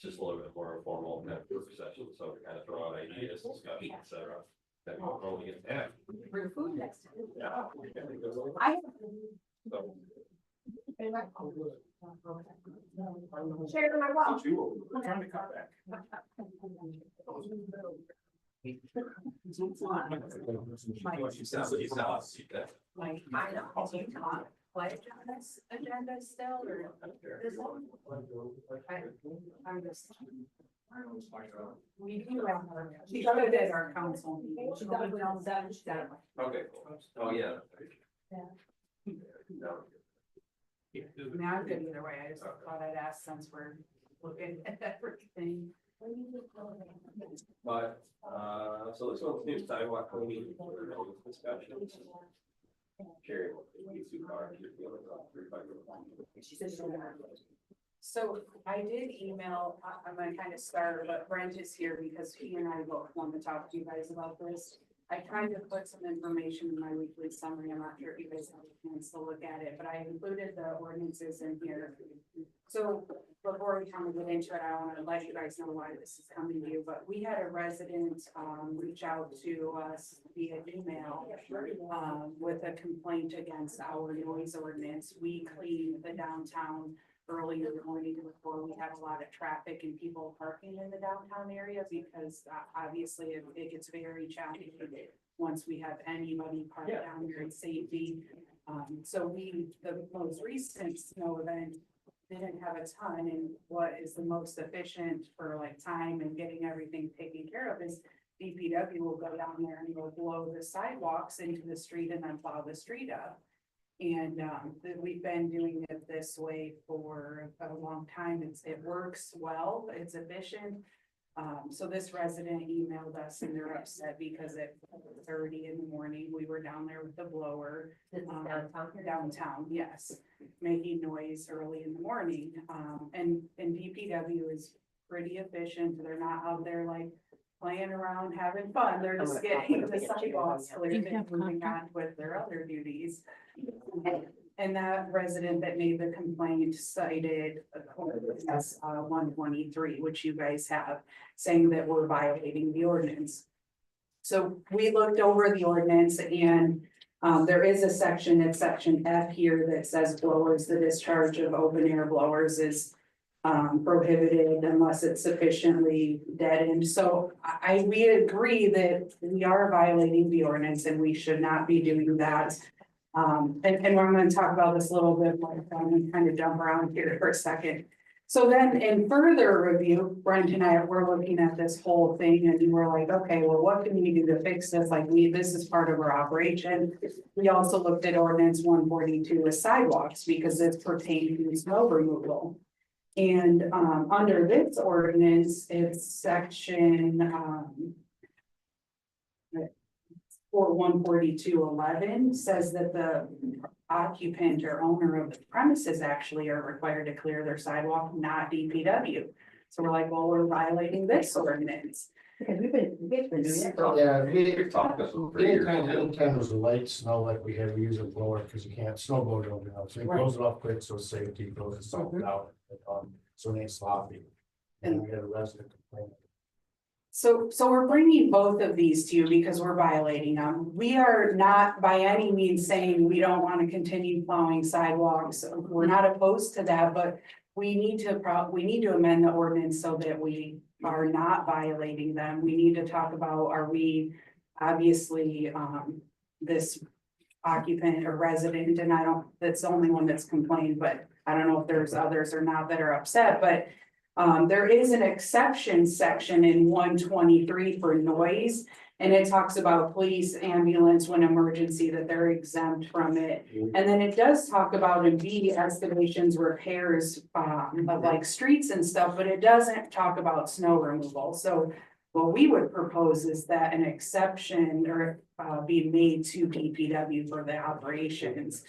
just a little bit more informal kind of group session, so we kind of throw out ideas, discussion, et cetera. Then we'll probably get that. Bring food next time. Yeah. I. So, Share my well. we're trying to cut back. Like, I know, do you talk, like, on this agenda still, or this one? I'm just. We do have her, she got it at our council meeting, she got it on seven, she got it. Okay, oh, yeah. I mean, I'm good either way, I just thought I'd ask since we're looking at everything. But, so this one's new sidewalk cleaning discussions. Sherry, you two cars, you're feeling about 3 So I did email, I'm gonna kind of start, but Brent is here because he and I both want to talk to you guys about this. I tried to put some information in my weekly summary. I'm not sure if you guys have a chance to look at it, but I included the ordinances in here. So before we kind of get into it, I want to let you guys know why this is coming to you, but we had a resident reach out to us via email with a complaint against our noise ordinance. We cleaned the downtown early in the morning before we had a lot of traffic and people parking in the downtown area, because obviously it gets very challenging once we have anybody park down here in safety. So the most recent snow event didn't have a ton, and what is the most efficient for like time and getting everything taken care of is DPW will go down there and will blow the sidewalks into the street and then plow the street up. And we've been doing it this way for a long time. It works well, it's efficient. So this resident emailed us and they're upset because at 30 in the morning, we were down there with the blower. Downtown, yes, making noise early in the morning. And DPW is pretty efficient. They're not out there like playing around, having fun. They're just getting the sidewalks cleared and moving on with their other duties. And that resident that made the complaint cited as 123, which you guys have, saying that we're violating the ordinance. So we looked over the ordinance, and there is a section, it's section F here, that says blowers, the discharge of open air blowers is prohibited unless it's sufficiently deadened. So we agree that we are violating the ordinance and we should not be doing that. And I'm going to talk about this a little bit more. I'm going to kind of jump around here for a second. So then in further review, Brent and I were looking at this whole thing and we're like, okay, well, what can we do to fix this? Like this is part of our operation. We also looked at ordinance 142 with sidewalks because it's pertaining to snow removal. And under this ordinance, it's section for 142.11 says that the occupant or owner of the premises actually are required to clear their sidewalk, not DPW. So we're like, well, we're violating this ordinance. Because we've been doing it. Yeah, You're talking for years. anytime there's a light snow like we have, we use a blower because you can't snowboard over now. So it blows it off quick, so safety goes the salt out. So it ain't sloppy. And we had a resident complain. So we're bringing both of these to you because we're violating them. We are not by any means saying we don't want to continue plowing sidewalks. We're not opposed to that, but we need to amend the ordinance so that we are not violating them. We need to talk about, are we obviously this occupant or resident, and that's the only one that's complained, but I don't know if there's others or not that are upset, but there is an exception section in 123 for noise, and it talks about police, ambulance, when emergency, that they're exempt from it. And then it does talk about in B excavations, repairs of like streets and stuff, but it doesn't talk about snow removal. So what we would propose is that an exception or be made to DPW for the operations.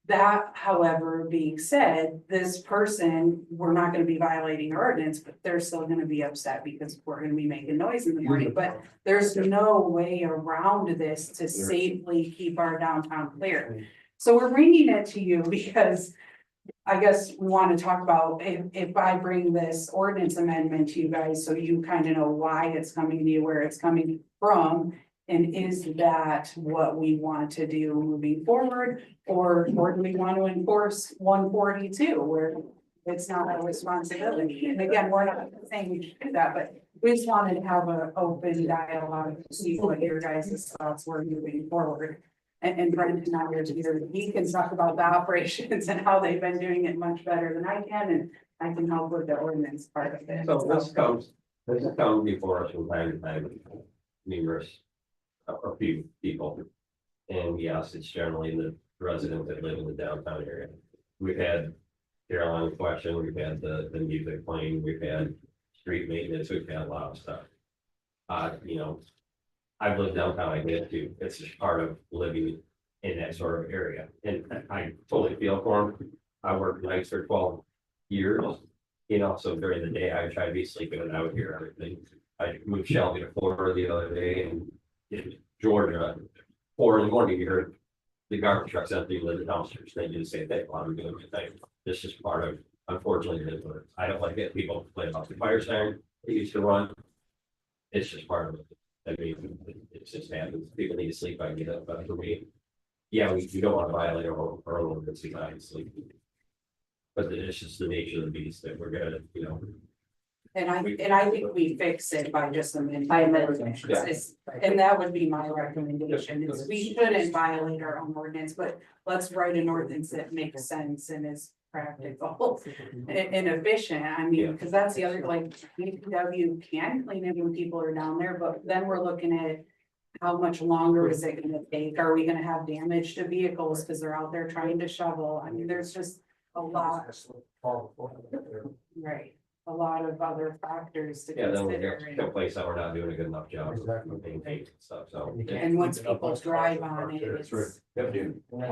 That, however, being said, this person, we're not going to be violating our ordinance, but they're still going to be upset because we're going to be making noise in the morning. But there's no way around this to safely keep our downtown clear. So we're bringing it to you because I guess we want to talk about if I bring this ordinance amendment to you guys, so you kind of know why it's coming to you, where it's coming from. And is that what we want to do moving forward, or do we want to enforce 142 where it's not our responsibility? And again, we're not saying we should do that, but we just wanted to have an open dialogue to see what your guys' thoughts were moving forward. And Brendan and I are here, he can talk about the operations and how they've been doing it much better than I can, and I can help with the ordinance part of it. So this has come before us from time to time, numerous, a few people. And yes, it's generally the residents that live in the downtown area. We've had Caroline question, we've had the music playing, we've had street maintenance, we've had a lot of stuff. You know, I've lived downtown, I get it too. It's just part of living in that sort of area. And I totally feel for them. I worked nights for 12 years, you know, so during the day I would try to be sleeping and I would hear everything. I moved Shelby to Florida the other day, and in Georgia, 4 in the morning, you heard the garbage trucks emptying the dumpsters. They do the same thing while I'm doing my thing. This is part of, unfortunately, it is what it is. I don't like it. People complain about the fire siren it used to run. It's just part of it. I mean, it just happens. People need to sleep. I get up, but for me, yeah, we don't want to violate our own ordinance, obviously. But it's just the nature of the beast that we're gonna, you know. And I think we fix it by just amending. By the amending. ordinance. Yeah. And that would be my recommendation, is we shouldn't violate our own ordinance, but let's write an ordinance that makes sense and is practical and efficient. I mean, because that's the other, like, DPW can clean it when people are down there, but then we're looking at how much longer is it gonna take? Are we gonna have damage to vehicles because they're out there trying to shovel? I mean, there's just a lot, right? A lot of other factors to Yeah, then we consider. get to a place that we're not doing a good enough job. Exactly. Of maintaining stuff, so. And once people drive on it, That's right. it's. Yep, dude. And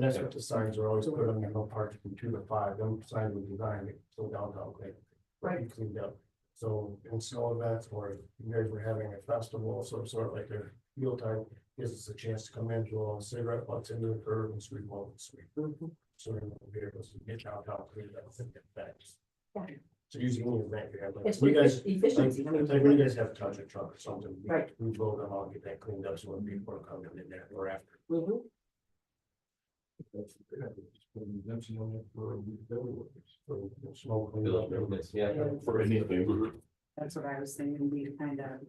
that's what the signs are always put on, no parking from 2 to 5, them signs were designed so downtown, okay? Right. Cleaned up. So in snow events, or you guys were having a festival, of some sort like a meal time, gives us a chance to come in, blow a cigarette butts into the curb and sweep all the sweep. So we will be able to get downtown cleaned up and get back. Right. So using any event you have, like, It's we guys, efficiency. I mean, like when you guys have a touch a truck or something. Right. We blow them out, get that cleaned up, so when people are coming in there or after. Mhm. Smoke cleanup. Village movements, yeah. For anything, That's what I was thinking, we kind of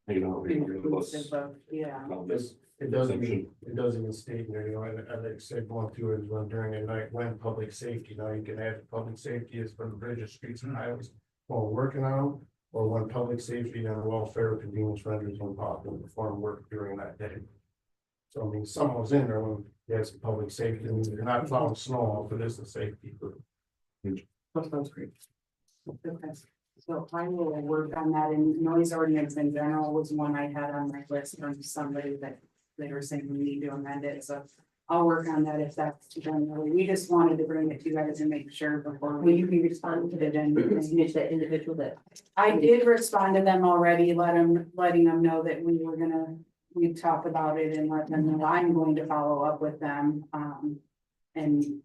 you know, inclusive of, yeah. It doesn't even state there, you know, and like I said, going through it is when during the night, when public safety, now you can add public safety is for the bridges, streets and highways. While working on them, or when public safety and welfare convenience renders impossible to perform work during that day. So I mean, someone's in there when there's public safety, and you're not plowing snow, but it's a safety. That sounds great. Okay. So I will work on that, and noise ordinance in general was one I had on my list from somebody that they were saying we need to amend it, so. I'll work on that if that's generally, we just wanted to bring it to you guys and make sure before Will we you be responding to did the anything. that individual that? I did respond to them already, letting them know that we talked about it and let them know I'm going to follow up with them, and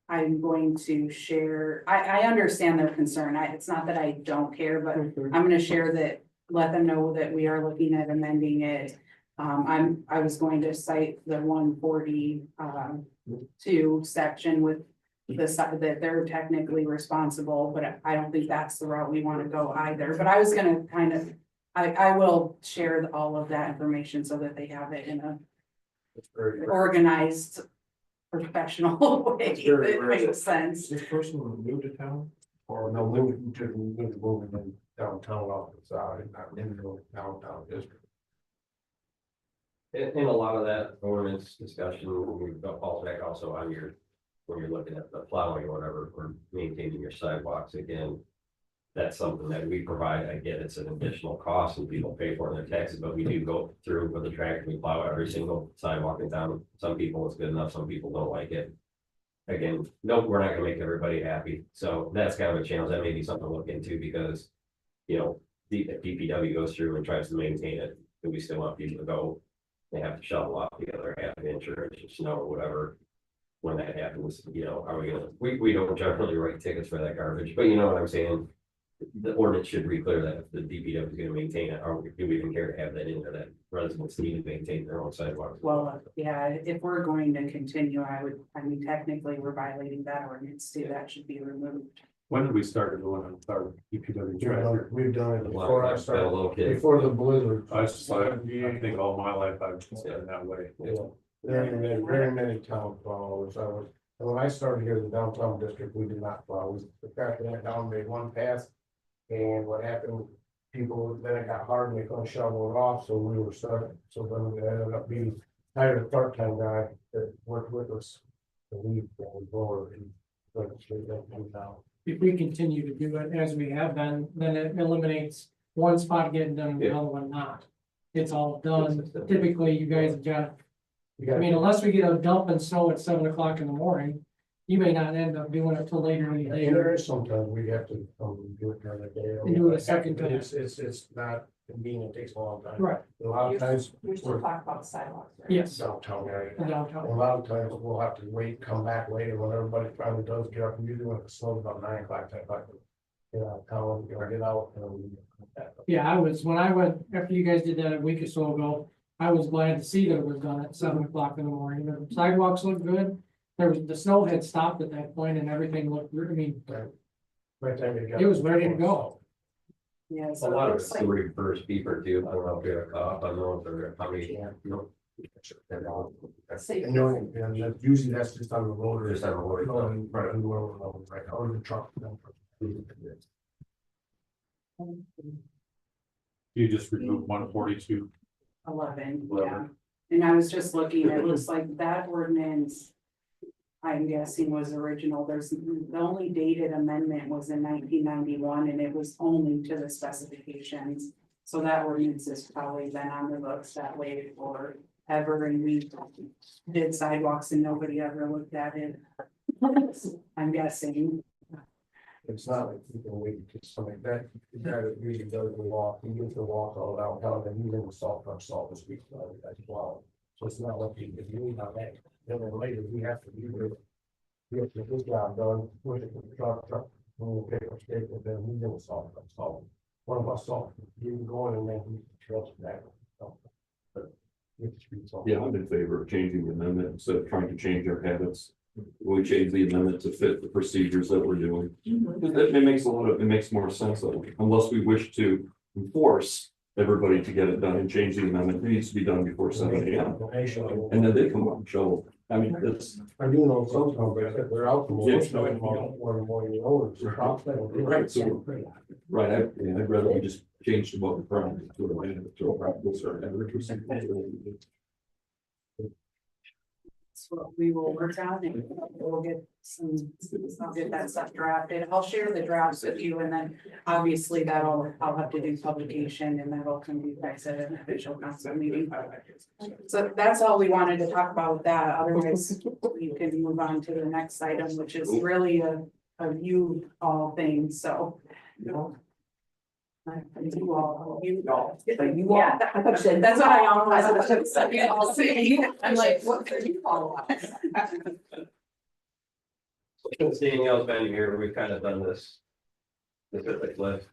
I'm going to share, I understand their concern, it's not that I don't care, but I'm gonna share that, let them know that we are looking at amending it. I was going to cite the 142 section with the side that they're technically responsible, but I don't think that's the route we want to go either. But I was gonna kind of, I will share all of that information so that they have it in a It's very. organized, professional way It's very that rare. makes sense. This person new to town? Or no, moving to moving in downtown office, not in the downtown district. In a lot of that ordinance discussion, we fall back also on your, when you're looking at the plowing or whatever, or maintaining your sidewalks again. That's something that we provide. I get it's an additional cost and people pay for it in their taxes, but we do go through with the tractor, we plow every single sidewalk in town. Some people it's good enough, some people don't like it. Again, no, we're not gonna make everybody happy, so that's kind of a challenge. That may be something to look into because, you know, the DPW goes through and tries to maintain it, do we still want people to go? They have to shovel off the other half inch or inch of snow or whatever. when that happens, you know, are we gonna, we don't generally write tickets for that garbage, but you know what I'm saying? The ordinance should be clear that if the DPW is gonna maintain it, do we even care to have that in there, that residents need to maintain their own sidewalks? Well, yeah, if we're going to continue, I mean, technically, we're violating that ordinance too, that should be removed. When did we start doing it? Our DPW We've done it A before I lot of started, little kids. before the blizzard. I think all my life I've been that way. Yeah, very many town followers, and when I started here in the downtown district, we did not follow, the fact that down made one pass. And what happened, people, then it got hard and they couldn't shovel it off, so we were stuck, so then we ended up being, hired a part-time guy that worked with us. To leave going forward and, but that comes out. If we continue to do it as we have been, then it eliminates one spot getting done and the other one not. It's all done. Typically, you guys have got, You I mean, gotta, unless we get a dump and snow at 7 o'clock in the morning, you may not end up doing it till later in the day. and there is sometimes we have to do it during the day. And do it a second time. It's not convenient, it takes a long time. Right, A lot of times, We're still talking about sidewalks, right? yes, downtown area. the A downtown. lot of times we'll have to wait, come back later when everybody finally does get up, usually when it's slow about 9 o'clock, 10 o'clock. Get out, town, get out and. Yeah, when I went, after you guys did that a week or so ago, I was glad to see that it was done at 7 o'clock in the morning. The sidewalks looked good. The snow had stopped at that point and everything looked, I mean, By the time you got- it was ready to go. Yeah, A so lot it of looks it's like, the reverse beeper too, I don't know if you're a cop, I don't know if they're, how many, you know. And you know, and usually that's just on the road or Just on the road. Right, on the road, right, or the truck. You just removed 142. 11, yeah. And I was just looking, it looks like that ordinance, I'm guessing was original. There's, the only dated amendment was in 1991 and it was only to the specifications. So that ordinance has probably been on the books that way forever, and we did sidewalks and nobody ever looked at it. I'm guessing. It's not like you can wait to something that, the guy that usually does the walk, he gets the walk all downtown, and he's in the salt truck, salt this week, as well. So it's not like you can do that, then later we have to do it. We have to get this job done, push it to the truck, move the paper stick, and then he's in the salt truck, salt. One of us salt, you can go in and then he trucks back. But it's salt. Yeah, I'm in favor of changing the amendment instead of trying to change our habits. We change the amendment to fit the procedures that we're doing. It makes more sense, unless we wish to enforce everybody to get it done and change the amendment, it needs to be done before 7 AM. And then they come up and shovel. I mean, it's. I do know some companies that they're out. More and more year olds. Right, so, right, I'd rather we just change to what we're trying to a practical certain. That's what we will work on and we'll get I'll get that stuff drafted. I'll share the drafts with you and then obviously I'll have to do publication and that'll come to you guys at an official council meeting. So that's all we wanted to talk about with that. Otherwise, you can move on to the next item, which is really a you all thing, so. You all. Yeah, I thought you said. That's what I always. You all see. I'm like, what could you follow up? Since Danielle's been here, we've kind of done this. This is like list.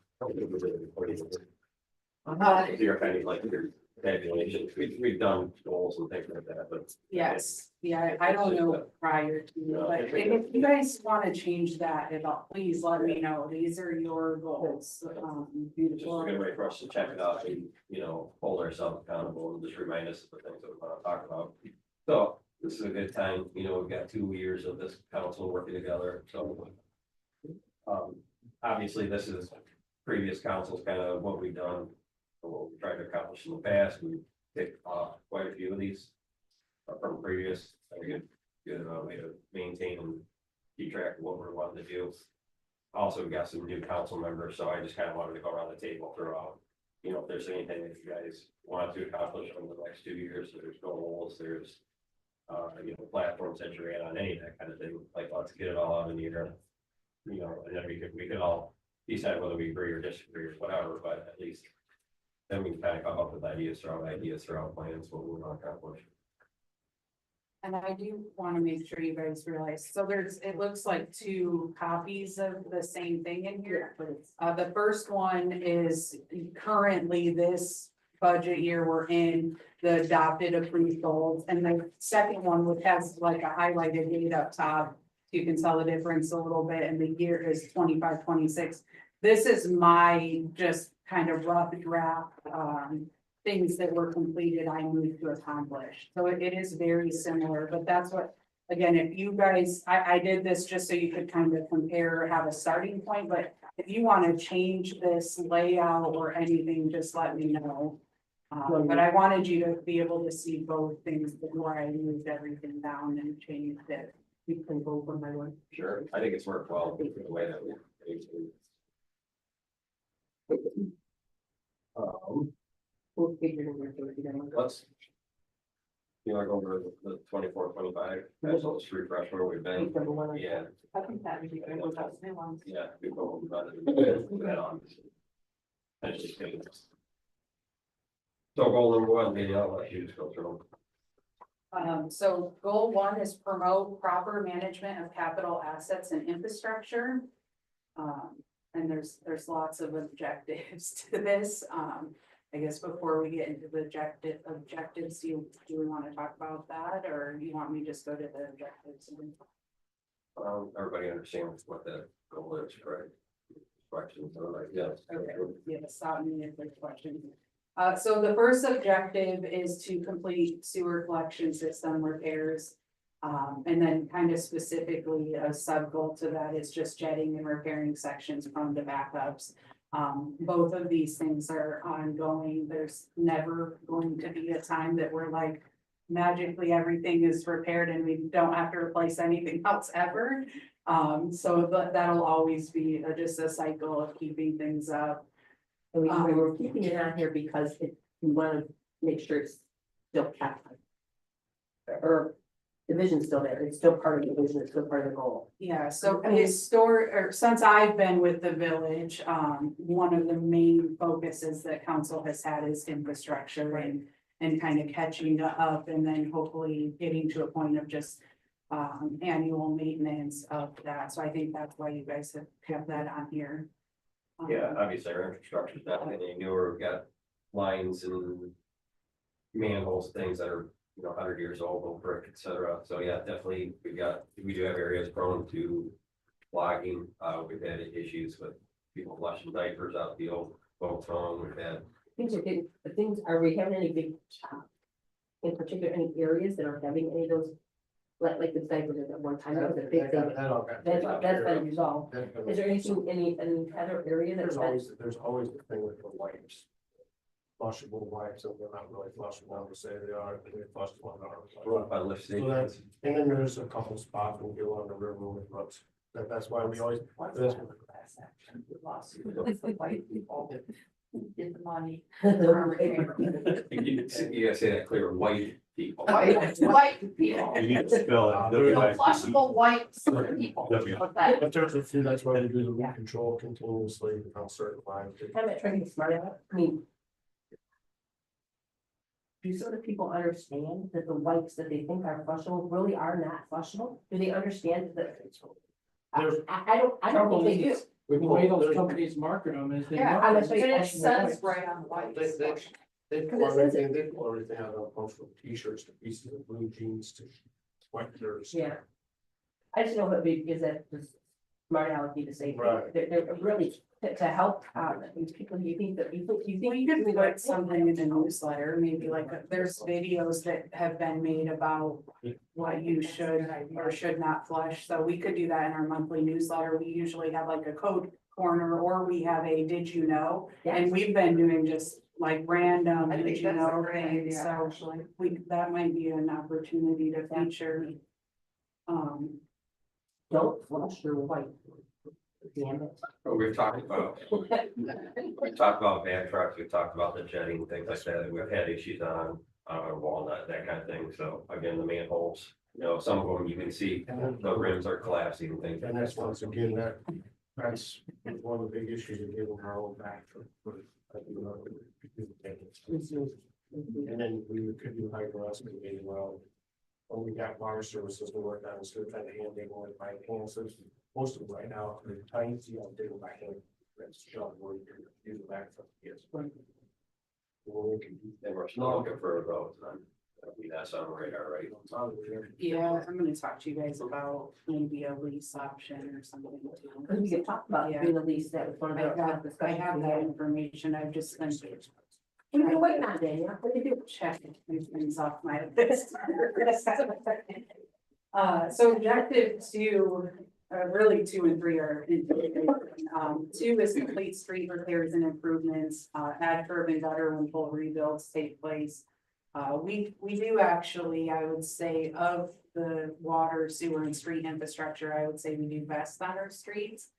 You're kind of like your tabulations, we've done goals and things like that, but. Yes, yeah, I don't know prior to, but if you guys want to change that at all, please let me know. These are your goals. Just a Beautiful. good way for us to check it out and, you know, hold ourselves accountable and just remind us of the things that we want to talk about. So this is a good time, you know, we've got 2 years of this council working together, so. Obviously, this is previous councils, kind of what we've done, or what we tried to accomplish in the past, we picked off quite a few of these. From previous, I think good way to maintain and keep track of what we're wanting to do. Also, we got some new council members, so I just kind of wanted to go around the table, throw out, you know, if there's anything that you guys want to accomplish over the next 2 years, there's goals, there's you know, platforms that you're in on, any of that kind of thing, like, let's get it all out in the air. You know, and then we could all decide whether we agree or disagree or whatever, but at least then we can kind of come up with ideas, throw out plans, what we want to accomplish. And I do want to make sure you guys realize, so it looks like two copies of the same thing in here. But it's, The first one is currently this budget year we're in, the adopted approved goals. And the second one, which has like a highlighted date up top, you can tell the difference a little bit, and the year is 25-26. This is my just kind of rough draft, things that were completed, I moved to accomplish. So it is very similar, but that's what, again, if you guys, I did this just so you could kind of compare, have a starting point, but if you want to change this layout or anything, just let me know. But I wanted you to be able to see both things before I moved everything down and changed it. you can go one by one. Sure, I think it's worked well, the way that we. We'll figure it out. Let's. You wanna go over the 24-25, that's just refresh where we've been, Number one. yeah, I think that would be good, those new ones. yeah, we go over that on. That's just kidding. So goal number one, maybe I'll let you just go through So goal one is promote proper management of capital assets and infrastructure. And there's lots of objectives to this. I guess before we get into the objectives, do we want to talk about that, or you want me to just go to the objectives? everybody understands what that goal is, correct? Questions, so like, yes. Okay, yeah, stop me if there's questions. So the first objective is to complete sewer collection system repairs. And then kind of specifically a sub goal to that is just jetting and repairing sections prone to backups. Both of these things are ongoing. There's never going to be a time that we're like magically everything is repaired and we don't have to replace anything else ever. So that'll always be just a cycle of keeping things up. And we're keeping it on here because we want to make sure it's still kept. Or the vision's still there, it's still part of the vision, it's still part of the goal. Yeah, so since I've been with the village, one of the main focuses that council has had is infrastructure and kind of catching up and then hopefully getting to a point of just annual maintenance of that. So I think that's why you guys have that on here. Yeah, obviously our infrastructure is not any newer, we've got lines and manholes, things that are, 100 years old, old brick, et cetera. So yeah, definitely, we do have areas prone to clogging. We've had issues with people flushing diapers out the old folks home. We've had. Are we having any big, in particular, any areas that are having any of those, like the diapers at one time, that was a big thing. That's been resolved. Is there anything, any other area that's? There's always the thing with the wipes. Flushable wipes, and they're not really flushable, I would say they are, but they're flushable. Run by lift stations. And then there's a couple spots when we go on the river with ruts. That's why we always. That's It's like white people get the money. You gotta say that clear, white people. White people. You need to spell it. Flushable white people. But there's a few, that's why we do the root control continuously on certain lines. I'm not trying to be smart about, I mean. Do sort of people understand that the wipes that they think are flushable really are not flushable? Do they understand that? I don't think they do. The way those companies market them is they. Yeah, market but them it as says flushable wipes. right on the white. They pull everything out of functional t-shirts to pieces of blue jeans to sweatshirts. Yeah. I just know that because that's just smart alecky to say, Right. they're really to help, these people, you think. We could put something in the newsletter, maybe like, there's videos that have been made about what you should or should not flush. So we could do that in our monthly newsletter. We usually have like a code corner, or we have a did you know? And we've been doing just like random, I did think you that's a know great things, idea, so actually. that might be an opportunity to feature. Don't flush your white. Damn it. But we've talked about van trucks, we've talked about the jetting, things like that. We've had issues on Walnut, that kind of thing. So again, the manholes, some of them you can see the rims are collapsing and things. And that's once again, that's one of the big issues of giving our own back for. And then we could do hydro excavating well. When we got water services to work on, so we're trying to hand dig with my hands, so most of them right now, the tiny, dig by hand. That's job where you can use the back from kids. Well, we can do And we're still looking for a road, that's on the radar, right? Yeah, I'm gonna talk to you guys about maybe a lease option or something Cause we too. could talk about Yeah. doing a lease, that was one of I the have discussions. we that had. information, I've just been What are you waiting on, Danielle? What do you do? checking things off my list. So objective two, really 2 and 3 are integrated. 2 is complete street repairs and improvements, add curb and gutter when full rebuilds take place. We do actually, I would say, of the water, sewer and street infrastructure, I would say we do best on our streets.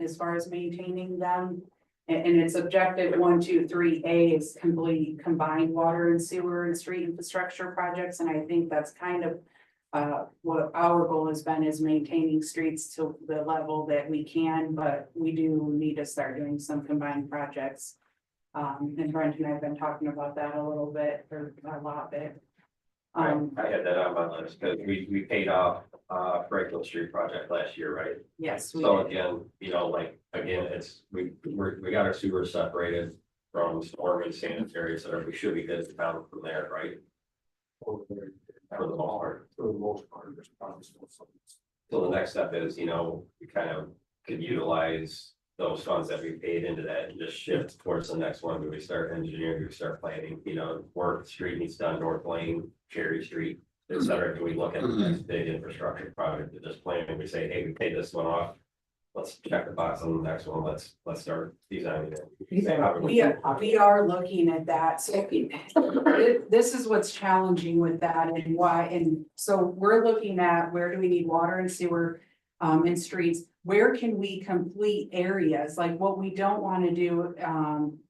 As far as maintaining them, and it's objective 1, 2, 3A is complete combined water and sewer and street infrastructure projects, and I think that's kind of what our goal has been, is maintaining streets to the level that we can, but we do need to start doing some combined projects. And Brent and I have been talking about that a little bit, or a lot bit. I had that on my list, because we paid off, Franklin Street project last year, right? Yes, we So did. again, it's, we got our sewers separated from storm and sanitary, so we should be good to down from there, right? For the most part. For the most part, there's probably still some. So the next step is, we kind of could utilize those funds that we paid into that and just shift towards the next one. Do we start engineering, do we start planning, work street needs done, North Lane, Cherry Street, et cetera. Do we look at the next big infrastructure project to just plan and we say, hey, we paid this one off. Let's check the box on the next one. Let's start designing it. We are looking at that, so this is what's challenging with that and why, and so we're looking at where do we need water and sewer and streets, where can we complete areas, like what we don't want to do,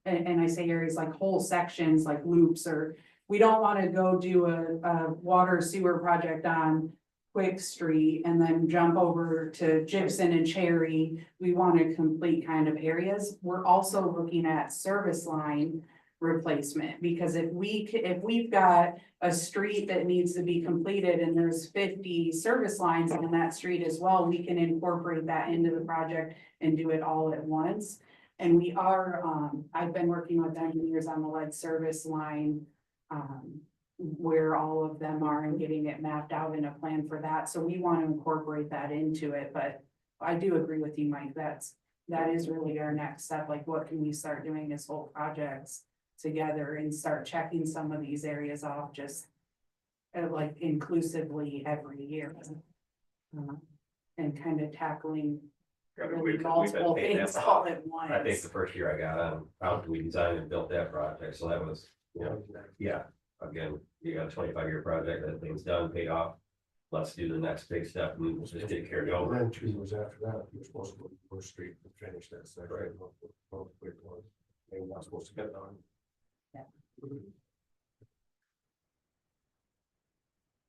and I say areas like whole sections, like loops, or we don't want to go do a water sewer project on Quick Street and then jump over to Gibson and Cherry. We want to complete kind of areas. We're also looking at service line replacement, because if we've got a street that needs to be completed and there's 50 service lines on that street as well, we can incorporate that into the project and do it all at once. And we are, I've been working with engineers on the lead service line, where all of them are, and getting it mapped out in a plan for that. So we want to incorporate that into it, but I do agree with you, Mike, that is really our next step. Like, what can we start doing as whole projects together and start checking some of these areas off, just like inclusively every year. And kind of tackling really multiple things all at once. I think the first year I got on, how we designed and built that project, so that was, yeah, again, you got a 25-year project, that thing's done, paid off. Let's do the next big step and we'll just get it carried over. And then 2 years after that, you're supposed to go to First Street and finish that section. Right. They're not supposed to get done.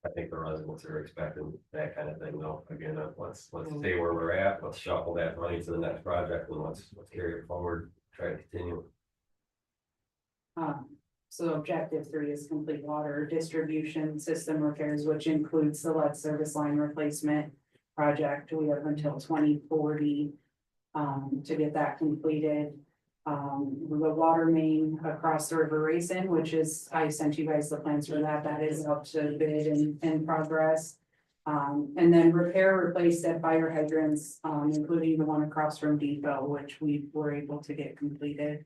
I think the residents are expecting that kind of thing, though. Again, let's stay where we're at, let's shuffle that money to the next project and let's carry it forward, try to continue. So objective 3 is complete water distribution system repairs, which includes the lead service line replacement project. We have until 2040 to get that completed. The water main across the River Raisin, which is, I sent you guys the plans for that. That is up to bid and in progress. And then repair, replace at fire hydrants, including the one across from Depot, which we were able to get completed.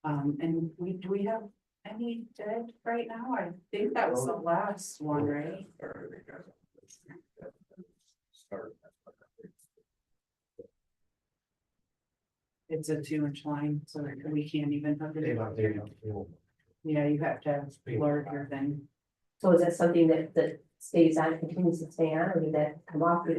And do we have any dead right now? I think that was the last one, right? It's a 2-inch line, so we can't even hook it. Yeah, you have to blur your thing. So is that something that stays on, continues to stay on, or did that come off? Put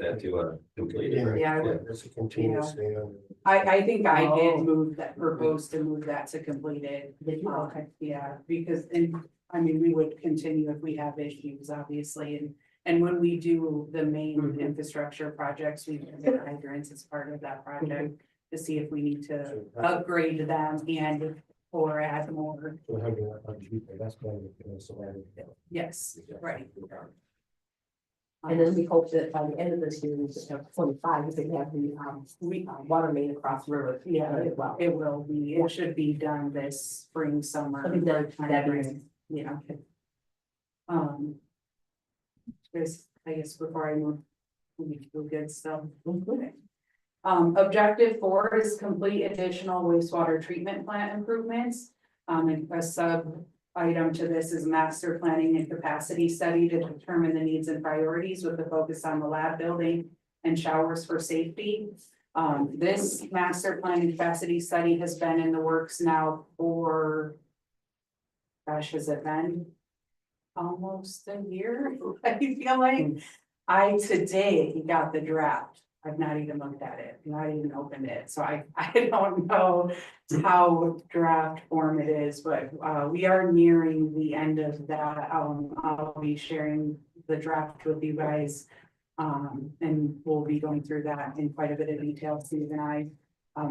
that to a complete. Yeah. It's a continuous thing. I think I did Oh. move that, propose to move that to completed. Did you? Okay. Yeah, because, and, I mean, we would continue if we have issues, obviously, and when we do the main Mhm. infrastructure projects, we get hydrants as part of that project to see if we need to upgrade them and or add more. So having that on Tuesday, that's going to be so added. Yes, right. And then we hope that by the end of this year, we just have 25, we can have the, water main across the river. Yeah, as well. it will be, it should be done this spring, summer. I think that timeframe. Yeah. There's, I guess before I move, we do good stuff. Objective 4 is complete additional wastewater treatment plant improvements. And a sub item to this is master planning and capacity study to determine the needs and priorities with the focus on the lab building and showers for safety. This master planning capacity study has been in the works now for, gosh, has it been almost a year? I feel like I today got the draft. I've not even looked at it, not even opened it, so I don't know how draft form it is, but we are nearing the end of that. I'll be sharing the draft with you guys. And we'll be going through that in quite a bit of detail, Steve and I.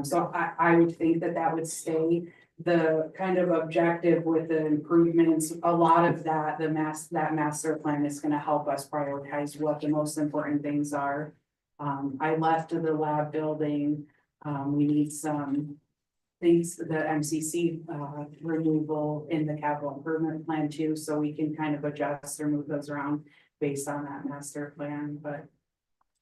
So I would think that that would stay the kind of objective with the improvements. A lot of that, that master plan is gonna help us prioritize what the most important things are. I left the lab building, we need some things, the MCC removal in the capital improvement plan too, so we can kind of adjust or move those around based on that master plan, but.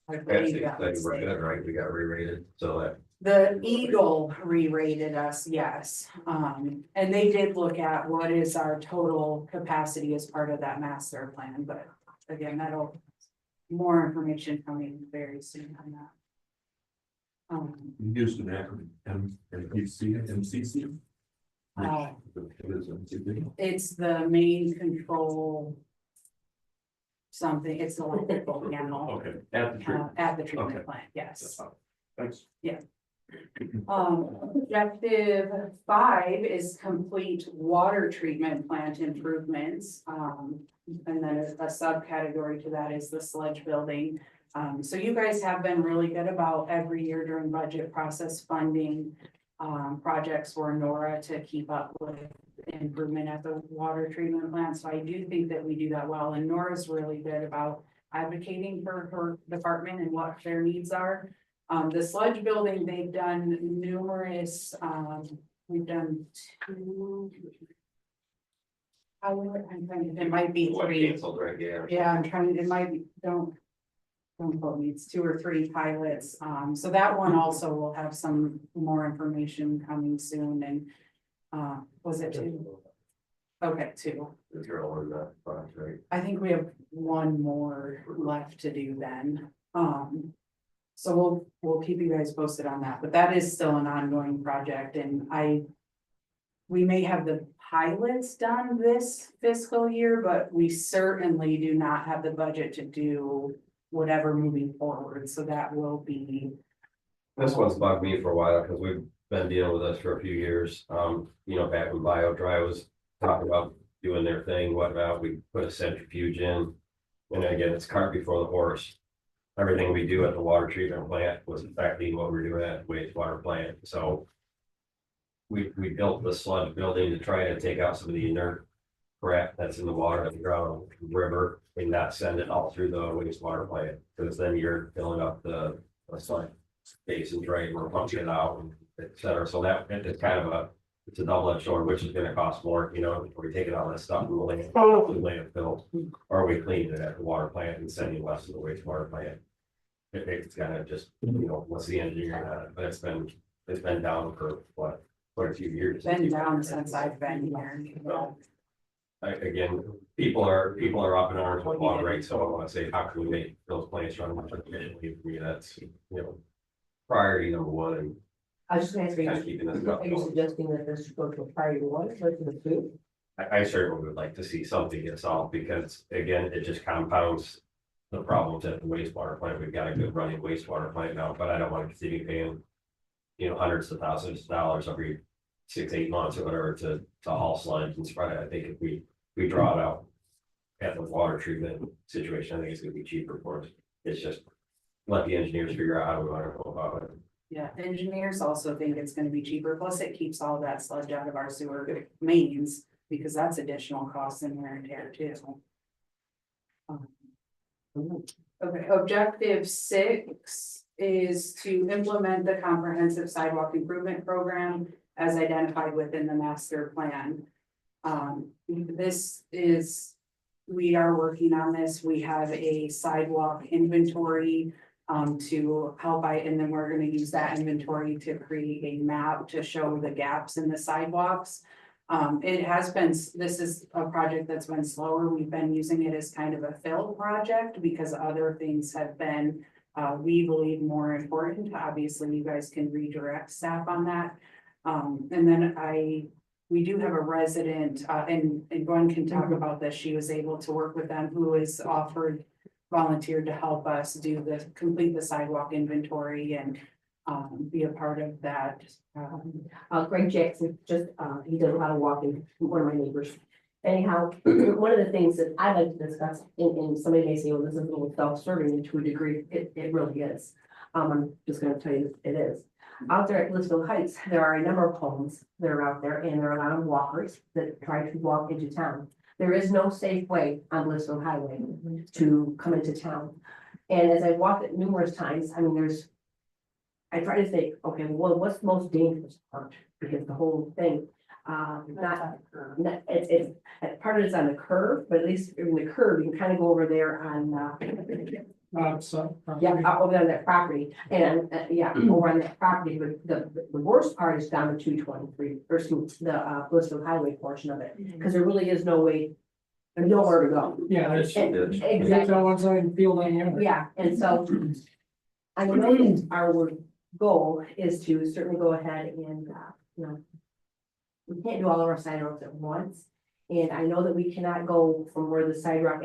I believe that would We're stay. good, right? We got re-rated, so that. The Eagle re-rated us, yes, and they did look at what is our total capacity as part of that master plan, but again, that'll. More information coming very soon on that. You used an acronym, MCC? Uh, What is MCC? It's the main control. Something, it's the electrical panel, Okay, at the tree. at the treatment Okay. plant, yes. Thanks. Objective 5 is complete water treatment plant improvements. And then a subcategory to that is the sludge building. So you guys have been really good about every year during budget process funding projects for Nora to keep up with improvement at the water treatment plant. So I do think that we do that well, and Nora's really good about advocating for her department and what their needs are. The sludge building, they've done numerous, we've done 2. I'm trying, it might be 3. Canceled, right, yeah. Yeah, I'm trying, it might be, don't quote me, it's 2 or 3 pilots. So that one also will have some more information coming soon, and was it 2? Okay, 2. The girl in the front, right? I think we have 1 more left to do then. So we'll keep you guys posted on that, but that is still an ongoing project, and we may have the pilots done this fiscal year, but we certainly do not have the budget to do whatever moving forward, so that will be. This one's bugged me for a while, because we've been dealing with this for a few years. You know, back when BioDry was talking about doing their thing, whatnot, we put a centrifuge in. And again, it's cart before the horse. Everything we do at the water treatment plant was affecting what we're doing at the wastewater plant, so. We built the sludge building to try to take out some of the inert crap that's in the water at the ground river and not send it all through the wastewater plant, because then you're filling up the sludge basins, right, we're pumping it out, and et cetera, so that it's kind of it's a double-edged sword, which is gonna cost more, you know, if we're taking all this stuff and the landfill, or we clean it at the water plant and sending less to the wastewater plant. It's kind of just, you know, what's the engineering on it, but it's been down for what, quite a few years. Been down since I've been here. Again, people are up in arms with water rates, so I wanna say, how can we make those plants run more efficiently? For me, that's, you know, priority number 1, and I was just gonna ask kind of you, keeping this up. are you suggesting that this should go to a priority 1, or to the 2? I certainly would like to see something get solved, because again, it just compounds the problems at the wastewater plant. We've got a good running wastewater plant now, but I don't want to continue paying, you know, hundreds of thousands of dollars every 6-8 months or whatever to haul sludge and spread it. I think if we draw it out at the water treatment situation, I think it's gonna be cheaper for us. It's just let the engineers figure out how we want to go about it. Yeah, engineers also think it's gonna be cheaper, plus it keeps all that sludge out of our sewer mains, because that's additional costs in wear and tear too. Okay, objective 6 is to implement the comprehensive sidewalk improvement program as identified within the master plan. This is, we are working on this, we have a sidewalk inventory to help and then we're gonna use that inventory to create a map to show the gaps in the sidewalks. It has been, this is a project that's been slower. We've been using it as kind of a fill project because other things have been, we believe, more important. Obviously, you guys can redirect staff on that. And then we do have a resident, and Gwen can talk about this. She was able to work with them, who is volunteered to help us complete the sidewalk inventory and be a part of that. Greg Jackson, he does a lot of walking, one of my neighbors. Anyhow, one of the things that I like to discuss, and somebody may say, well, this is a little self-serving, and to a degree, it really is. I'm just gonna tell you, it is. Out there at Blissfield Heights, there are a number of homes that are out there, and there are a lot of walkers that try to walk into town. There is no safe way on Blissfield Highway to come into town. And as I walked it numerous times, I mean, I try to think, okay, well, what's the most dangerous part? Because the whole thing, it's part of it's on the curve, but at least in the curve, you can kind of go over there on, over on that property, and, over on that property, but the worst part is down to 223, or the Blissfield Highway portion of it, because there really is no way, there's nowhere to go. Yeah, there's. Exactly. On one side and field on the other. Yeah, and so I know that our goal is to certainly go ahead and, we can't do all of our sidewalks at once. And I know that we cannot go from where the sidewalk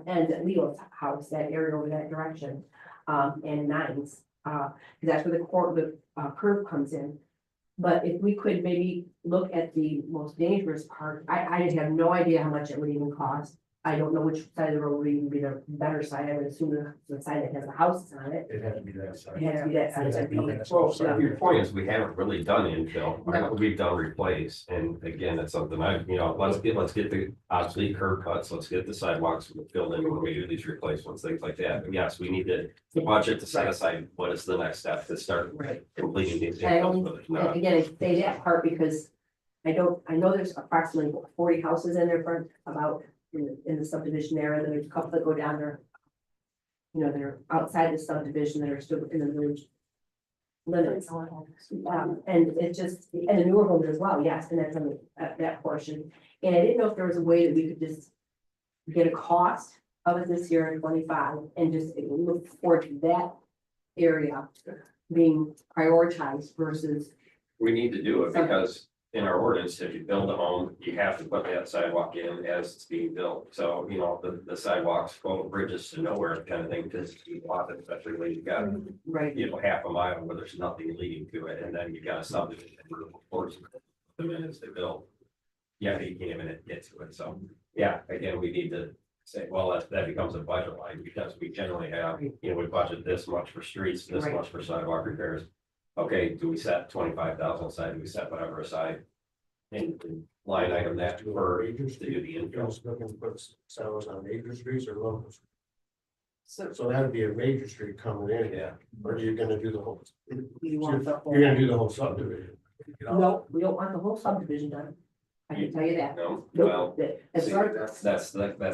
ends at Leo's house, that area over that direction, and Nines. Because that's where the curve comes in. But if we could maybe look at the most dangerous part, I have no idea how much it would even cost. I don't know which side of the road would even be the better side. I would assume the side that has the houses on it. It had to be that side. It has to be that side. It had to be that Well, side. Your point is, we haven't really done infill, No. we've done replace, and again, it's something let's get the obsolete curb cuts, let's get the sidewalks filled in when we do these replacements, things like that. But yes, we need to budget to set aside what is the next step to start Right. completing these. I infills, only, but it's and not. again, I say that part because I know there's approximately 40 houses in there front about in the subdivision area, and there's a couple that go down there. That are outside the subdivision that are still in the village limits. And it's just, and the newer homes as well, yes, and that's on that portion. And I didn't know if there was a way that we could just get a cost of it this year in 25 and just look forward to that area being prioritized versus. We need to do it because in our ordinance, if you build a home, you have to put that sidewalk in as it's being built. So, the sidewalks, bridges to nowhere kind of thing, because you want it, especially when you've got, Right. half a mile where there's nothing leading to it, and then you got a subdivision where of course the minutes they build. Yeah, you can't even get to it. So, yeah, again, we need to say, well, that becomes a budget line because we generally have, we budget this much for streets, this Right. much for sidewalk repairs. Okay, do we set 25,000 aside? Do we set whatever aside? And line item that for to do the infill. Just looking to put sidewalks on major streets or local. So So that'd be a major street coming in, Yeah. or you're gonna do the whole, you want the whole. you're gonna do the whole subdivision. No, we don't want the whole subdivision done. I can tell you that. No, well, Nope. As see, far that's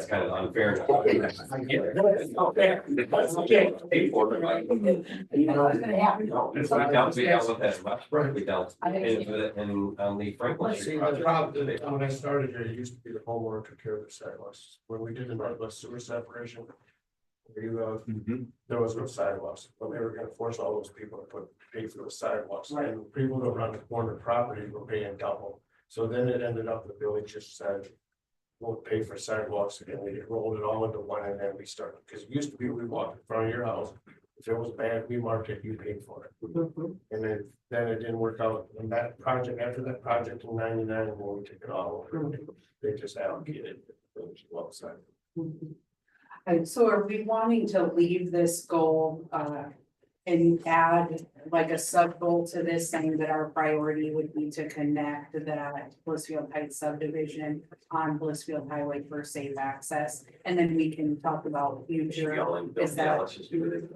kind of unfair. We dealt into it and on the Franklin See, Street the project. problem, when I started here, it used to be the homeowner took care of the sidewalks. When we did the Northwest sewer separation, there was no sidewalks, but they were gonna force all those people to pay for the sidewalks. Right. And people that run the corner property were paying double. So then it ended up, the village just said, we'll pay for sidewalks, and we rolled it all into one, and then we started, because it used to be, we walked in front of your house. If it was bad, we marked it, you paid for it. Mhm. And then it didn't work out, and that project, after that project in 99, when we took it all over, they just allocated the village outside. Mhm. And so are we wanting to leave this goal, and add like a sub goal to this, saying that our priority would be to connect that Blissfield Heights subdivision on Blissfield Highway for safe access. And then we can talk about future, is that, Let's just do it.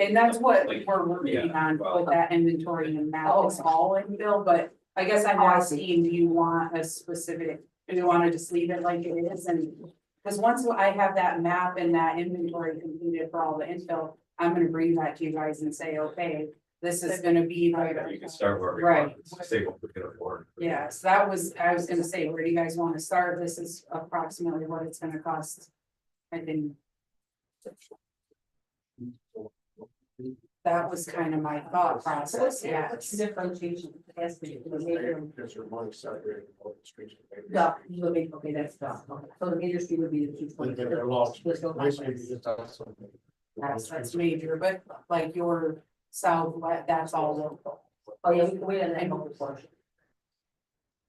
and that's what we're working on with that inventory and map. It's all in Bill, but I guess I'm asking, do you want a specific, do you want to just leave it like it is? And because once I have that map and that inventory completed for all the infill, I'm gonna bring that to you guys and say, okay, this is gonna be like. You can start wherever you Right. want, say what we can afford. Yeah, so that was, I was gonna say, where do you guys want to start? This is approximately what it's gonna cost. I think. That was kind of my thought process, What's the yes. differentiation? Has to be the major. Because you're one separated all the streets. No, you would make, okay, that's not, okay. So the major street would be the 220. They're lost. Let's go. Basically, you just have something. That's major, but like your southwest, that's all local. Oh, yeah, we can wait on that whole portion.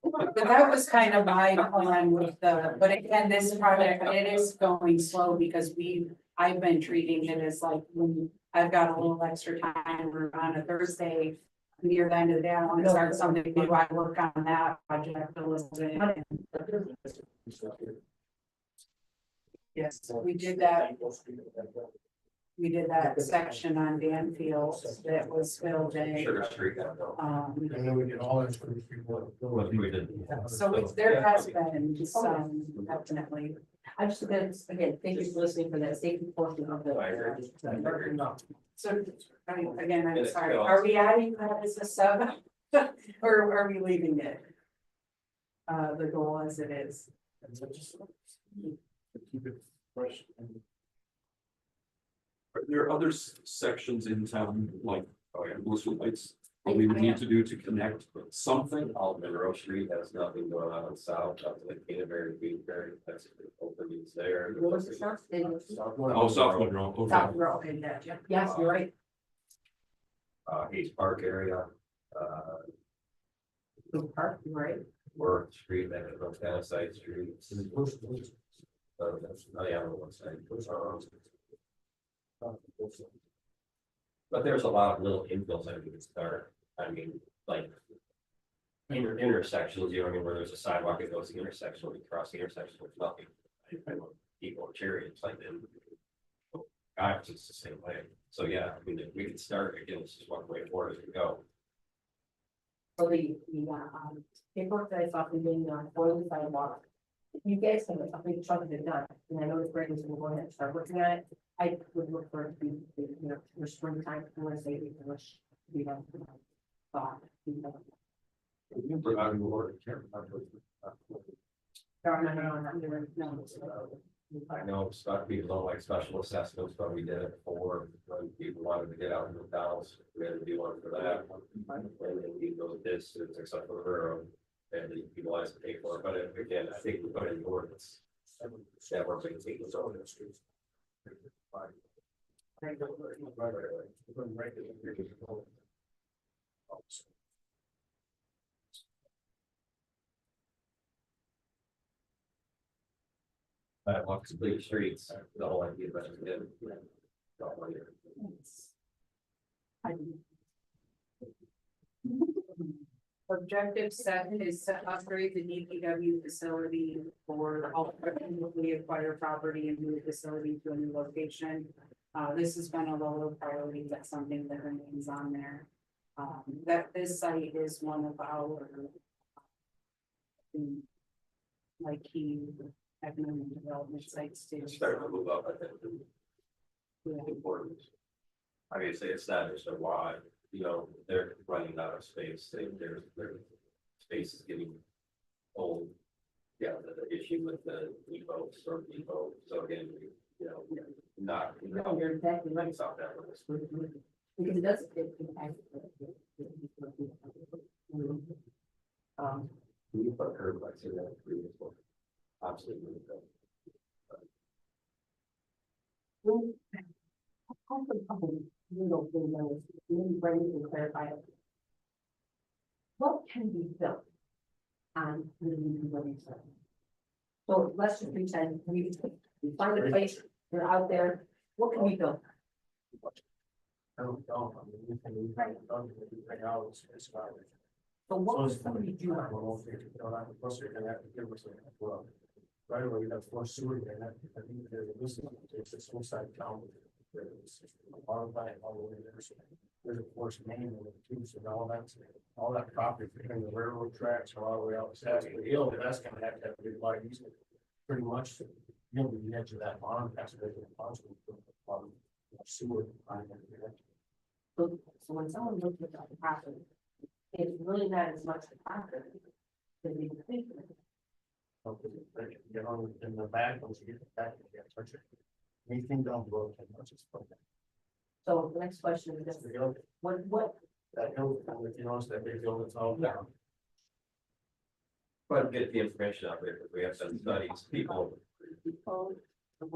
But that was kind of my plan with the, but again, this project, it is going slow because I've been treating it as like when I've got a little extra time or on a Thursday. Near the end of the day, I want to start something new. I work on that project a little bit. Yes, we did that. We did that section on Danfield that was filled in. Sugar Street. And then we get all that for people. What we did. So there has been some, definitely. I just, again, thank you for listening for that safety portion of the. So, I mean, again, I'm sorry, are we adding that as a sub? Or are we leaving it? The goal as it is. Keep it fresh. Are there other sections in town, like, Blissfield Heights, what we would need to do to connect something? All Monroe Street has nothing going on south, up to the Canterbury, Queensbury, that's openings there. What was the shop? Oh, South Monroe, okay. South Monroe, okay, yeah, yes, you're right. Hayes Park area, Good park, you're right. Worth Street, that is those kind of side streets. Oh, yeah, on one side. But there's a lot of little infills that we can start, I mean, like. Intersections, you know, what I mean, where there's a sidewalk that goes to the intersection, we cross the intersection with nothing. I know people are chariots like them. Guys, it's the same way, so yeah, I mean, we can start, again, it's just one way forward as we go. So the paperwork that I saw from being for the sidewalk. You guys have a big chunk of it done, and I know the Brandon's will go ahead and start working on it. I would look for it to be, you know, for springtime, I want to say, we have thought. I know some people don't like special assessments, but we did it before, when people wanted to get out in the towns, we had to do one for that. And then we go with this, it's except for the railroad, and then people have to pay for it, but again, I think we put in the ordinance. That we're making things over the streets. Walk complete streets, the whole idea of it. Objective 7 is to upgrade the DPW facility for all newly acquired property and move facility to a new location. This has been a lower priority, that's something that remains on there. That this site is one of our like key economic development sites too. Start to move up, I think. Important. Obviously, it's not just a why, you know, they're running out of space, their space is getting old. Yeah, the issue with the depot, so again, you know, not. No, you're exactly right. It's out there with us. Because it does. Impact. You put curb lights in that previous one. Absolutely. Maybe Brandon can clarify it. What can be built on the new building site? So let's just pretend we find a place, we're out there, what can be built? I don't know, I mean, you can, you can, everything else is about it. So what would somebody do? I don't know if you don't have a plus, you're gonna have to give us a, well, right away, you have four sewer, and I think there's a list of, it's a full side town. There's a lot of land all the way there, so there's a force main in it too, so all that property between the railroad tracks all the way out to the hill, that's gonna have to have a big wide easement. Pretty much, you know, the edge of that pond, that's a big pond, sewer. So when someone looks at the property, it's really not as much the property. As you think. You know, in the back, once you get the back, you can't touch it. Anything down below can touch it. So the next question is, this: what, That hill, if you notice that big hill that's all down. But get the information out there, because we have some studies, people. When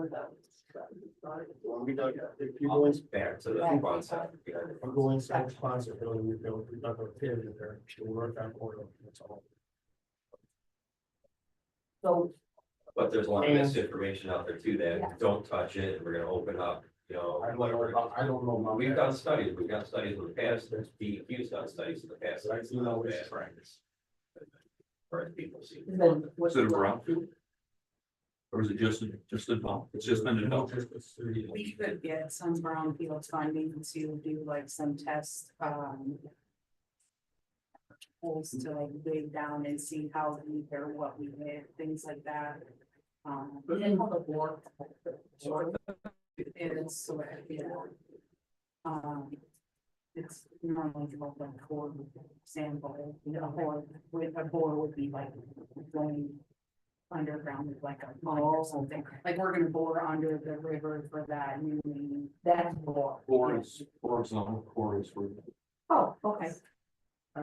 we dug, if you go in, Back to the concept. if you go inside the closet building, we dug a pit in there, we work on oil, that's all. so, But there's a lot of And- misinformation out there too, that don't touch it, we're gonna open up, you know, I don't know whatever. about, I don't know about. We've done studies, we've got studies in the past, there's DEQ's done studies in the past. I do know which Bad practice. Or people see. then what's Is it a the, brownfield? Or is it just developed? It's just been developed. We could get some brownfield funding to do like some test, holes to like dig down and see how deep or what we did, things like that. we didn't have a board. It's sort of, yeah. It's normally like a core sample, you know, or with a bore would be like going underground with like a mine or something. Like we're gonna bore under the river for that, you mean, That's more. Quarries, quarries for. Oh, okay. I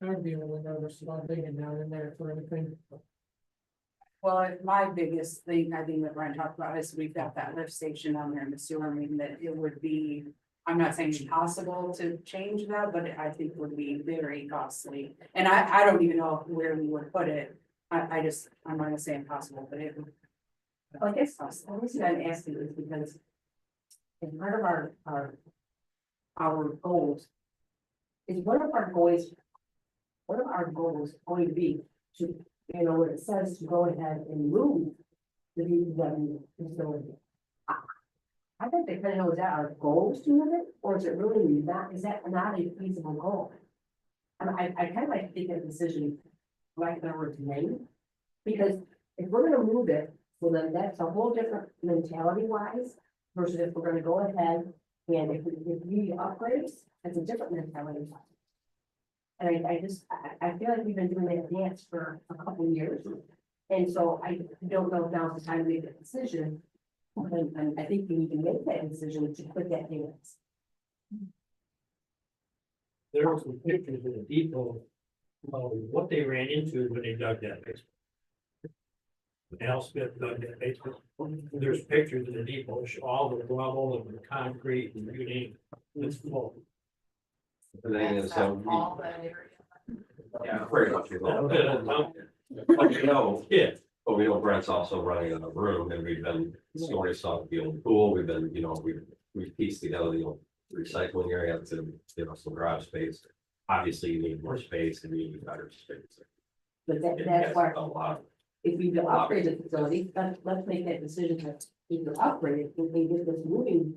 would be able to notice about digging down in there for anything. well, my biggest thing, I think that Brian talked about is we've got that lift station down there in the sewer, I mean, that it would be. I'm not saying it's possible to change that, but I think would be very costly, and I don't even know where we would put it. I'm not gonna say impossible, but it would. Well, I guess the reason I'm asking is because as part of our goals is one of our goals going to be to, you know, when it says to go ahead and move the VW facility. I think they kind of know, is that our goal to move it, or is it really not, is that not a feasible goal? And I kind of like to take a decision right now or today, because if we're gonna move it, well, then that's a whole different mentality wise, versus if we're gonna go ahead and if we upgrade, that's a different mentality. And I feel like we've been doing that dance for a couple of years, and so I don't know if now's the time to make a decision. And I think we need to make that decision to put that dance. There were some pictures of the depot, what they ran into when they dug that basement. Al Smith dug that basement. There's pictures of the depot, show all the rubble and the concrete and you name it. It's full. The thing is, All that area. yeah, pretty much. But you know, Yeah, but we know Brent's also running out of room, and we've been storing stuff at the old pool, we've been, you know, we've pieced together the old recycling area to, you know, some garage space. Obviously, you need more space and you need better space. But It that's gets why, a lot. if we do upgrade the facility, let's make that decision to either upgrade it, if we get this moving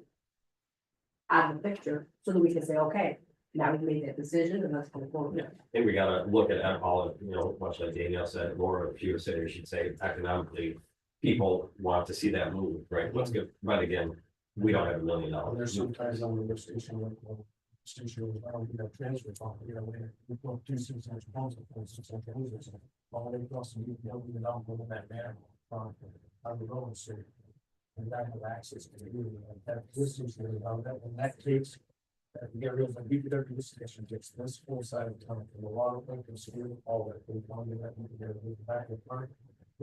out of the picture, so that we can say, okay, now we made that decision and let's go forward. Yeah. I think we gotta look at all of, you know, much like Danielle said, Laura, if you were saying, should say economically, people want to see that move, right? Let's get, but again, we don't have $1 million. There's sometimes on the lift station, station, you know, transfer, you know, we put 2 6 inch poles, 6 inch hoses. All they cross and you know, even down below that man, on the road, so. And that have access to the unit, and that this is really about that, and that takes. You get rid of the VPW station, takes this full side of town, from the water plant, from school, all that, from that, you can get it back in front.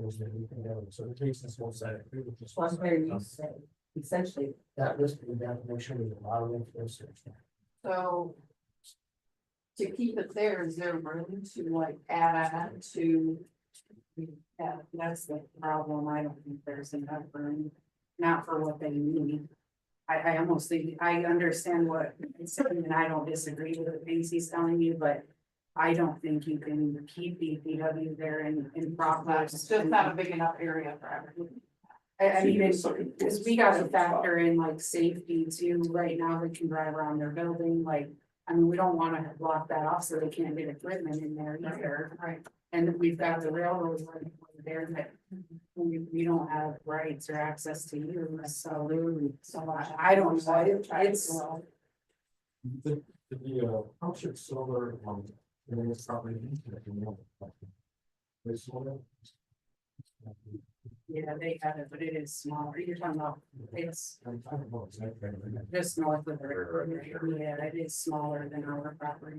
Goes there, you can get it, so it takes this whole side. So I'm very used to say, essentially, That list of the definition is a lot of information. So. To keep it there, is there room to like add on to? Yeah, that's the problem, I don't think there's enough room, not for what they need. I almost think, I understand what he's saying, and I don't disagree with the things he's telling you, but I don't think you can keep DPW there in proper. It's just not a big enough area for everything. I mean, because we gotta factor in like safety too, right now they can drive around their building, like, I mean, we don't wanna block that off so they can't get equipment in there either. Right. And we've got the railroad right there that we don't have rights or access to use, so I don't know, it's. Township solar, and it's probably. Yeah, they have it, but it is smaller, you're talking about, it's just north of the river, yeah, it is smaller than our property.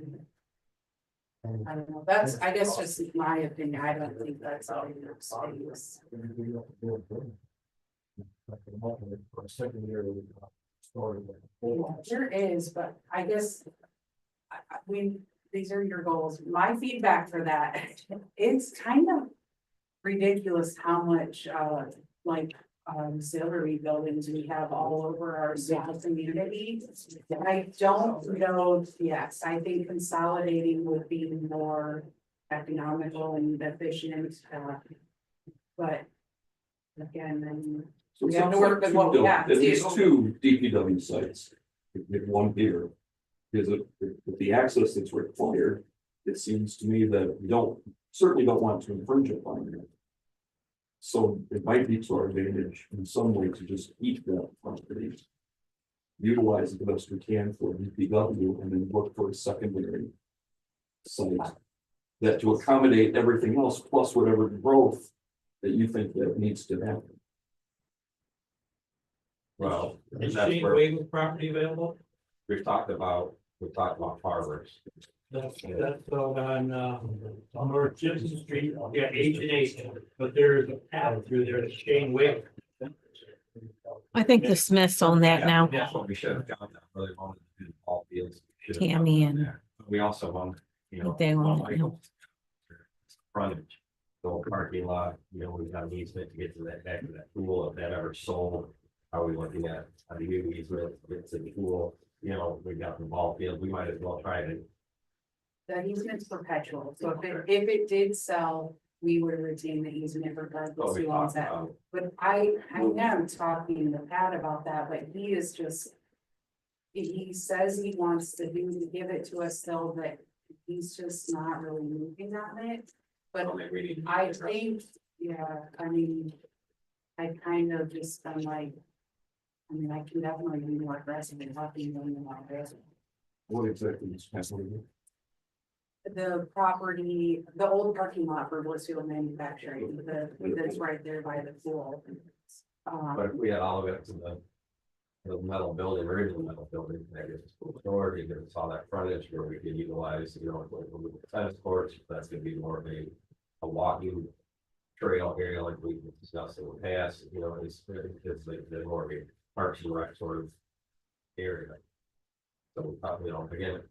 I don't know, that's, I guess just my opinion, I don't think that's all your space. Secondary story. There is, but I guess. These are your goals, my feedback for that, it's kind of ridiculous how much, like, auxiliary buildings we have all over our small community. I don't know, yes, I think consolidating would be more economical and efficient, but again, then. So We have to work with what we have, At least too. 2 DPW sites, with 1 here. Because with the access that's required, it seems to me that we certainly don't want to infringe upon it. So it might be to our advantage in some way to just keep that property. Utilize it the best we can for DPW and then look for a secondary site. That to accommodate everything else plus whatever growth that you think that needs to happen. Well, Is that's Shane where Wagon property available? we've talked about farmers. That's on North Gibson Street, yeah, H&H, but there's a path through there, that's Shane Wagon. I think the Smiths own that Yeah, now. that's what we should have done, really wanted to do all fields. Should have Tammy done and- that. We also want, you know. They own it now. Frontage, the whole parking lot, you know, we've got an easement to get to that, back to that pool, if that ever sold. How are we looking at, how do you easement, get to the pool, you know, we got the ball field, we might as well try to. The easement's perpetual, so if it did sell, we would retain the easement What regardless we who owns talked that. about. But I am talking to Pat about that, but he is just. He says he wants to give it to us still, but he's just not really moving on it. But Maybe we need to- I think, yeah, I mean. I kind of just, I'm like. I mean, I can definitely be more aggressive and talking to him about this. What exactly is happening? The property, the old parking lot for Blissfield Manufacturing, that's right there by the pool. But if we had all of it to the metal building, original metal building, that gives us full authority, gives us all that frontage where we can utilize, you know, like the tennis courts, that's gonna be more of a walking trail area like we discussed in the past, you know, it's like the more of a parks and rec sort of area. So we probably, you know, again,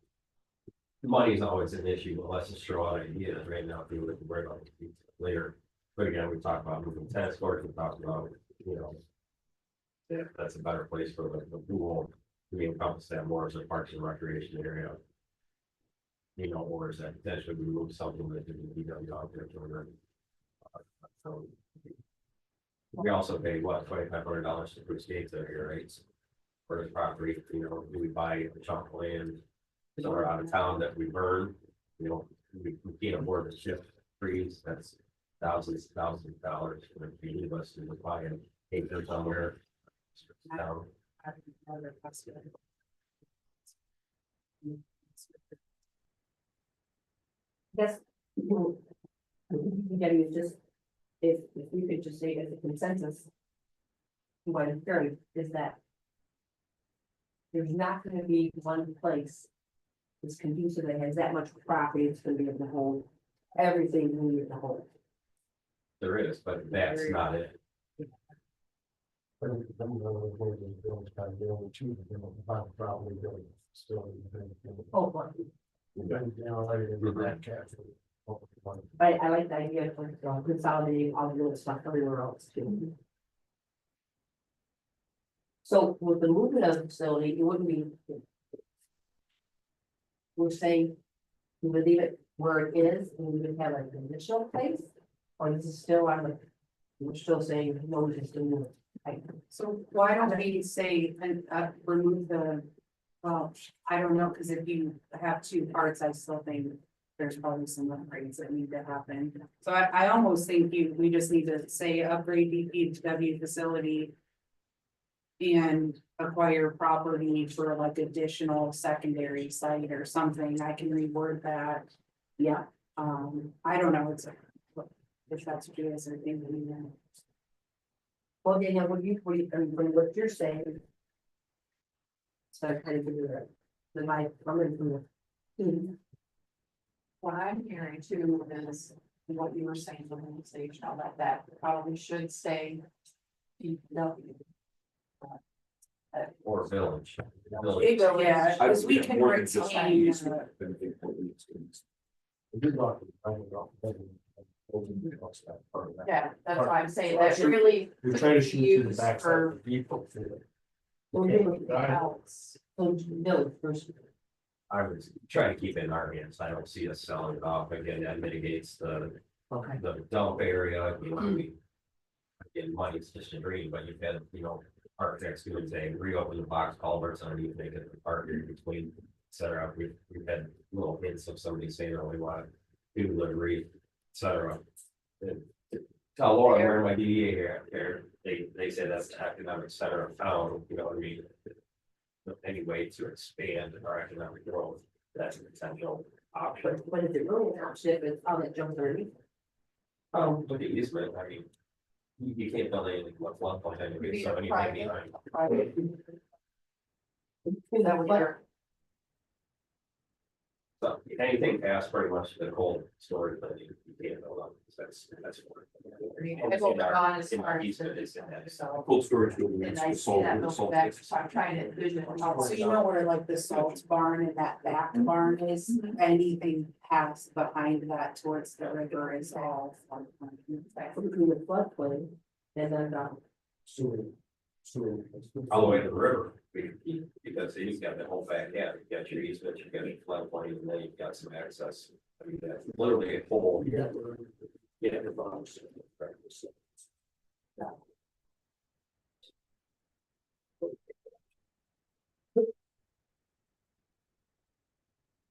money is always an issue, but let's just throw out ideas right now, if we would worry about it later. But again, we talked about moving tennis courts, we talked about, you know, yeah, that's a better place for the pool, we encompass that more as a parks and recreation area. You know, or is that potentially we move something that didn't be done out there to so. We also pay what, $2,500 to put skates out here, right? For the property, you know, do we buy a chunk of land somewhere out of town that we burn? You know, we can't afford to shift trees, that's thousands of dollars for the need of us to buy and take them somewhere. Down. Yes. Getting is just, if we could just say as a consensus. What I'm hearing is that. There's not gonna be one place. That's conducive that has that much property, it's gonna be able to hold everything we need to hold. There is, but that's not it. Oh, boy. I like the idea of consolidating all the little stuff everywhere else too. So with the movement of the facility, it wouldn't be. We're saying, we would leave it where it is, and we would have an additional place, or is it still on the? We're still saying, no, we just do it. So why don't we say, and remove the, well, I don't know, because if you have two parts, I still think there's probably some upgrades that need to happen. So I almost think we just need to say upgrade DPW facility and acquire property for like additional secondary site or something. I can reword that. Yeah, I don't know, if that's what you guys are thinking. well, Danielle, I mean, what you're saying. So I kind of give you the vibe coming from the. What I'm hearing too is what you were saying, the organization, all that probably should say. DPW. Or village. Yeah, I because we think can more than just retain, use it, I think what we need to do is- Yeah, that's why I'm saying that really. You're trying to shoot through the Use backside for- of the depot. Else. So, no, first, I would try to keep it in our hands. I don't see us selling it off. Again, that mitigates the okay, dump area, you know, again, money's just a dream, but you've had, you know, architects doing, saying, reopen the box culverts underneath, make it a park area between, et cetera. We've had little hints of somebody saying, oh, we want to do delivery, et cetera. And to tell Laura, I'm wearing my DDA here, they say that's economic center of town, you know what I mean? Any way to expand our economic growth, that's a potential option. but is it really an option if it's all that jumps underneath? With the easement, I mean, you can't build anything with floodplain anyway, so anything Private. behind. Private. That would be. So anything past pretty much the cold storage, but you can't build on, that's. I hope the bond is In our hard easement, to- it's in that. So. Cold storage building And next I to see salt, that the moving salt. back, so I'm trying to envision. So you know where like the salt barn and that back barn is, anything past behind that towards the river is all. Between the floodplain, and then, Sewer. All the way to the river, because then you've got the whole back end, you've got your easement, you've got your floodplain, and then you've got some access. I mean, that's literally a whole. Yeah. Yeah.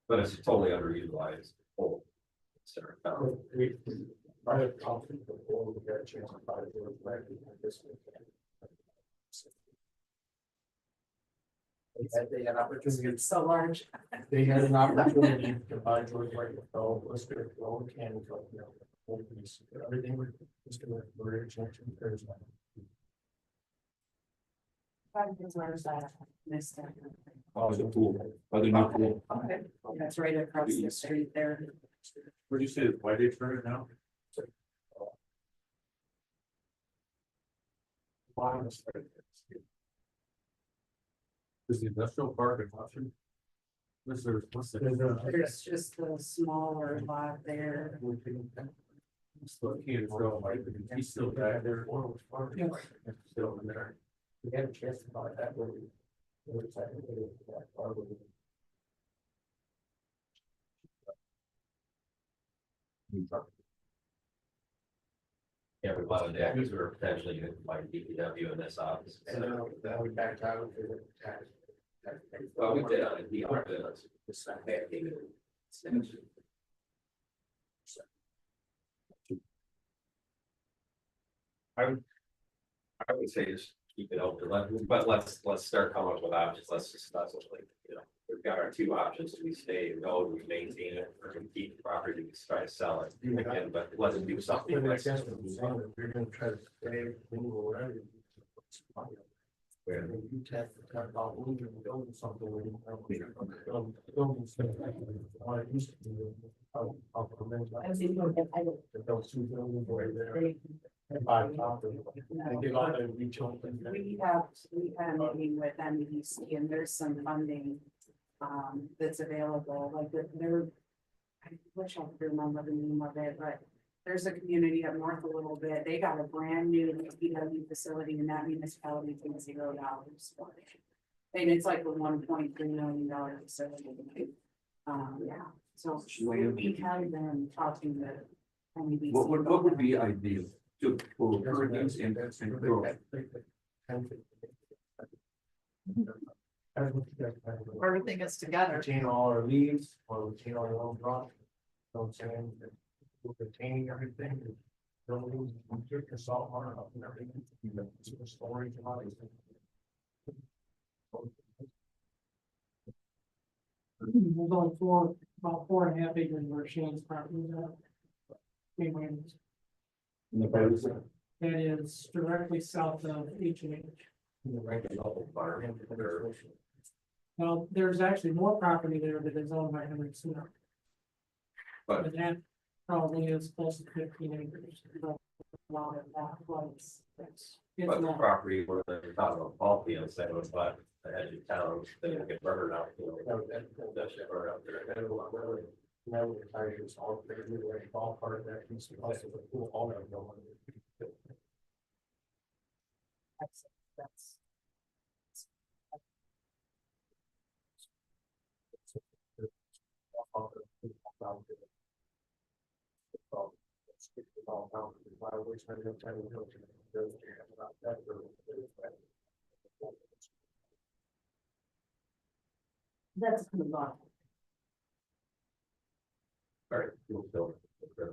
But it's totally underutilized. Whole. Center of town. I have confidence before we got a chance to buy it, right, this weekend. They had opportunity, It's so large. they had an opportunity to buy George White, let's get it, all the candy, you know. Everything was gonna, we're changing, there's one. Where's that? Missed that. Oh, the pool, by the new pool. Okay, that's right across the street there. Where'd you say, why they turn it now? Is the industrial park an option? What's the? There's just the smaller lot there. Still can't throw, like, he's still back there. Still in there. We had a chance to buy that one. Yeah, we wanted that because we were potentially going to like DPW in this office. So that we backed out of it. Well, we did on it, he offered us. It's not bad, he did. I would say just keep it open, but let's start coming up with options, let's discuss it, like, you know, we've got our two options, do we stay and go, do we maintain it, or do we keep the property, we try to sell it again, but let's do something. But I guess what I'm saying, if you're gonna try to stay, or whatever. Where you test to talk about moving, building something. Building something. Or it used to be. I was even, I don't. Those two buildings right there. And by top of it. They did all the retail things. We had a meeting with MEDC and there's some funding that's available, like they're. I wish I could remember the name of it, but there's a community up north a little bit, they got a brand new DPW facility in that municipality for $0 for it. And it's like a $1.3 million facility. Yeah, so we have been talking to. What would be ideal to, for hurricanes and growth? Everything is together. Retain all our leaves, or retain all our own rock. You know what I'm saying? That we're retaining everything. Buildings, the salt water up and everything. Storage and all these things. We're going for about 4.5 acres where Shane's property is at. Anyway, that is directly south of H&H. Well, there's actually more property there that is owned by Henry Smith. But- But that probably is close to 15 acres. But a lot of that was, it's But the not. property where they're talking about ball fields, that was like the edge of town, they would get burned out, you know. That shit burned out there. Now we're tired of all the new ballpark that needs to also the pool all that going. That's. That's the lot. All right, we'll build it.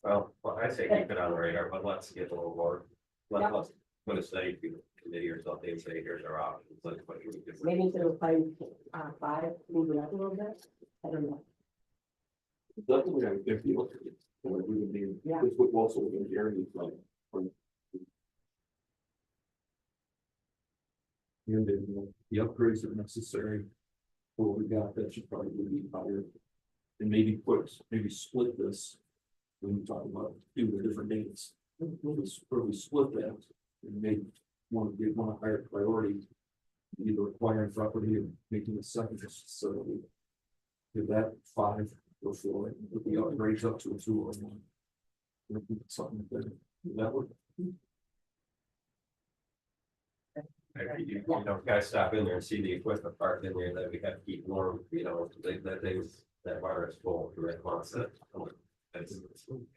Well, I say keep it on the radar, but let's get a little more, let's put a study committee or something, and say here's our options. Let's put it. Maybe instead of 5, move it up a little bit. I don't know. Definitely, if you look at it, we would be, Yeah. this would also be guaranteed from. And then the upgrades are necessary. What we got, that should probably be higher. And maybe split this. When we talk about doing the different dates, or we split that and make give one a higher priority. Either acquiring property and making a second facility. Give that 5 or 4, with the upgrades up to a 2 or 1. Something that would. If you know, guys stop in there and see the equipment parked in there that we have to keep warm, you know, that things, that virus full for that concept. It's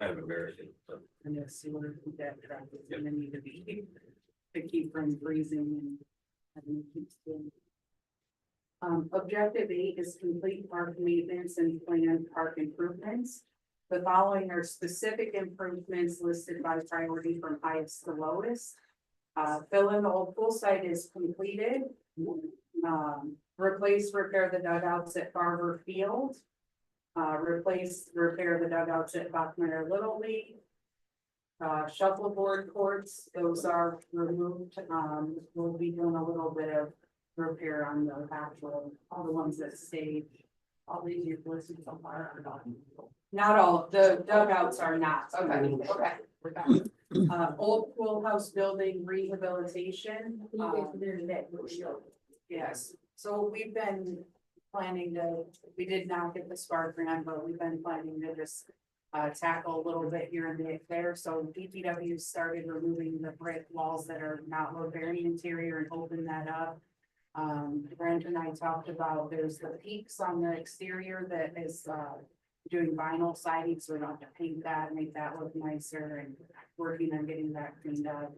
kind of embarrassing. So, And the sewer that traffic is gonna need to be, to keep from freezing and having to keep still. Objective 8 is complete park maintenance and planned park improvements. The following are specific improvements listed by priority from highest to lowest. Fill in the old pool site is completed. Replace, repair the dugouts at Barber Field. Repair the dugouts at Buckner Little League. Shuffleboard courts, those are removed. We'll be doing a little bit of repair on the actual, all the ones that stayed. All these you've listed so far are not. Not all, the dugouts are not. Okay. Okay. We're back. Old pool house building rehabilitation. Yes, so we've been planning to, we did not get the spark grant, but we've been planning to just tackle a little bit here and there. So DPW started removing the brick walls that are not load bearing interior and open that up. Brent and I talked about, there's the peaks on the exterior that is doing vinyl siding, so we don't have to paint that, make that look nicer, and working on getting that cleaned up.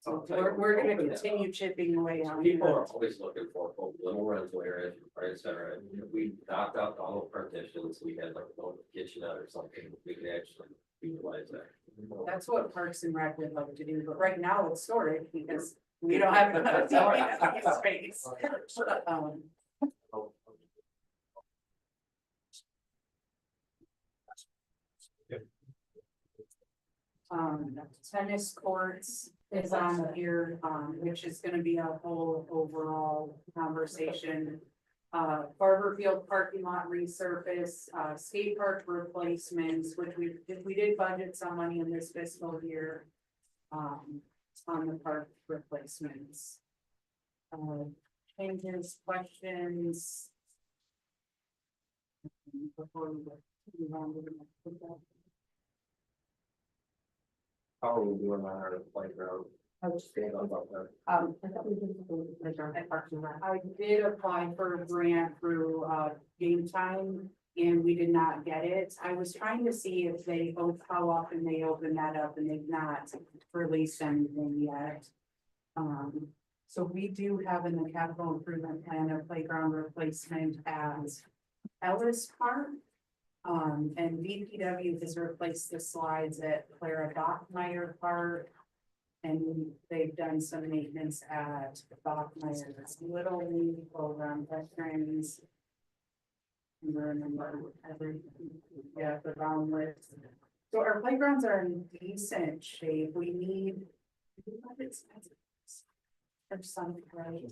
So we're gonna continue chipping away on People it. are always looking for little rental areas, right, et cetera. And if we knocked out all the partitions, we had like a little kitchenette or something, we could actually utilize that. That's what Parks and Rec would love to do, but right now it's storage because we don't have enough space. Tennis courts is on here, which is gonna be a whole overall conversation. Barber Field parking lot resurface, skate park replacements, which we did budget some money in this fiscal year. On the park replacements. Changes, questions? Before we move on to the next. How are we doing on our playground? I was just gonna go. About that. I thought we did something with the playground at Parks and Rec. I did apply for a grant through, Game Time, and we did not get it. I was trying to see if they, how often they open that up, and they've not released anything yet. So we do have in the capital improvement plan a playground replacement at Ellis Park. And DPW has replaced the slides at Clara Bachmeyer Park. And they've done some maintenance at Bachmeyer's Little League program, veterans. Remember everything, yeah, the round list. So our playgrounds are in decent shape. We need. Or something, right?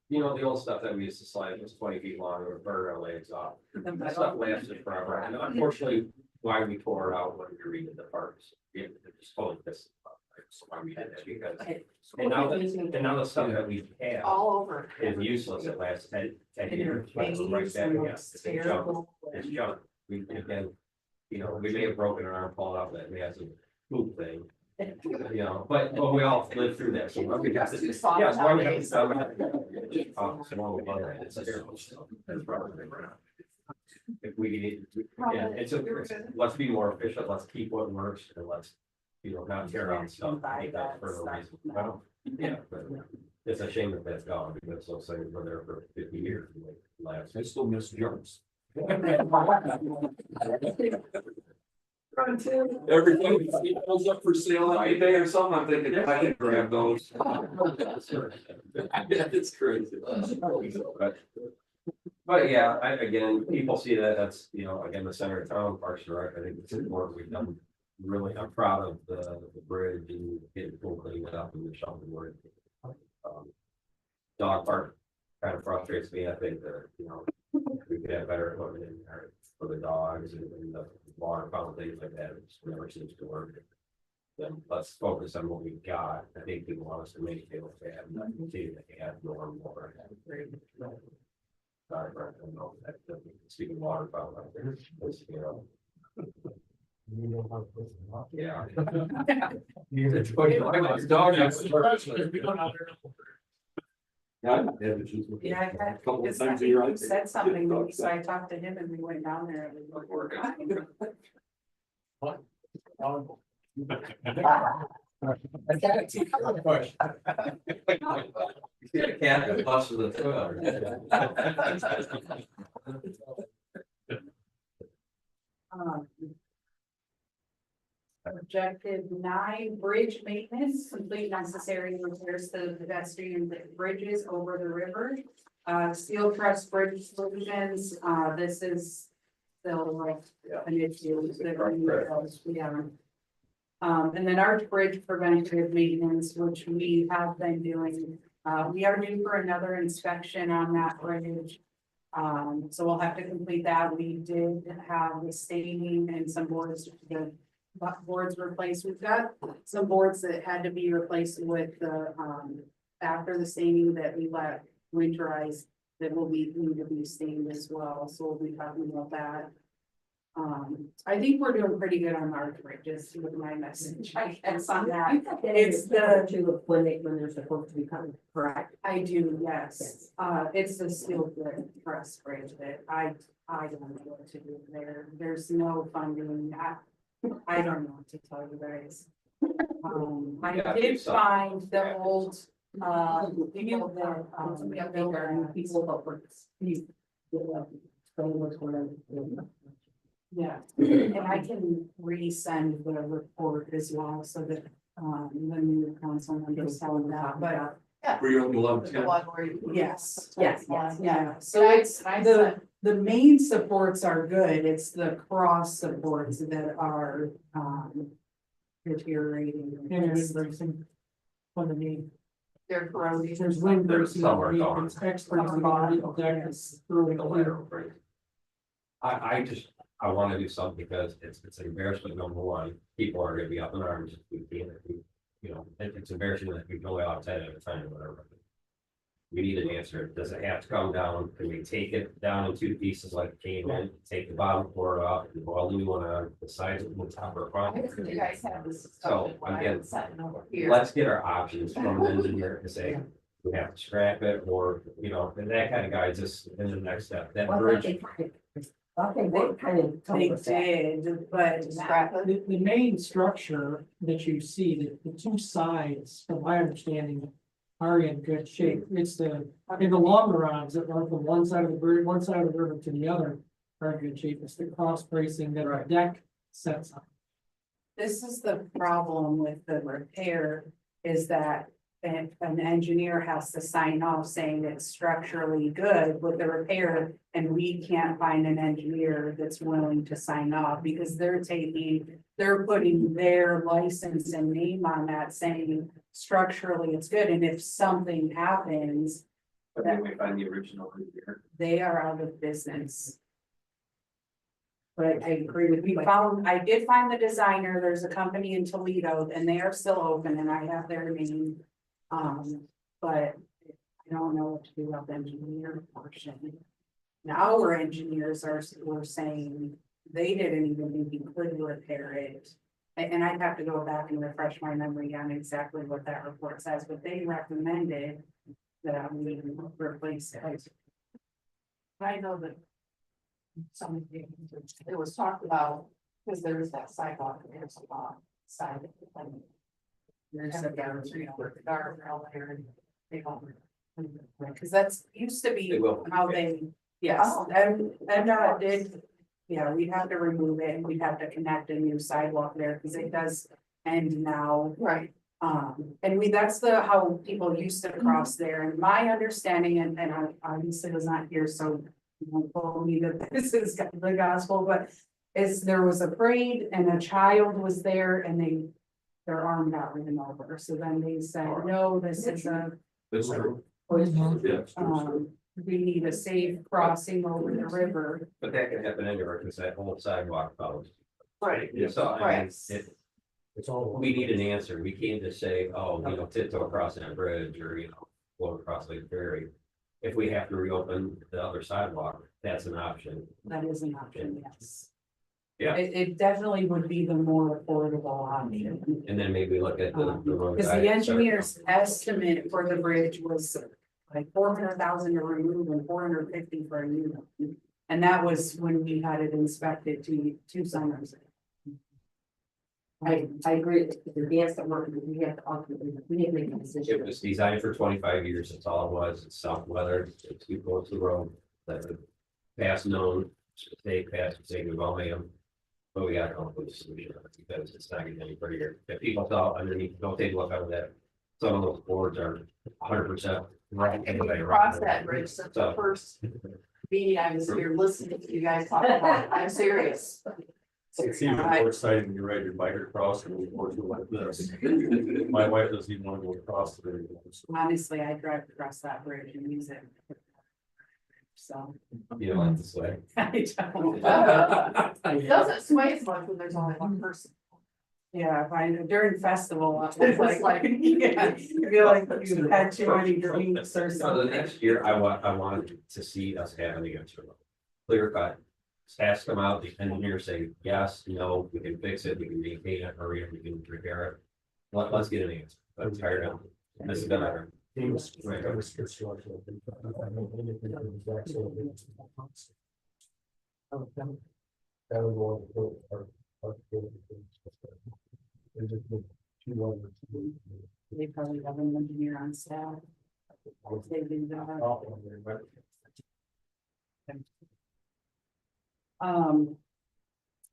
You know, the old stuff that we used to slide was 20 feet long, or burn our legs off. That stuff lasted forever, and unfortunately, why we tore it out when we redid the parks. It just totally pissed us off. That's why we did that, because, and now the stuff that we have All over. is useless, it lasts 10 years. Right back, yeah, it's junk. Terrible. It's junk. We, again, you know, we may have broken an arm, fallen off that, we had some poop thing. You know, but we all lived through that, so why we got to, Too soft yeah, why we have to nowadays. stop that. So why we love that, it's terrible. That's probably. If we, yeah, let's be more efficient, let's keep what works, and let's, you know, not tear out stuff. Make that for no reason. Well, yeah, but it's a shame that that's gone, because those things were there for 50 years. And they last. I still miss jumps. Everything goes up for sale on eBay or something, I'm thinking, I can grab those. It's crazy. But yeah, again, people see that, that's, you know, again, the center of town, Parks and Rec, I think it's important, we've done. Really, I'm proud of the bridge and getting full cleaned up and the shoveling work. Dog park kind of frustrates me, I think that, you know, we could have better equipment in there for the dogs and the water fountain, things like that, it just never seems to work. Then let's focus on what we've got, I think people want us to maintain what they have, not continue to add more and more. Sorry, Brent, I don't know, that, speaking of water fountain, out there, it's, you know. Yeah. Yeah, I had, Couple of because times I a year, think I you said something, to me, so I talked to him and we went down there and we were working. You see a cat that busts with a foot. Objective 9, bridge maintenance, complete necessary repairs to the pedestrian bridges over the river. Steel truss bridge solutions, this is still like an issue. Yeah. And then arch bridge preventative maintenance, which we have been doing. We are due for another inspection on that bridge. So we'll have to complete that. We did have the staining and some boards, the boards replaced. We've got some boards that had to be replaced with the, after the staining that we let winterize, that will need to be stained as well. So we'll be talking about that. I think we're doing pretty good on our bridges with my message, I guess, on that. It's the To when they're supposed to be coming, correct? I do, yes. It's the steel truss bridge that I don't know what to do there. There's no funding. I don't know what to tell you guys. I did find the old, people that, We have to learn people about what's. Explain what's going on. yeah, and I can resend the report as well, so that, the new council members have that, but For your love, The one where you. yes. Yes, Yeah, so it's, the main supports are good, it's the cross supports that are, deteriorating. And it is bracing. Underneath, They're corroding. there's wind bracing Somewhere underneath, gone. it's experts on the deck is through The the lateral bridge. I want to do something because it's an embarrassment, number one, people are gonna be up in arms, if we can't, if we, you know, it's embarrassing that we go outside at a time or whatever. We need an answer. Does it have to come down? Can we take it down in two pieces like it came in, take the bottom floor off, and weld the new one on the sides of the top or I front? guess you guys have this So, discussion when I again, was sitting over here. Let's get our options from an engineer to say, we have to scrap it, or, you know, and that kind of guides us in the next step. That Well, I bridge, think they kind of They told us that. did, but Scrap it. The main structure that you see, the two sides, from my understanding, are in good shape. It's the, in the longer rods that run from one side of the bridge, one side of the river to the other are in good shape. It's the cross bracing that our deck sets up. this is the problem with the repair, is that an engineer has to sign off saying it's structurally good with the repair, and we can't find an engineer that's willing to sign off, because they're putting their license and name on that, saying structurally it's good, and if something happens, but then we find the original engineer. they are out of business. But I agree with you. I did find the designer. There's a company in Toledo and they are still open and I have their name. But I don't know what to do about the engineer portion. Now our engineers were saying they didn't even think you could repair it. And I'd have to go back and refresh my memory on exactly what that report says, but they recommended that we replace it. I know that. Some, it was talked about, because there was that sidewalk, and there's a lot side. There's a guarantee. Guardrail there and they don't. Cause that's used to be They will. how they, yes, Oh. and did. Yeah, we'd have to remove it and we'd have to connect a new sidewalk there, cause it does end now. Right. And that's how people used to cross there, and my understanding, and I obviously was not here, so. Don't quote me that this is the gospel, but is there was a parade and a child was there and their arm got ridden over, so then they said, no, this is That's true. Yeah. we need a safe crossing over the river. But that can happen anywhere, because that whole sidewalk follows. Right. So, I mean, Right. It's all. we need an answer. We can't just say, oh, you know, tiptoe across that bridge, or, you know, float across Lake Ferry. If we have to reopen the other sidewalk, that's an option. That is an option, yes. Yeah. It definitely would be the more affordable option. And then maybe look at the road. Because side, the start- engineer's estimate for the bridge was like 400,000 to remove and 450 for a new one. And that was when we had it inspected two summers ago. I agree, with the advanced work, we have to ultimately, we need to make a It decision. was designed for 25 years. That's all it was. It's south weather. It's too close to the road. That's a past known mistake, we've all made them. But we got to come up with a solution, because it's not getting any prettier. If people thought underneath, don't take a look at that. Some of those boards are 100% right. And we crossed that bridge since the first meeting I was here listening to you guys talk about it. I'm serious. It's even more exciting when you ride your bike across and you go like this. My wife doesn't even want to go across the river. Honestly, I drive across that bridge and use it. So. You don't like this way. I don't. It doesn't sway as much when there's only one person. Yeah, during festival, it's like, yeah, you feel like you've had too many drinks or So the something. next year, I want to see us have an answer. Clear cut. Ask them out, the engineer say, yes, no, we can fix it, we can maintain it, or we can repair it. Let's get an answer. I'm tired of this is better. They probably have an engineer on staff. They do that.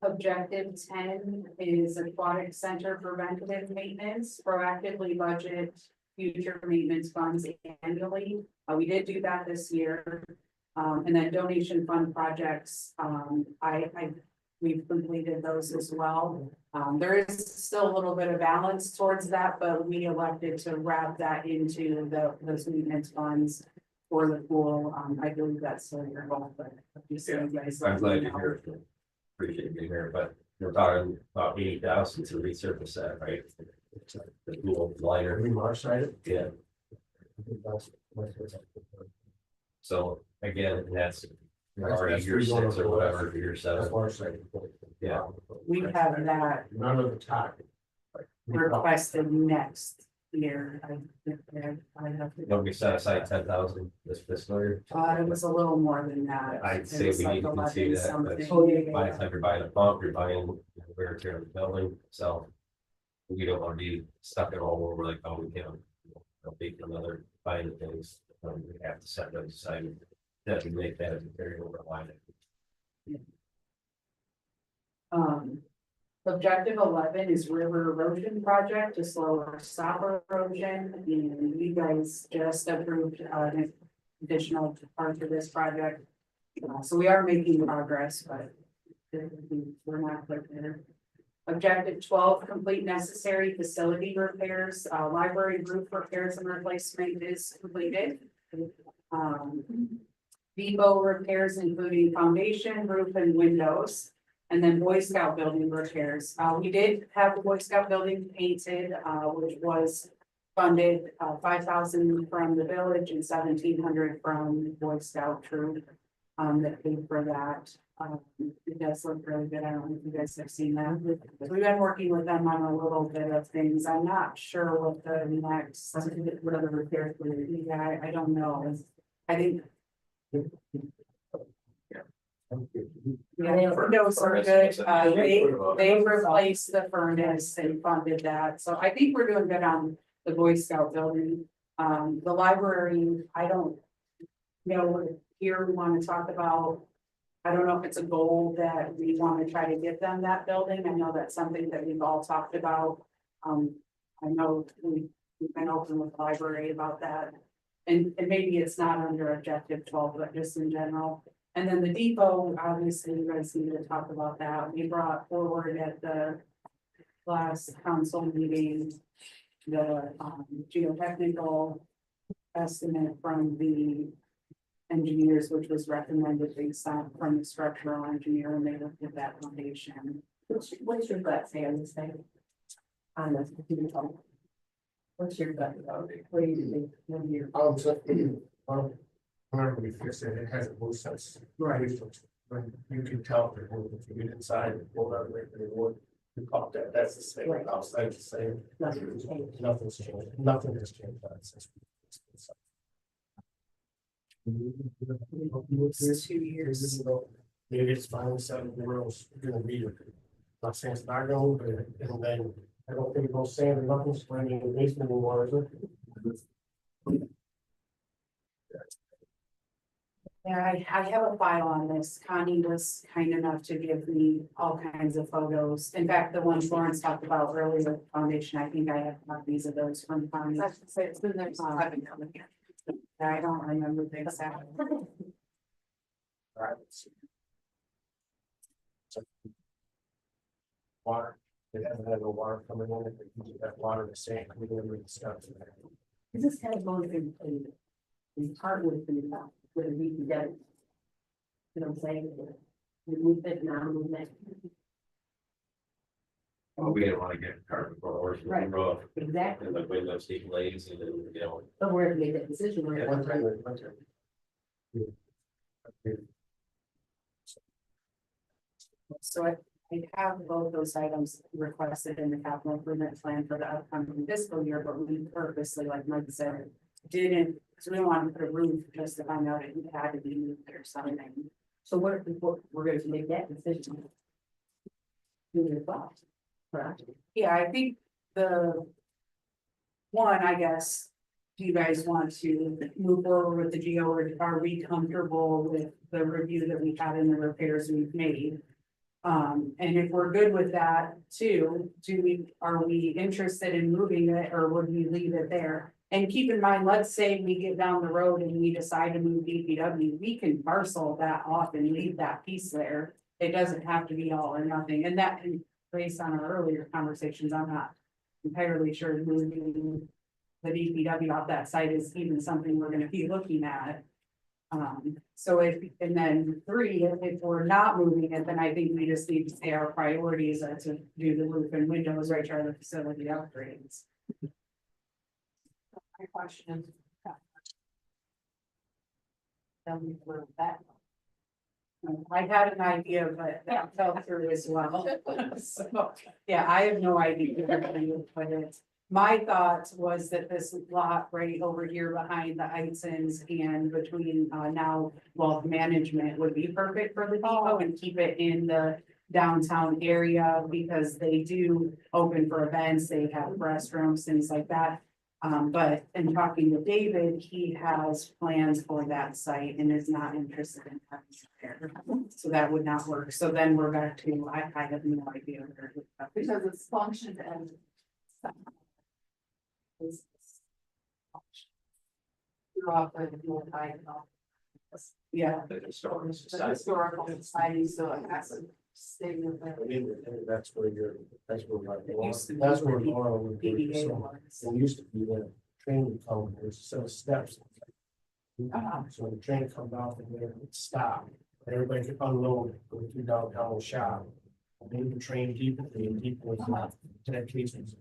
Objective 10 is aquatic center preventative maintenance, proactively budget future maintenance funds annually. We did do that this year. And then donation fund projects, we've completed those as well. There is still a little bit of balance towards that, but we elected to wrap that into those maintenance funds for the pool. I believe that's still your goal, but you see you guys. I'm glad you're here. Appreciate you being here, but we're talking about 80,000 to resurface that, right? The pool liner, We marsh side it. yeah. So again, that's That's- already that's year three going 6 or over the whatever, year That's 7. what I'm saying. Yeah. We have that None of the time. requested next year. I have to. Don't we set aside 10,000 this fiscal year? It was a little more than that. I'd It say was we like need to 11 concede that, something. but by the time you're buying a pump, you're buying, wear and tear on the building, so. We don't want to be stuck at all over like, oh, we can't. Be another buying things, we have to set those aside, that we make that as a very over line. Objective 11 is river erosion project to slow or stop erosion, and you guys just approved an additional part of this project. So we are making progress, but we're not quite there. Objective 12, complete necessary facility repairs, library roof repairs and replacement is completed. Depot repairs including foundation, roof and windows. And then Boy Scout building repairs. We did have the Boy Scout building painted, which was funded, 5,000 from the village and 1,700 from Boy Scout troop. That paid for that. It does look really good. I don't know if you guys have seen that. So we've been working with them on a little bit of things. I'm not sure what the next, what other repairs were. Yeah, I don't know. I think. Yeah, the windows are good. They replaced the furnace and funded that. So I think we're doing good on the Boy Scout building. The library, I don't know, here we want to talk about. I don't know if it's a goal that we want to try to get them that building. I know that's something that we've all talked about. I know we've been open with the library about that. And maybe it's not under objective 12, but just in general. And then the depot, obviously, you guys need to talk about that. We brought forward at the last council meeting, the geotechnical estimate from the engineers, which was recommended based on from the structural engineer, and they looked at that foundation. What's your gut say on this thing? On this, if you can tell me. What's your gut? What do you think? When you're- Whenever we fix it, it has a blue sense. Right. When you can tell if you get inside and pull out like the wood, you pop that, that's the same, Right. outside the same. Nothing's changed. Nothing's changed, nothing has changed. Since. It's 2 years. Maybe it's finally settled, where else you're gonna read it. Not saying it's not going, but and then I don't think they'll sand or nothing's going in the basement anymore, is it? Yeah, I have a file on this. Connie was kind enough to give me all kinds of photos. In fact, the ones Lawrence talked about earlier, foundation, I think I have copies of those from Connie. I should say it's been there since I've been coming here. I don't remember the exact. Water, they haven't had no water coming in, if you get that water to sand, we don't really stuff. Is this kind of going in part with the DPW? You know what I'm saying? The movement, non-movement. Well, we didn't want to get cart before the horse was Right. roof, Exactly. and the windows stay glazed, and then, you know. But we're to make that decision. We're One to- time, one time. So I have both those items requested in the capital improvement plan for the upcoming fiscal year, but we purposely, like Mike said, didn't, because we don't want to put a roof just to find out it had to be moved or something. So we're going to make that decision. Do your thoughts. Correct. Yeah, I think the one, I guess, do you guys want to move forward with the geo, or are we comfortable with the review that we had in the repairs we've made? And if we're good with that too, are we interested in moving it, or would we leave it there? And keep in mind, let's say we get down the road and we decide to move DPW, we can parcel that off and leave that piece there. It doesn't have to be all or nothing, and that, based on our earlier conversations, I'm not entirely sure moving the DPW off that site is even something we're gonna be looking at. So and then 3, if we're not moving it, then I think we just need to say our priorities are to do the roof and windows, right, are the facility upgrades. My question is, then we were back. I had an idea, but that fell through as well. So, yeah, I have no idea where to put it. My thought was that this lot right over here behind the Heights and between now wealth management would be perfect for the depot and keep it in the downtown area because they do open for events, they have restrooms, things like that. But in talking to David, he has plans for that site and is not interested in having it there. So that would not work. So then we're back to, I have no idea. Where to put it. Because it's functioned and. You're off of your time. Yeah, The historical The society. historical society, so it has to stay with I them. mean, that's where you're, that's where like, It used to be that's where the Laura would be. BDA So was. it used to be the train come, there's a set of steps. Uh-huh. So when the train comes off and then it stop, everybody could unload, go through downtown shop. Maybe the train keep it, and keep was not, 10 cases.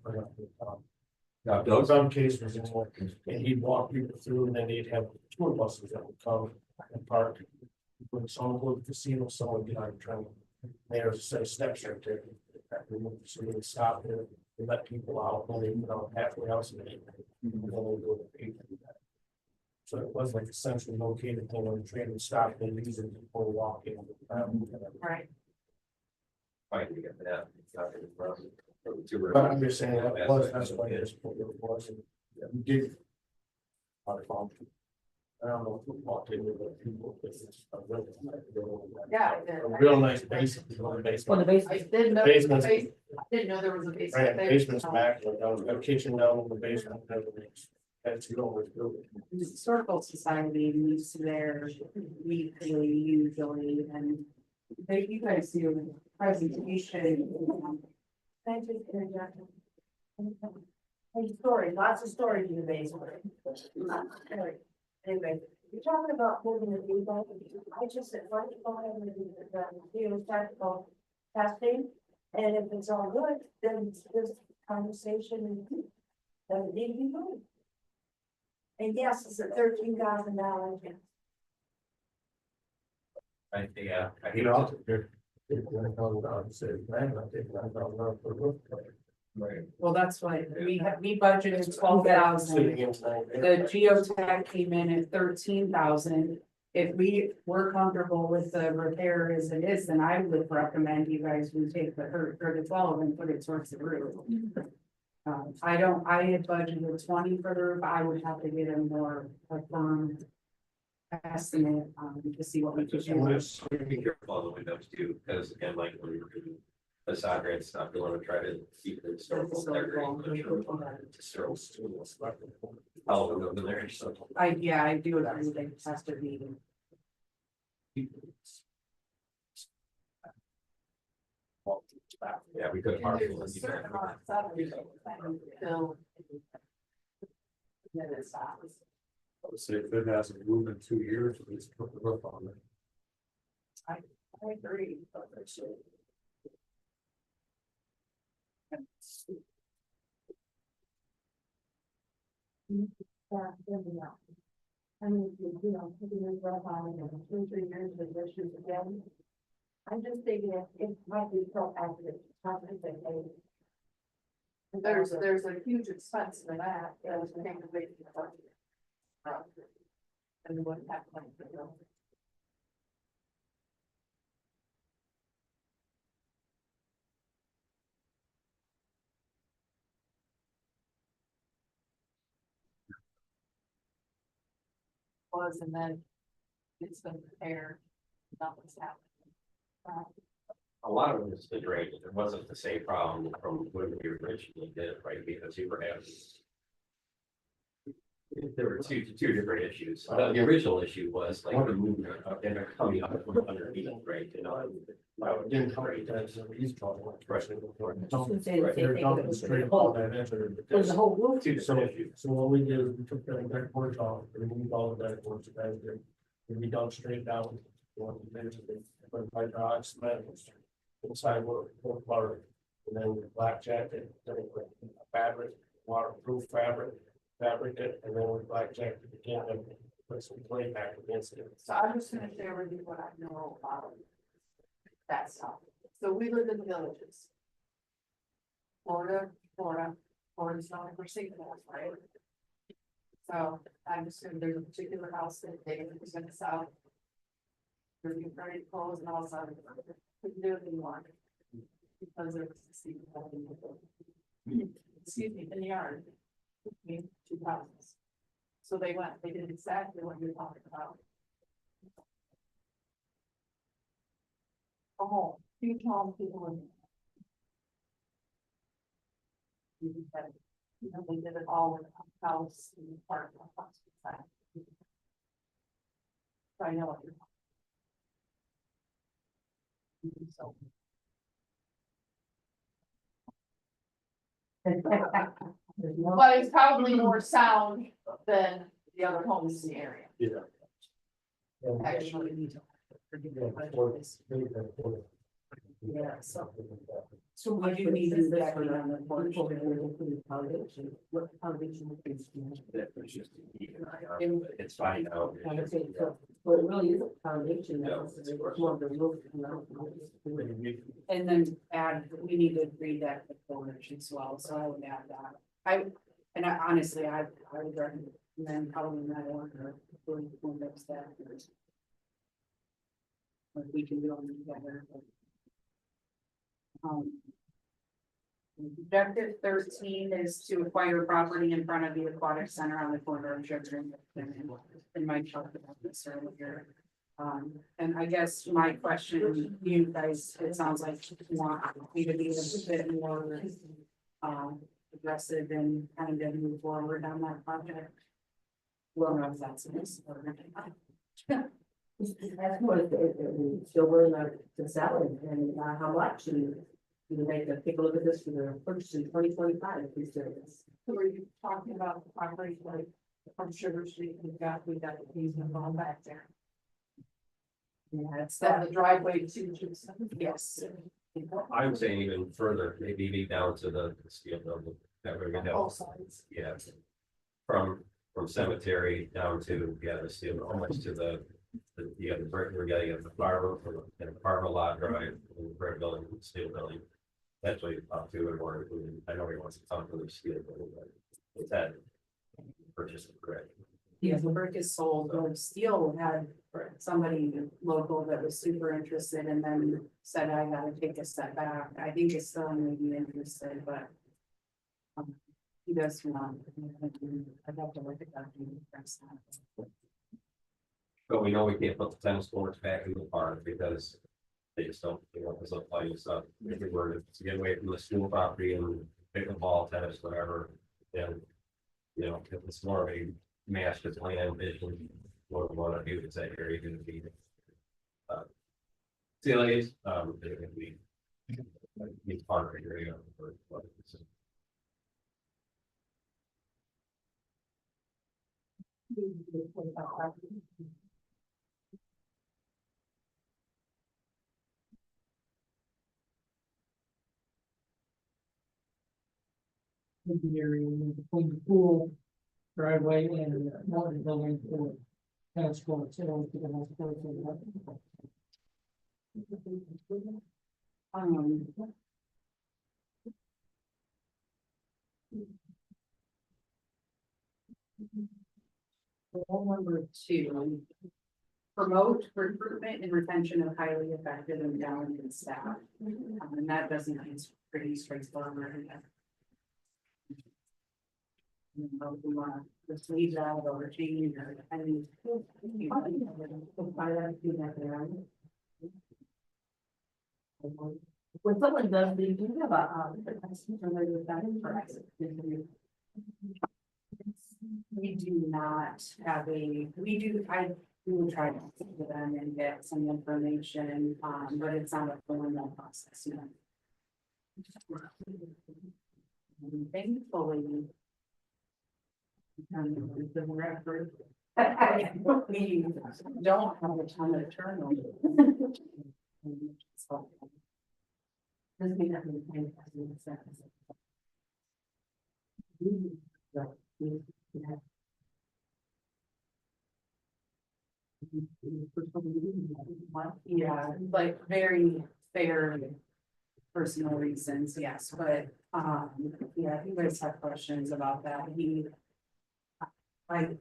Now, Those those, some cases, and he'd walk people through, and then they'd have tour buses that would come and park. When someone go to the casino, someone get on the train, there's a set of steps right there. So they would stop there, they let people out, only, halfway else. And then they go to pay. So it was like a centrally located thing on the train would stop, and these are people walking. Right. fighting to get that. It's not gonna run. But I'm just saying that was, that's why this was, and we did. I don't know if we walked in with the people, but it's a real. Yeah. A real nice basement, Well, the basement. base, I didn't know, Basement's- I didn't know there was a basement Right, there. basement's back, like, got a kitchen down in the basement, and everything. That's you always build it. The historical society meets there weekly usually and they, you guys do a presentation. Thank you, interject. Hey, story, lots of stories in the basement. Anyway, you're talking about moving the depot. I just said, why don't you go ahead and do the geotechnical testing? And if it's all good, then this conversation doesn't need to be moved. And yes, it's a $13,000. Yeah, I hate You to know, you're. Right. Well, that's why we budgeted 12,000. The geotech came in at 13,000. If we were comfortable with the repair as it is, then I would recommend you guys would take the 12 and put it towards the roof. I had budgeted 20 for the roof. I would have to get a more firm estimate, to see what we could do. Just be careful on the windows too, because again, like when you're doing facade and stuff, you want to try to keep the historical integrity. All of them in there, so. I do it every day, it has to be. Yeah, we could. And there's a certain amount of stuff we can fill. Then it stops. Say if it hasn't moved in 2 years, at least put the roof on it. I agree. But it's, I mean, putting this roof on it in 2-3 years with issues again. I'm just thinking it might be so accurate. There's a huge expense in that, and we can't wait for the budget. And we wouldn't have money for it. Was, and then it's been prepared, nothing's happened. A lot of it is the drainage. It wasn't the same problem from when we originally did it, right? Because you were having. There were two different issues. The original issue was like the movement and they're coming up from underneath, right? You know. Didn't come right, that's what he's talking about. They're dumping straight all that into it. There's a whole roof. Two So, different issues. so what we did is we took that back porch off, removed all the back porch back there. And we dumped straight down. Put hydraulic cement, inside work bar, and then with black jacket, then with fabric, waterproof fabric it, and then with black jacket again, and put some blame back against it. So I'm just gonna share with you what I know about that stuff. So we live in the villages. Florida's known for signals, right? So I'm just gonna, there's a particular house that they present us out. They're getting ready to close and all of a sudden, couldn't do it anymore. Because of excuse me, in the yard. Between two houses. So they did exactly what you're talking about. Oh, huge home, people in. You know, they did it all in the house and the park. So I know what you're. So. But it's probably more sound than the other homes in the area. Yeah. Actually. Yeah, so what do you need to do this for them? What foundation is? It's fine now. Well, it really is a foundation. Now. It's more of the roof. And then add, we need to read that porch as well, so I would add that. I honestly, I would recommend probably not order. But we can do them together. Objective 13 is to acquire property in front of the aquatic center on the corner of Sugar and Mike talked about this earlier. And I guess my question, you guys, it sounds like you want me to be a bit more aggressive and kind of move forward on that project. Well, no, if that's nice. That's what it's still willing to sell it and how much and you make a take a look at this for the purchase in 2025 if he's doing this. So are you talking about the property like from Sugar Street, we got the easement going back there? Yeah, it's That that, the driveway to. yes. I'm saying even further, maybe down to the steel building that we're gonna Both have, sides. yeah. From cemetery down to, the steel, almost to the brick, we gotta get the farm, and a farm lot drive, and the brick building, and the steel building. That's what you talk to, and more, I know he wants to talk to the steel building, but it's that purchase of brick. Yeah, the brick is sold, steel had somebody local that was super interested and then said I gotta take a step back. I think it's still maybe interested, but. He does want. I'd have to look at that. But we know we can't put the tennis courts back in the park because they just don't, there's no playing stuff. If we were to get away from the school property and pickleball, tennis, whatever, then, if it's more of a master plan vision, what we want to do is that area going to be CLAs, they're going to be park area. The area between the pool, driveway and water building for tennis courts. Goal number 2. Promote recruitment and retention of highly effective and talented staff. And that doesn't, it's pretty straightforward. We want to just leave that or change or any. When someone does, they do have a, We do not have I do try to speak to them and get some information, but it's not a formal process, Thankfully. The record. We don't have a ton of turnover. So. Doesn't mean that we can't have any sense. Yeah, like very fair personal reasons, yes, but, yeah, if you guys have questions about that,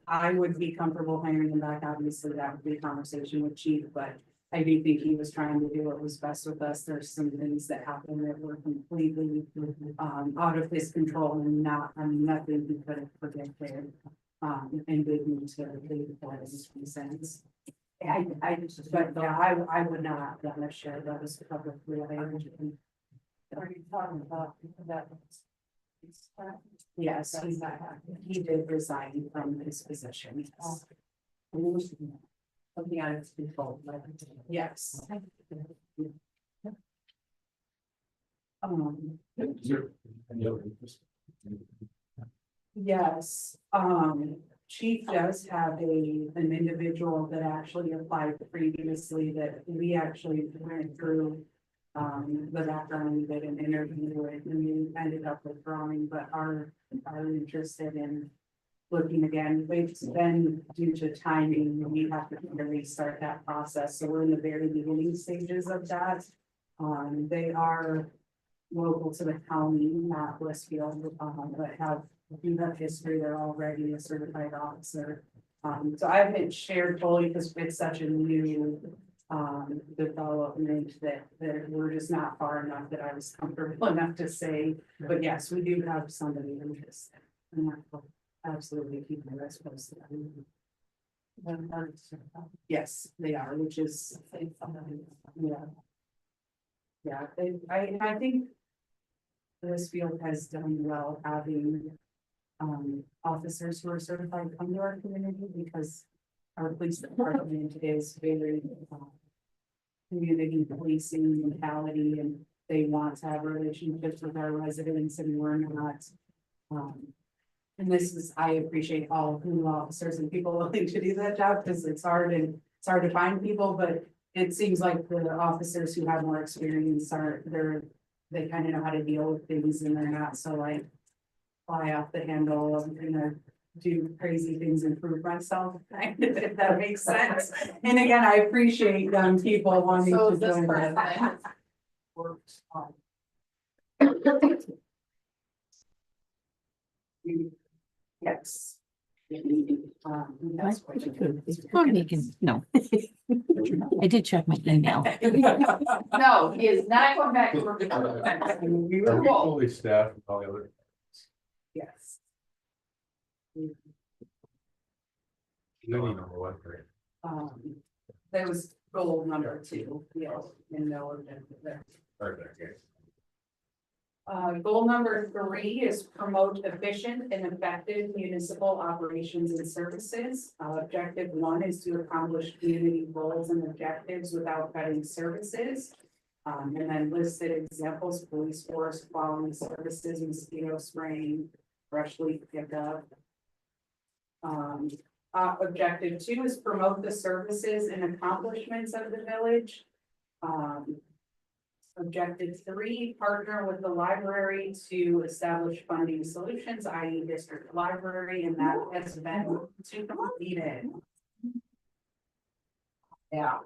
I would be comfortable hiring him back, obviously, that would be a conversation with chief, but I do think he was trying to do what was best with us, there's some things that happened that were completely, out of his control and not, I mean, nothing he could have predicted. And did need to leave that as sense. I just, but yeah, I would not want to share those publicly. Are you talking about that? Yes, he did resign from his position. Yes. Something out of his control, like. Yes. Yes, Chief does have an individual that actually applied previously that we actually went through. The background, we did an interview with, and we ended up withdrawing, but are interested in looking again. It's been due to timing, we have to restart that process, so we're in the very beginning stages of that. They are local to the county, not Blissfield, but do have history, they're already a certified officer. So I haven't shared fully because it's such a new development that we're just not far enough that I was comfortable enough to say, but yes, we do have somebody interested. And that will absolutely keep my rest posted. Yes, they are, which is, yeah. Yeah, I think this field has done well having officers who are certified come to our community because our police department is very community policing mentality, and they want to have relationships with our residents, and we're not. And this is, I appreciate all new officers and people willing to do that job because it's hard to find people, but it seems like the officers who have more experience they kind of know how to deal with things, and they're not so like fly off the handle and do crazy things and prove myself, if that makes sense. And again, I appreciate young people wanting So to is this join person that. works on? Yes. Oh, you can, no. I did check my email. No, he is not going back to work. We Are were we both, fully staffed with all the other? yes. Number one, right? That was goal number 2, yes, and no objective there. Goal number 3 is promote efficient and effective municipal operations and services. Objective 1 is to accomplish community goals and objectives without cutting services. And then listed examples: police force, quality services, mosquito spraying, brush leaf pickup. Objective 2 is promote the services and accomplishments of the village. Objective 3, partner with the library to establish funding solutions, i.e. district library, and that has been completed. Yeah.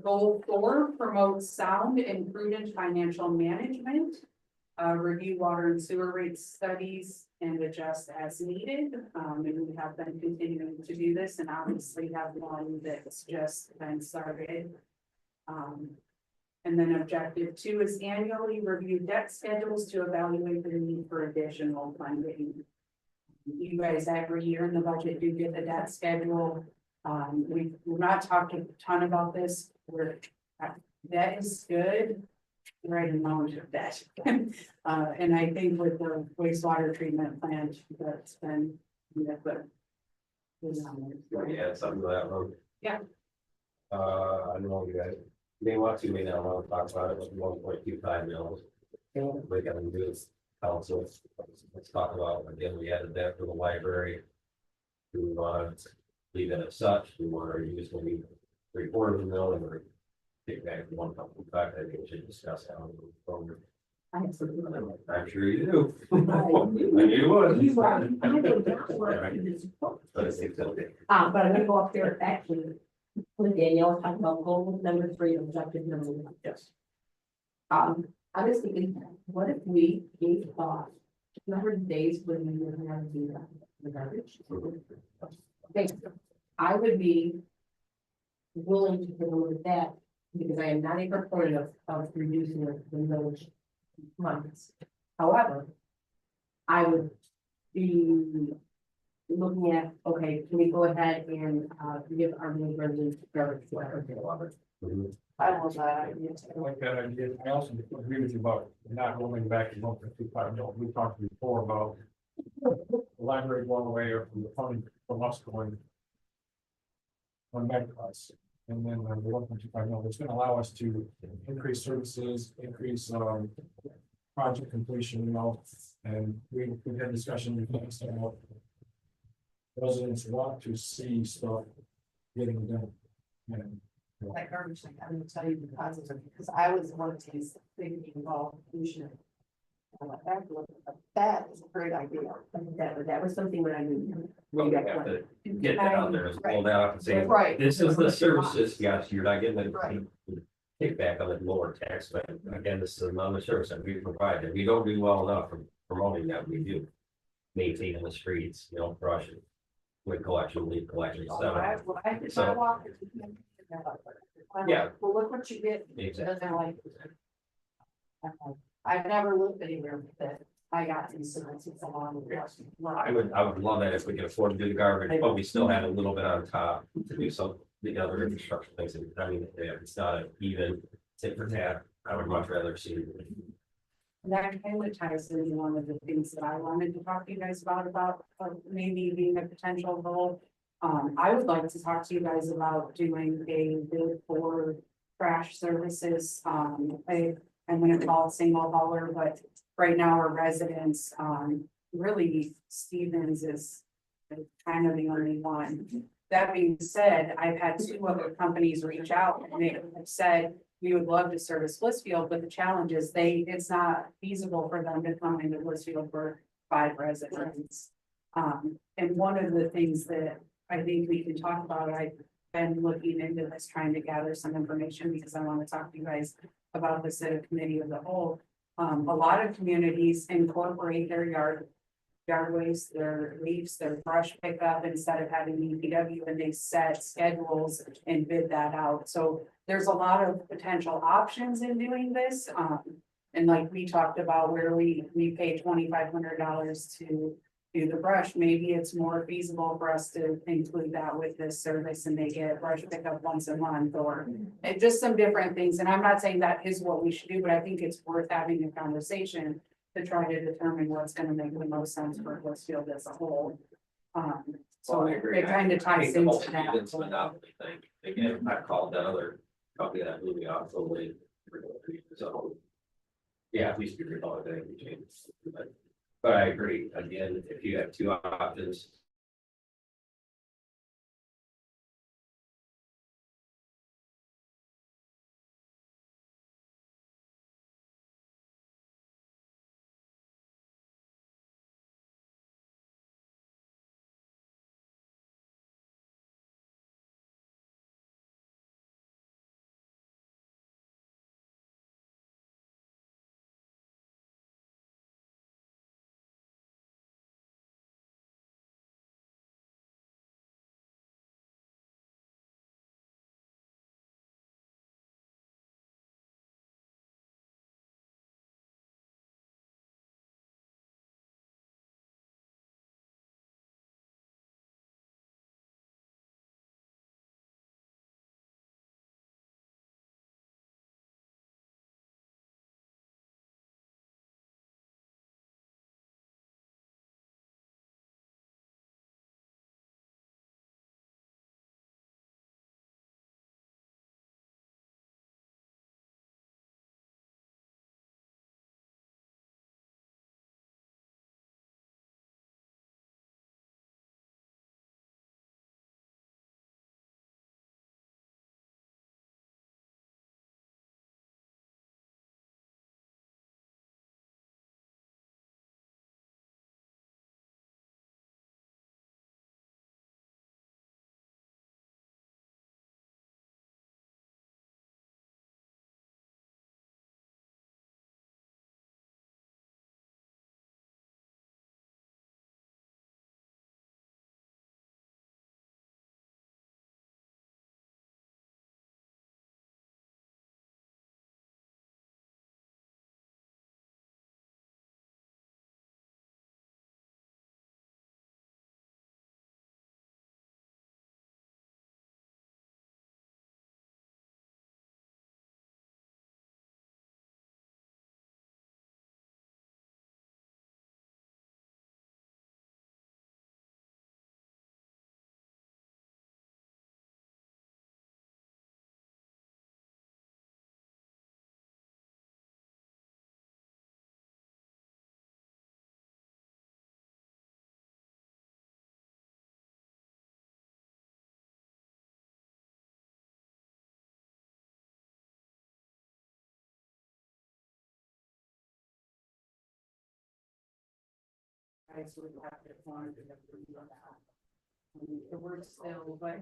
Goal 4, promote sound and prudent financial management. Review water and sewer rate studies and adjust as needed. And we have been continuing to do this, and obviously have one that's just been started. And then objective 2 is annually review debt schedules to evaluate the need for additional funding. You guys every year in the budget do get the debt schedule. We've not talked a ton about this. That is good. Right amount of debt. And I think with the wastewater treatment plant, that's been, but. Yeah, something to that road. Yeah. I don't know, you guys, may want to, may not want to talk about it, but 1.25 mils. We got to do this council. Let's talk about, again, we added that for the library. Do we want to leave it as such? We want to use maybe 3/4 of a mil and we're take back 1.5. I think we should discuss how we move forward. I absolutely. I'm sure you do. I I knew you would. You are, I would not want you to support. But it's okay. But I'm gonna go up there actually with Danielle, talk about goal number 3, objective number 1. Yes. I was thinking, what if we gave thought, number of days when we would have to do that, the garbage? Okay, I would be willing to take a look at that, because I am not a proponent of reducing the village months. However, I would be looking at, okay, can we go ahead and, give our village residents garbage, whatever they want. Mhm. I love that idea I too. like that idea. I also agree with you about not going back to 1.25 mil. We talked before about the library going away or from the funding from us going on back to us. And then the 1.25 mil, it's gonna allow us to increase services, increase project completion, and we've had discussion with us about residents want to see stuff getting done. And That garbage thing, I'm gonna tell you the positive, because I was one of these thinking involved pollution. And I went back to look, that is a great idea. That was something that I knew. Well, you have to get that out there, pull that up and say, Right. this is the services, yes, you're not getting Right. the kickback on the lower tax, but again, this is another service that we provide, and we don't do well enough for promoting that, we do. Maintaining the streets, brushing, with collection, leaf collection, When stuff. I did my So- walk. Yeah. Well, look what you get. Exactly. And they're like. I've never lived anywhere that I got these services along with. I would love that if we could afford to do the garbage, but we still had a little bit on top to do some, the other infrastructure things, and I mean, if it's not an even tit for tat, I would much rather see. That kind of ties into one of the things that I wanted to talk to you guys about maybe being a potential goal. I would like to talk to you guys about doing a bid for trash services. I'm gonna call it single hauler, but right now our residents, really Stevens is kind of the only one. That being said, I've had 2 other companies reach out and they have said, we would love to service Blissfield, but the challenge is it's not feasible for them to come into Blissfield for 5 residents. And one of the things that I think we can talk about, I've been looking into this, trying to gather some information because I want to talk to you guys about this at a committee of the whole. A lot of communities incorporate their yard waste, their leaves, their brush pickup instead of having DPW, and they set schedules and bid that out. So there's a lot of potential options in doing this. And like we talked about where we pay $2,500 to do the brush, maybe it's more feasible for us to include that with this service and they get brush pickup once a month or just some different things. And I'm not saying that is what we should do, but I think it's worth having a conversation to try to determine what's gonna make the most sense for Blissfield as a whole. So Well, I agree. it kind of I ties think the whole into that. Stevens monopoly thing, again, I called that other company that moving off totally. So. Yeah, at least you recall that we changed. But I agree, again, if you have 2 options, guys would have to want to do that. The word still, but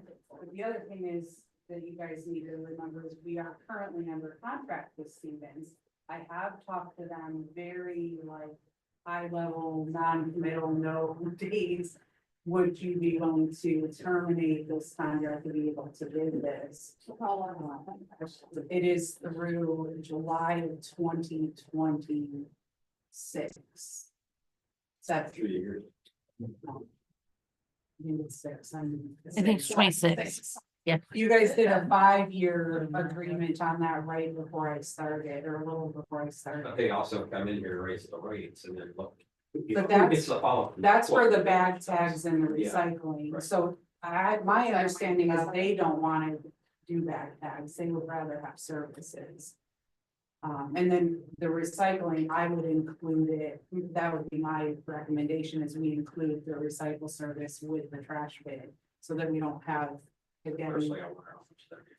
the other thing is that you guys need to remember is we are currently under contract with Stevens. I have talked to them very like high level, non-committal, no days. Would you be willing to terminate this contract to be able to do this? It is through July of 2026. That's 3 years. Six. I think it's 26. Yeah. You guys did a 5-year agreement on that right before I started, or a little before I But started. they also come in here and raise the rates and then look. But that's- It's the follow. That's for the bag tags and the Yeah, recycling, right. so my understanding is they don't wanna do bag tags, they would rather have services. And then the recycling, I would include it, that would be my recommendation, is we include the recycle service with the trash bin. So that we don't have, again, Personally, I wonder how much that'd be.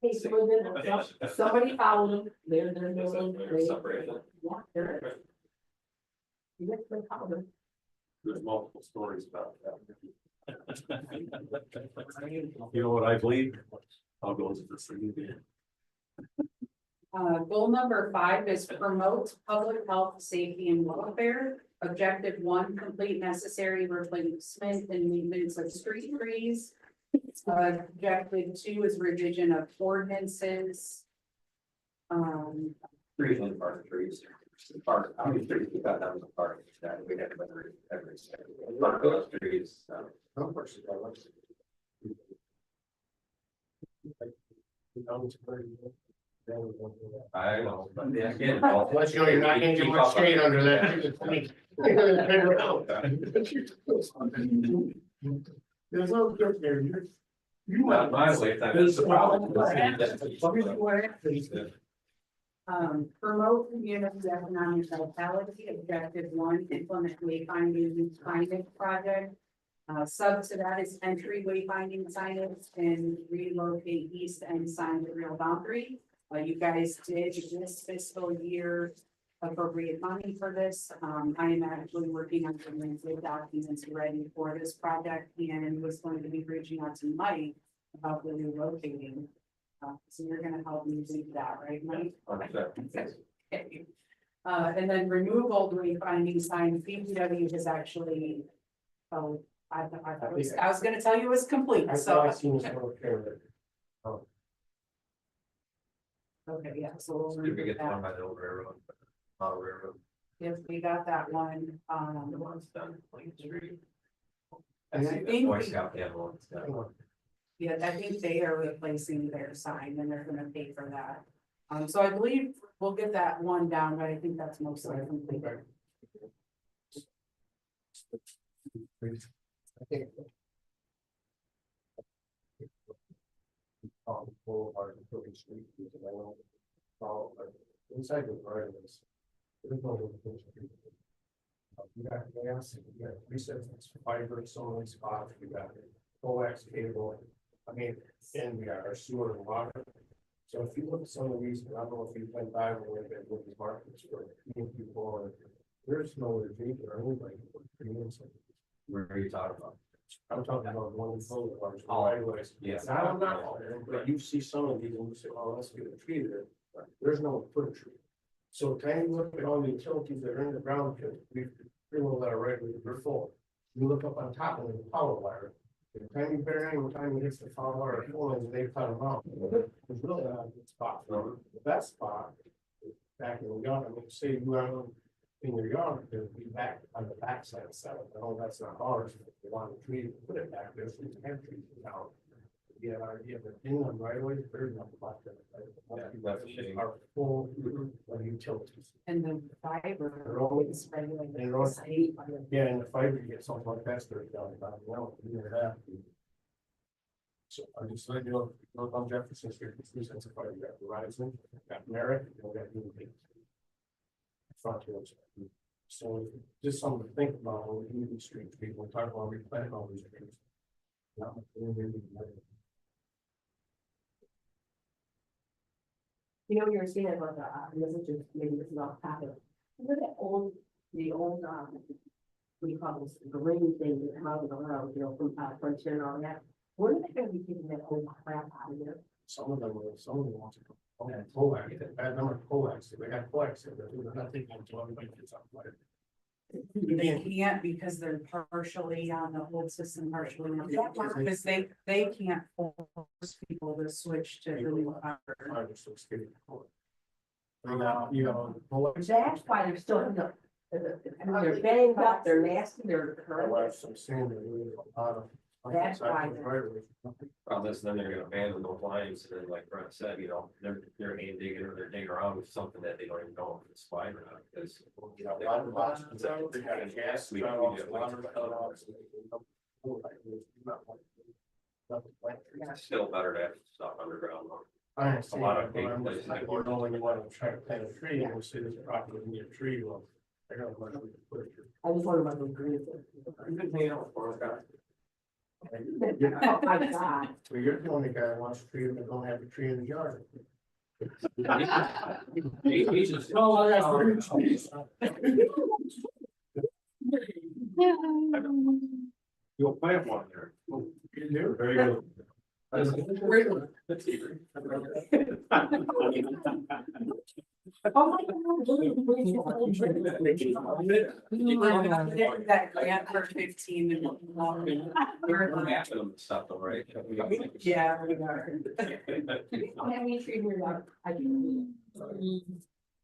Hey, so then, somebody followed them, they're doing. Separation. Yeah, there is. You guys can follow them. There's multiple stories about that. You know what I believe? I'll go with this thing. goal number 5 is promote public health, safety and welfare. Objective 1, complete necessary replacement and maintenance of street trees. Objective 2 is revision of ordinances. Trees and part of trees. Part, how many trees we got down in the park, that we had every second. Part of those trees, I know, but yeah, again. Unless you're not gonna get much shade under that. There's no good there. You Well, my lifetime is the problem. Promote community economic vitality. Objective 1, implement wayfinding signage project. Sub to that is entry wayfinding signage and relocate east end sign to real boundary. You guys did this fiscal year appropriate money for this. I am actually working on some landscape documents ready for this project and was going to be reaching out to Mike about the relocating. So you're gonna help me do that, right, Mike? Okay. And then removal wayfinding sign, BPW has actually, oh, I was gonna tell you it was complete, I so. thought I seen this little carrot. Okay, yeah, so we'll Did we remove get the one that. by the old railroad? Model railroad, If we got that one, the one's done, Plain Street. I And see I the think- Boy Scout ambulance. yeah, I think they are replacing their sign and they're gonna pay for that. So I believe we'll get that one down, but I think that's mostly completed. I think. Full of the street, because I know. Inside the gardens. There's no. You got gas, you got recess, fiber, so many spots, you got coax cable. I mean, and we got our sewer and water. So if you look at some of these, I don't know if you've been by with these markets for people, there's no retreat or anybody. Where are you talking about? I'm talking about one of those large Oh, highways. yes. I don't know, but you see some of these and you say, oh, let's get a tree there. There's no put a tree. So can you look at all the utilities that are in the ground, because we feel that already, they're full. You look up on top of the power wire. The tiny bearing, time it hits the power wire, full and they cut them out. There's really not a good spot. The best spot is back in the yard. I mean, say you are in your yard, it would be back on the backside of the I know that's not ours. If you want a tree, put it back there, so you can have trees down. Yeah, but in them right away, there's nothing left of it. Yeah, that's a shame. Are full of utilities. And the fiber They're always- is regulated. they're always- Yeah, and the fiber, you get something like that, they're down about, well, you know that. So I just let you know, North on Jefferson Street, it's 3 cents a fiber, you got Verizon, you got Merrick, you got UP. Frontiers. So just something to think about when we do these streets, people talk about replanting all these trees. Not much room in the- You know, you were saying about the, and this is just, maybe this is off topic. Remember that old the old, what do you call this, the green thing that mounted around, you know, from, Frontier and all that. When are they gonna be taking that old crap out of there? Some of them want to. Oh, and coax, bad number of coax, they got coax in there, there's nothing until everybody gets up. They can't because they're partially on the old system, partially on the, because they can't force people to switch to the new. You know, That's why they're still, I mean, they're banged up, they're nasty, they're. some sand, there was a lot of. That's why Well, this, then they're gonna abandon those lines, and then like Brett said, you know, they're hand digging or they're digging around with something that they don't even know if it's fine or not, because. You know, they got a gas leak, it's still better to have stuff underground though. I understand, A lot of but I'm places just that like, work. you know, when you want to try to plant a tree, and we see this property near a tree, well, they're gonna let me put it. I just wonder about those green Good thing, you know, for us, guys. things. Oh, my God. Well, you're the only guy that wants a tree and don't have a tree in the yard. You'll plant one there. You do? Very good. Oh, my God. That grant for 15 and. We're matching them and stuff though, right? Yeah, we are. How many trees in your yard? I do.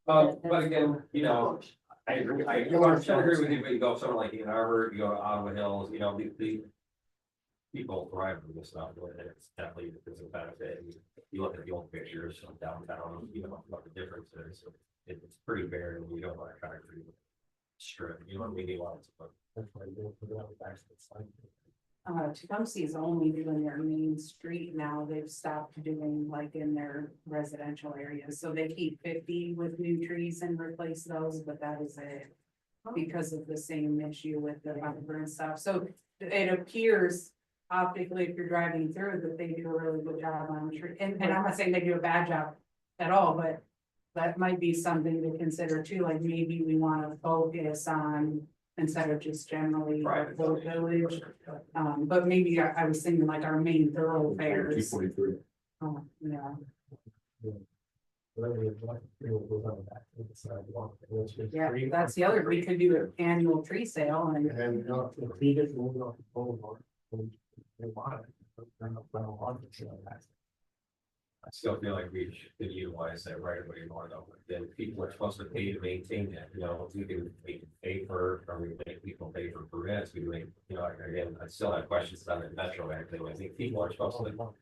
But again, you know, I agree with you, but you go somewhere like Ann Arbor, you go to Ottawa Hills, you know, the people thrive with this stuff, and it's definitely, it's a benefit. You look at the old pictures of downtown, you know, what the difference is. It's pretty barren, when you don't want to kind of strip, you know what I mean? You want to put- That's why they put it on the back of the sign. Tecumseh is only doing their main street now. They've stopped doing like in their residential areas. So they keep 50 with new trees and replace those, but that is it. Because of the same issue with the bumper and stuff. So it appears optically, if you're driving through, that they do a really good job on the tree. And I'm not saying they do a bad job at all, but that might be something to consider too. Like maybe we want to focus on instead of just generally Private. the village. But maybe I was thinking like our main thoroughfares. 243. Yeah, Whatever the black tree will go on the back of the sidewalk, and it's just yeah, tree. that's the other, we could do an annual tree sale and And then, you know, the tree gets moved off the boulevard. and They want it. They're not gonna want it, you know, that's- I still feel like we should utilize that right away more though, then people are supposed to pay to maintain that, you know, we can pay for, or we make people pay for permits, we make, you know, again, I still have questions on the Metro Act, I think people are supposed to,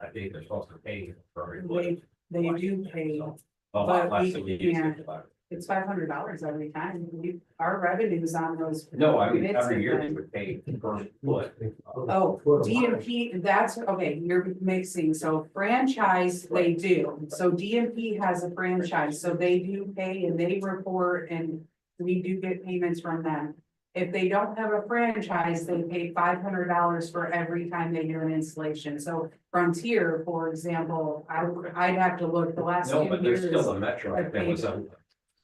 I think they're supposed to pay for every. they do pay. A lot but less we than we used can't. to. It's $500 every time. Our revenues on those. No, I mean, permits every have year been- they would pay per foot. Oh, DMP, that's, okay, you're mixing, so franchise, they do, so DMP has a franchise, so they do pay and they report and we do get payments from them. If they don't have a franchise, they pay $500 for every time they do an installation, so Frontier, for example, I'd have to look the last No, 2 but there's years. still a Metro, Act that was a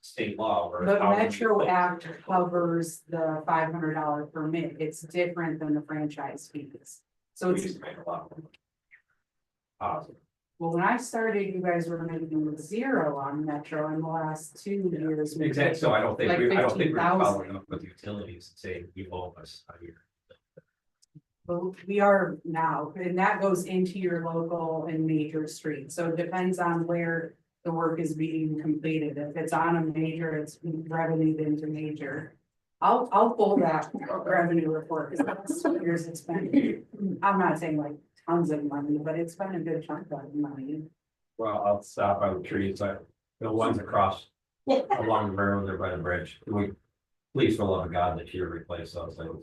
state law. Where But how many Metro folks- Act covers the $500 permit, it's different than the franchise fees. So We it's, used to make a lot more. Positive. well, when I started, you guys were making 0 on Metro in the last 2 years. we Exactly, so I don't think, like I don't think we're 15,000. following up with utilities and saying you owe us a year. But we are now, and that goes into your local and major streets, so it depends on where the work is being completed. If it's on a major, it's revenued into major. I'll pull that revenue report, because that's 2 years it's been, I'm not saying like tons of money, but it's been a good chunk of money. Well, I'll stop on the trees, but the ones across along the railroad there by the bridge, can we please, for the love of God, that you replace those things.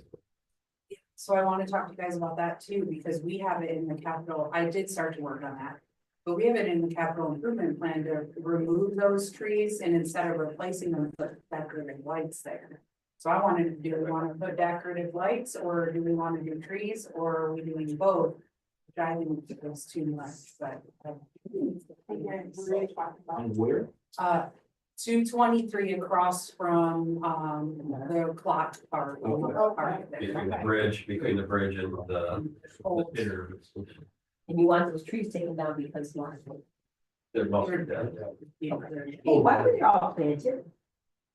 So I want to talk to you guys about that too, because we have it in the capital, I did start to work on that. But we have it in the capital improvement plan to remove those trees and instead of replacing them, put decorative lights there. So I wanted to, do we want to put decorative lights or do we want to do trees or are we doing both? Which I think it's too much, but. And where? 223 across from, the clock park. Between the bridge and the inner. And you want those trees taken down because you want to. They're mostly dead. Hey, why were they all planted?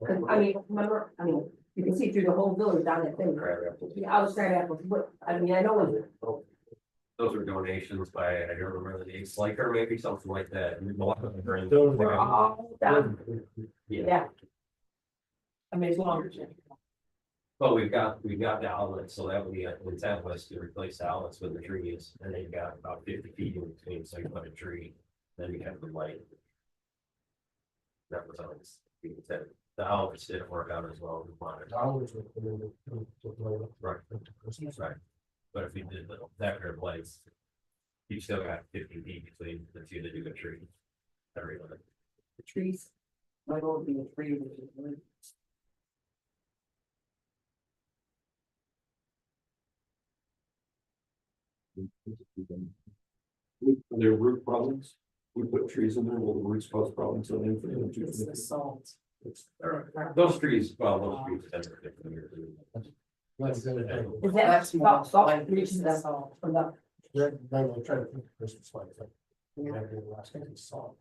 'Cause, I mean, remember, I mean, you can see through the whole village down that thing. Yeah, I was trying to, what, I mean, I know it. Those were donations by, I don't remember the name, Sliker, maybe something like that. Those We're all down, Yeah, yeah. I mean, it's longer. but we've got the outlets, so that would be, the intent was to replace the outlets with the trees, and they've got about 50 feet in between, so you put a tree, then you have the light. That was always the intent. The outlets didn't work out as well as we wanted. Right. Right. But if you did that pair of lights, you still got 50 feet between the two that do a tree. Everyone. The trees. Might all be a tree. Which is good. There root problems, we put trees in there, will the roots cause problems on anything? It's the salt. Those trees, well, those trees. tend to get cleaner. Is that That's more salt, salt like reaches the the salt. from the, They're trying to think of Christmas lights, like. The last thing is salt.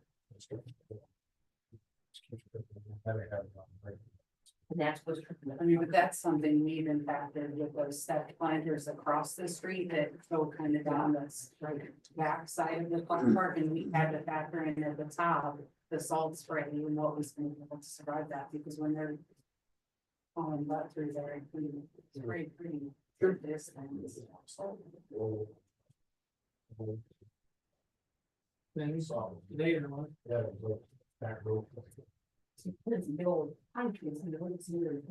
and that's what's. I mean, but that's something we've impacted with those step planters across the street that go kind of down this like back side of the park, and we had to factor in at the top, the salt spray and what was going to be able to survive that, because when they're falling butt through there, it's pretty good distance. Then later on. Yeah, like that road. It's the old pine trees and the woods here.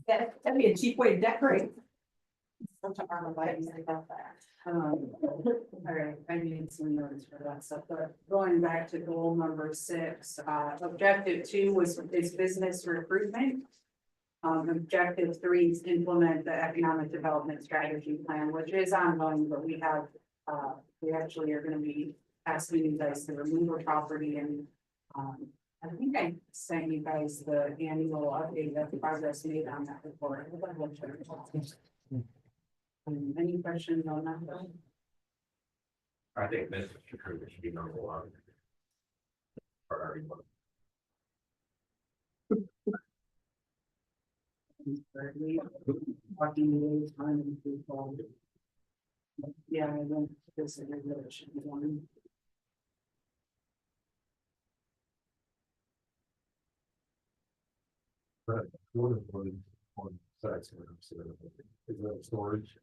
That'd be a cheap way to decorate. All right, I need some notes for that stuff, but going back to goal number 6, objective 2 is business recruitment. Objective 3 is implement the economic development strategy plan, which is ongoing, but we actually are gonna be asking you guys to remove a property and, I think I sent you guys the annual update of the progress made on that report. Any questions on that? I think business recruitment should be number 1. Priority 1. Talking time people. Yeah, I don't disagree that it should be 1. But one of the sides is that storage.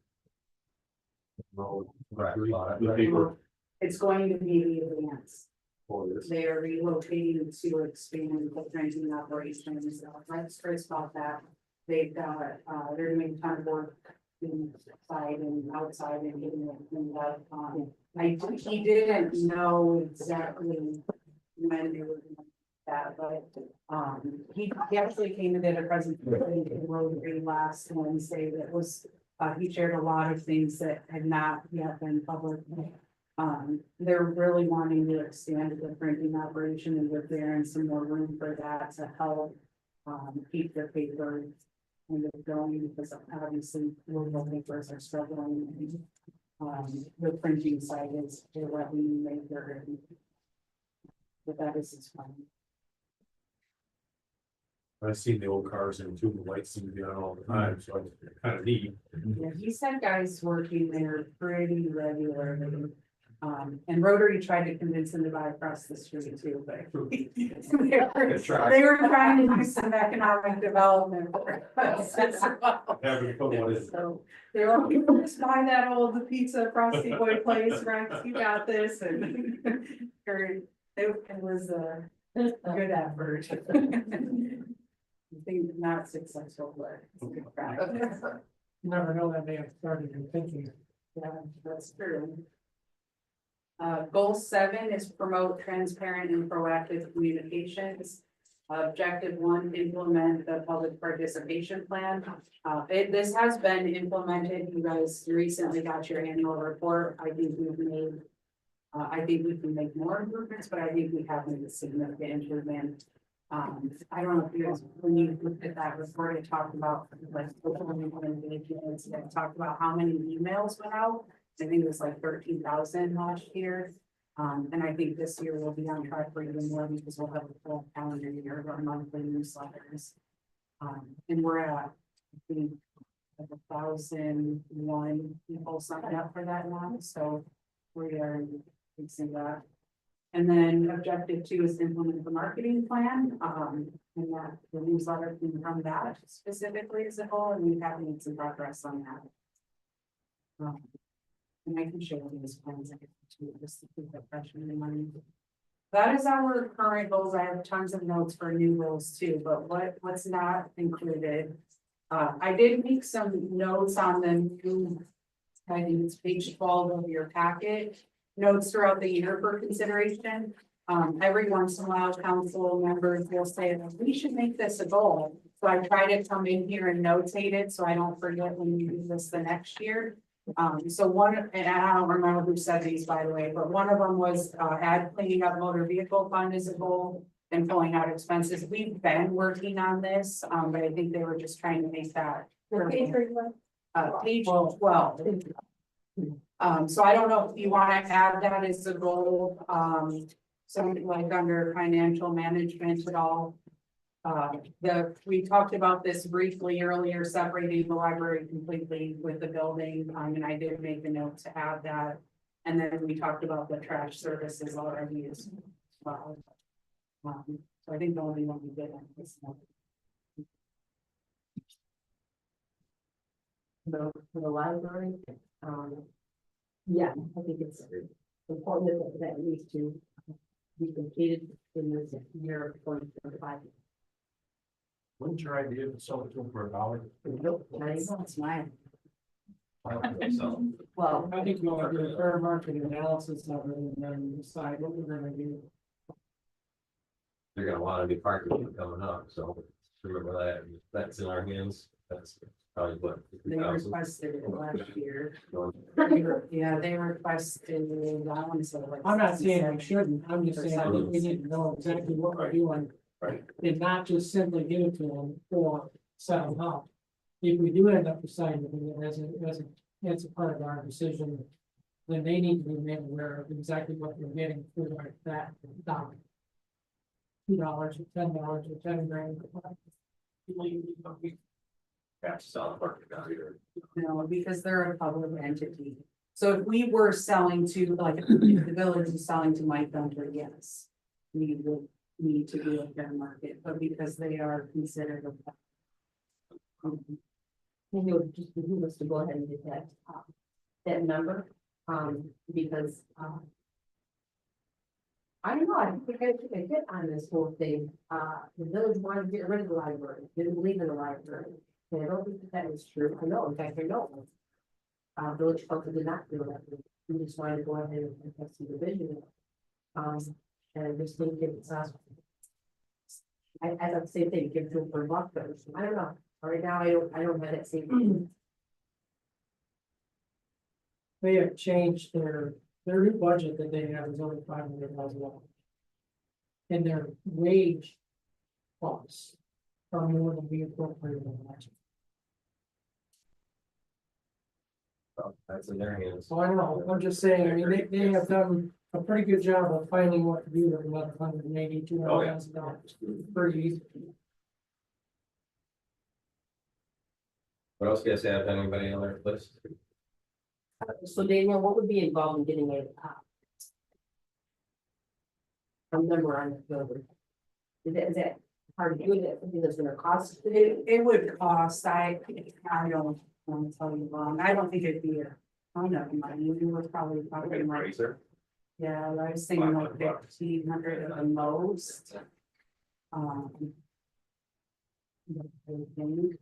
No, Right. The paper, It's going to be the advance. for this. They are relocating to expand the printing operations. Let's first about that. They've got, they're doing a ton of work inside and outside and getting it cleaned up. He didn't know exactly when they were doing that, but, he actually came and did a presentation in Rotary last Wednesday that was, he shared a lot of things that had not yet been public. They're really wanting to expand the printing operation and with there and some more room for that to help keep the paper kind of going, because obviously local papers are struggling. The printing side is a revenue maker. But that is his fun. I've seen the old cars and the lights seem to be on all the time, so it's kind of neat. Yeah, he's had guys working there pretty regularly. And Rotary tried to convince him to buy across the street too, but they were trying to do some economic development. For us as well. Having to put one in. So they were, like, just buy that old pizza across Boy Place, Rex, you got this, and it was a good effort. I think not successful, but it's a good try. You never know, that may have started your thinking. Yeah, that's true. Goal 7 is promote transparent and proactive communications. Objective 1, implement the public participation plan. This has been implemented. You guys recently got your annual report. I think we've made I think we can make more improvements, but I think we have made a significant improvement. I don't know if you guys, when you looked at that report, it talked about like, it talked about how many emails went out. I think it was like 13,000 last year. And I think this year we'll be on track for even more because we'll have a full calendar year of our monthly newsletters. And we're at, I think, like 1,001 people signed up for that now, so we are fixing that. And then objective 2 is to implement the marketing plan, and that the newsletter can come that specifically as a goal, and we have made some progress on that. And I can share these plans, I get to just to keep that fresh in mind. That is our current goals. I have tons of notes for new goals too, but what's not included? I did make some notes on the new, I think it's page 12 of your packet, notes throughout the year for consideration. Every once in a while, council members will say, we should make this a goal. So I try to come in here and notate it, so I don't forget when we do this the next year. So one, and I don't remember who said these, by the way, but one of them was, add cleaning up motor vehicle fund as a goal and pulling out expenses. We've been working on this, but I think they were just trying to make that. Page 12. So I don't know if you want to add that as a goal, something like under financial management at all. We talked about this briefly earlier, separating the library completely with the building, and I did make a note to add that. And then we talked about the trash services already as well. So I think the only one we did on this one. For the library, yeah, I think it's important that needs to be completed in this year of 2025. Wouldn't your idea to sell it to them for $1? Nope, that's mine. I don't think so. Well, I think we'll do a fair market analysis of it and then decide what we're gonna do. They're gonna want a new parking lot coming up, so remember that, that's in our hands, that's probably what. They 50,000. requested it last year. Going- Yeah, they requested, I want to say like. I'm not saying we shouldn't, I'm just saying I think we need to know exactly what we're doing. Right. And not just simply give it to them or set them up. If we do end up deciding it as a part of our decision, then they need to be made aware of exactly what they're getting for that dollar. $2 or $10 or 10 grand. Have to sell a parking lot here. No, because they're a public entity. So if we were selling to, like, if the village is selling to Mike Gunter, yes. We would need to do a fair market, but because they are considered a. and you'll just behoove us to go ahead and get that number, because, I don't know, I think I took a hit on this whole thing. The village wanted to get rid of the library, didn't believe in the library. And I don't think that is true. I know, in fact, I know. Village council did not do that. We just wanted to go ahead and have some division. And I just think it's, I thought the same thing, give it to them for $1. I don't know. Right now, I don't have that same. They have changed their new budget that they have is only $500,000. And their wage costs are more than we appropriated last year. So that's in their hands. So I know, I'm just saying, I mean, they have done a pretty good job of finding what to do with another $180,000-$200,000. Pretty easy. What else you guys have, anybody on their list? So Daniel, what would be involved in getting a number on the building? Is that hard to do? Is that something that's gonna cost? It would cost, I don't want to tell you wrong, I don't think it'd be a ton of money, we were probably talking like, Razor. yeah, I was thinking like 1,500 at the most.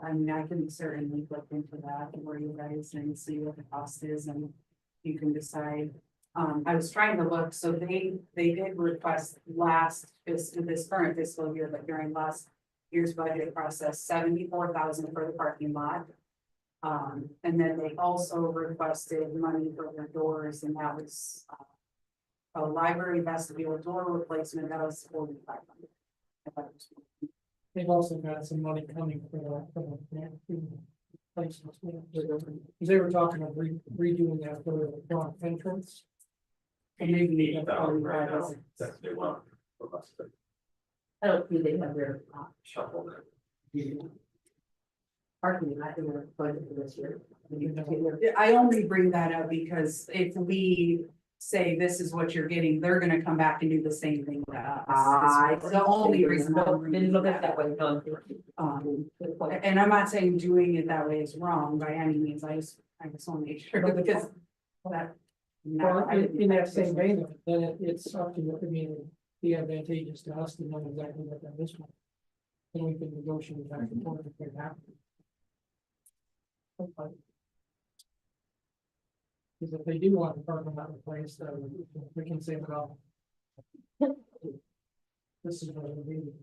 I mean, I can certainly look into that for you guys and see what the cost is and you can decide. I was trying to look, so they did request this current fiscal year, but during last year's budget process, 74,000 for the parking lot. And then they also requested money for their doors and that was a library vestibule door replacement, that was 4,500. They've also got some money coming for that, for the grant placements. Because they were talking of redoing that for the front entrance. And maybe we have 8,000 right now, 45. that's they want from us to I don't think they have their shuffle that. parking lot in their budget for this year. I only bring that up because if we say this is what you're getting, they're gonna come back and do the same thing to us. It's the only reason. I'm Didn't look at bringing that way, no. Good point. And I'm not saying doing it that way is wrong by any means, I just want to make sure because that. Well, in that same vein, then it's up to, I mean, be advantageous to us to know exactly what that is. Then we can negotiate back and forth if they have. Because if they do want the parking lot replaced, then we can say, well. This is what we do.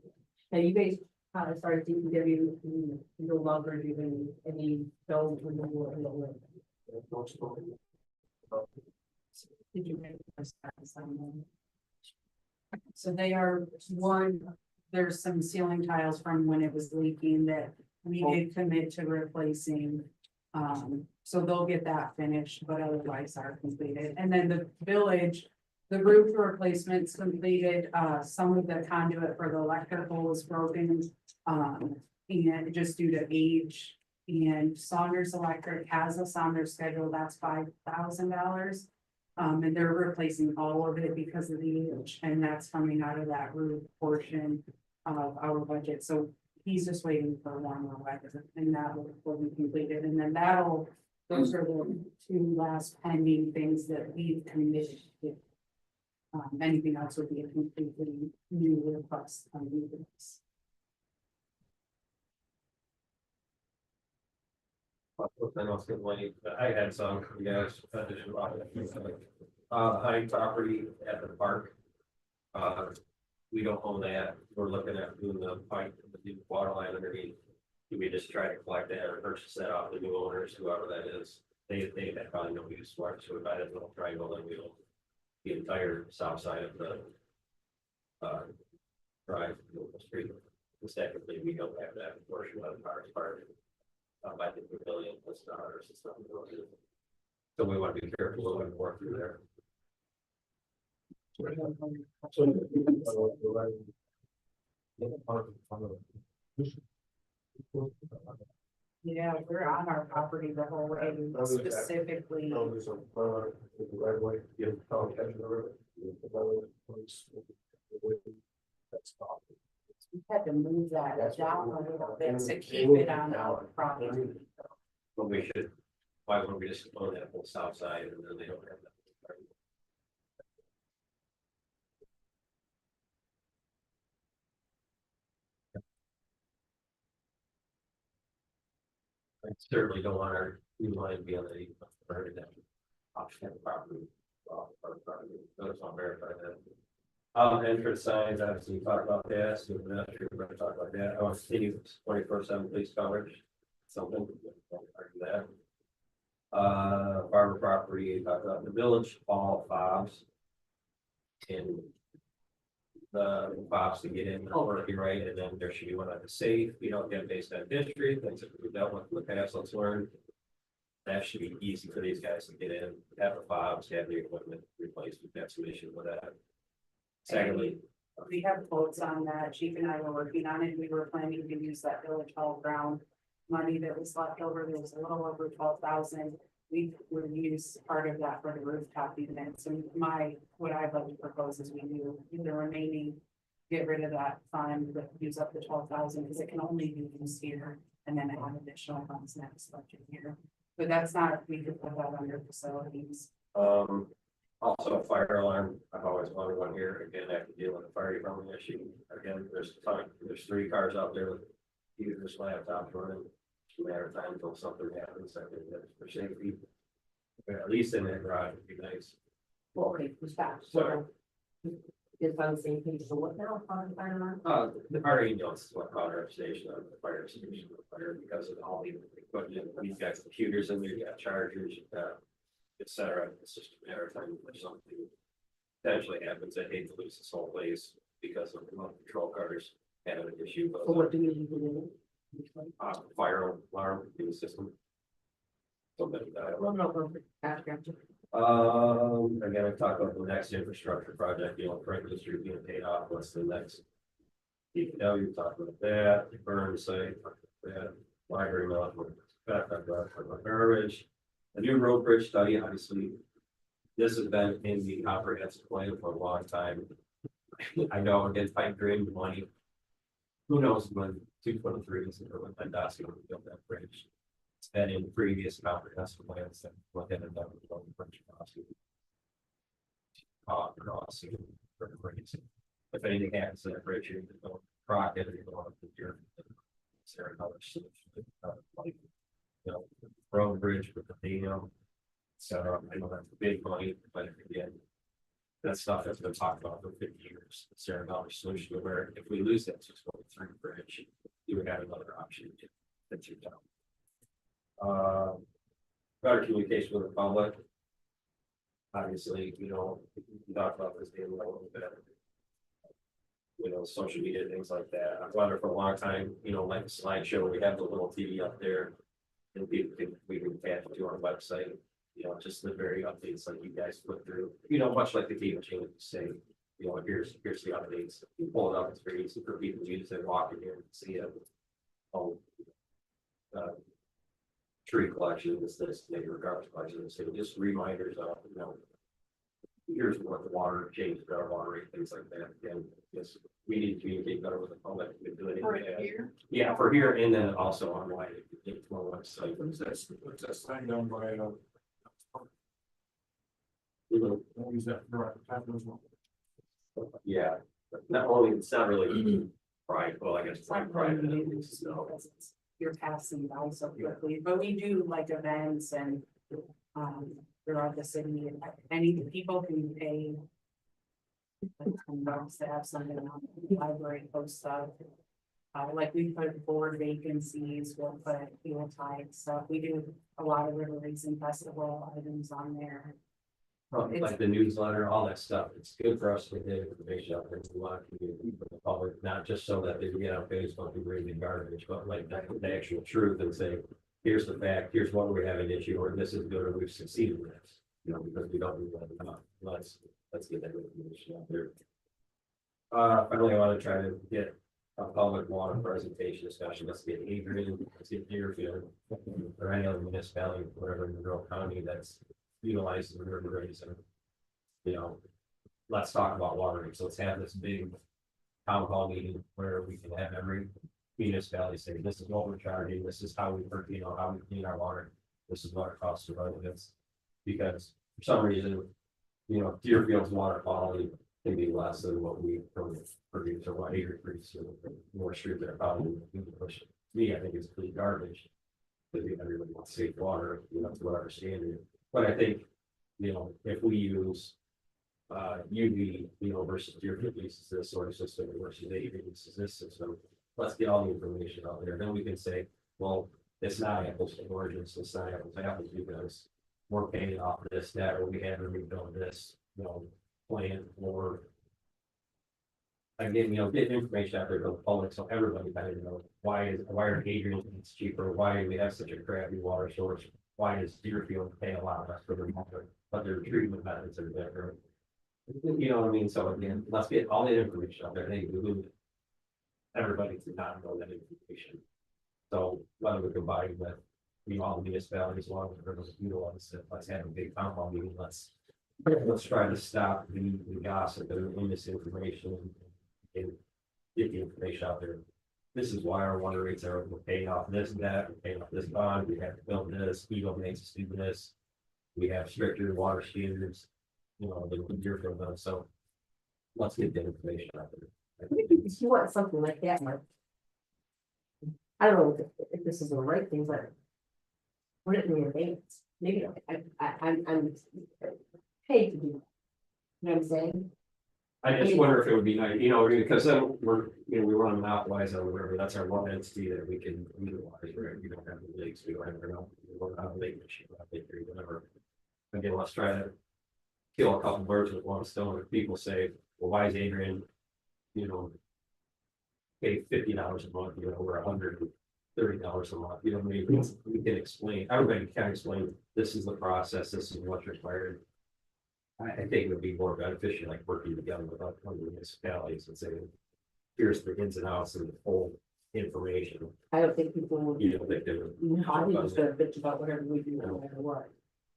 Now, you guys, as far as DPW, you no longer doing any snow removal in the winter. Did you make a assignment? So they are there's some ceiling tiles from when it was leaking that we did commit to replacing. So they'll get that finished, but otherwise are completed. And then the village, the roof replacement's completed, some of the conduit for the electrical was broken. And just due to age, and Saunders Electric has us on their schedule, that's $5,000. And they're replacing all of it because of the age, and that's coming out of that roof portion of our budget. So he's just waiting for warmer weather, and that will be completed, and then those are the two last pending things that we've committed to. Anything else would be a completely new request on this. I had some, yes, high property at the park. We don't own that, we're looking at doing the pipe, the new water line underneath. Do we just try to collect that or purchase that off the new owners, whoever that is? They have probably no use for it, so we buy that little triangle and we'll the entire south side of the drive, the street. Secondly, we don't have that portion of the park part. By the pavilion, plus the others and stuff. So we want to be careful when we work through there. Yeah, we're on our property the whole way, specifically. We had to move that down a little bit to keep it on our property. But we should, why wouldn't we just own that whole south side and then they don't have that? I certainly don't want our new line to be on the part of that option property. That's not verify that. Entrance signs, obviously, we talked about that, so we're not sure we're gonna talk about that. I want to see 24/7 police coverage, something, argue that. Farmer property, talked about the village, all fobs. And the fobs to get in, working right, and then there should be one on the safe, you know, again, based on district, things that we've dealt with in the past, let's learn. That should be easy for these guys to get in, have the fobs, have the equipment replaced, we've got some issues with that. Secondly, We have quotes on that. Chief and I were working on it. We were planning to use that village hall ground money that was left over. There was a little over 12,000. We would use part of that for the rooftop units. And what I'd like to propose is we do the remaining, get rid of that fund, but use up the 12,000 because it can only be used here and then add additional funds next budget year. But that's not, we could put that under facilities. also a fire alarm, I've always wanted one here, again, I have to deal with a fire department issue, again, there's 3 cars out there with users laptops running. It's a matter of time until something happens, I think that's for safety. But at least in that garage would be nice. Well, okay, we stopped. Sorry. It's on the same page, so what now, on the fire alarm? The fire ambulance is what caught our station on the fire station, fire because of all the equipment, you've got computers in there, you've got chargers, you've got et cetera. It's just a matter of time for something potentially happens, I hate to lose this whole place because of the patrol cars having an issue, So but what do you do? fire alarm in the system. Something like that. Well, no, perfect. Gotcha. Again, I talked about the next infrastructure project, Franklin Street being paid off, what's the next? DPW, talked about that, the burn site, that, library, back, garbage. A new road bridge study, obviously. This has been in the comprehensive plan for a long time. I know against pipe dream money. Who knows when 223 is or when PennDOT's going to build that bridge. It's been in previous comprehensive plans that what they have done with the bridge crossing. Crossing for the bridge. If anything happens to that bridge, you're going to Crockett, you're going to your. Is there another solution? Like, you know, road bridge with the dam. So I know that's big money, but again. That stuff has been talked about for 50 years. Is there another solution where if we lose that 643 bridge, you would have another option that you don't. Better communication with the public. Obviously, you know, we talked about this game a little bit. You know, social media, things like that. I've wondered for a long time, you know, like a slideshow, we have the little TV up there. And people can, we can attach it to our website. You know, just the very updates like you guys put through, you know, much like the cable channel say, you know, here's the updates. You pull it up, it's very easy for people to use it, walk in here and see it. Oh, tree collection, this, maybe garbage collection, so just reminders of, you know, here's what the water changed, our water rate, things like that. Again, yes, we need to communicate better with the public. We can do it. For here, Yeah, for here and then also online, it's my website. What's that sign down by, use that for as well. Yeah, but not only, it's not really private, well, I guess It's not private. really news, so you're passing by so quickly, but we do like events and throughout the city, and any people can pay. Like $10 to have something on the library post stuff. Like we put board vacancies, we'll put fuel types, so we do a lot of river racing festival items on there. Like the newsletter, all that stuff, it's good for us to get information out there, we want to communicate with the public, not just so that they can get on Facebook and read the garbage, but like the actual truth and say, here's the fact, here's what we have an issue, or this is good, or we've succeeded in this, you know, because we don't do that enough. Let's get that information out there. Finally, I want to try to get a public water presentation discussion, let's get Adrian, let's get Deerfield, or any other municipality, whatever in the rural county that's utilizing the river rates and, you know, let's talk about water rates. Let's have this big town hall meeting where we can have every municipality say, this is what we're charging, this is how we, you know, how we clean our water, this is what it costs to run this. Because for some reason, you know, Deerfield's water quality can be less than what we produce or what Adrian produces, more street there probably. Me, I think it's complete garbage. Because everybody wants safe water, you know, to whatever standard. But I think, you know, if we use UV, you know, versus Deerfield uses this sort of system versus Adrian uses this system, let's get all the information out there. Then we can say, well, it's not apples to oranges, it's not apples to apples because we're paying off this, that, or we had to rebuild this, you know, plan or again, you know, get information out there to the public so everybody kind of knows why are Adrian it's cheaper, why do we have such a crappy water source? Why does Deerfield pay a lot less for their water, but their treatment methods are different? You know what I mean? So again, let's get all the information out there. Hey, everybody to not know that information. So whether we combine with, you know, all the municipalities along with rivers utilize it, let's have a big town hall meeting. Let's try to stop the gossip and misinformation and get the information out there. This is why our water rates are, we're paying off this and that, we're paying off this bond, we have to build this, Eagle makes us do this. We have stricter water standards, you know, than Deerfield does, so let's get the information out there. If you want something like that, Mark. I don't know if this is the right thing, but. Put it in your veins, maybe I'm paid to do. That. You know what I'm saying? I just wonder if it would be nice, you know, because then we're, you know, we want to monopolize on the river, that's our one entity that we can utilize, right? We don't have the lakes, we don't have, we don't have a lake machine, whatever. Again, let's try to kill a couple birds with one stone. If people say, well, why is Adrian, you know, pay $50 a month, you know, we're $130 a month, you know, maybe we can explain, everybody can explain, this is the process, this is what's required. I think it would be more beneficial, like working together with other municipalities and saying, here's the ins and outs and the whole information. I don't think people would. You don't think they would, I think it's gonna bitch about whatever we do, no matter what.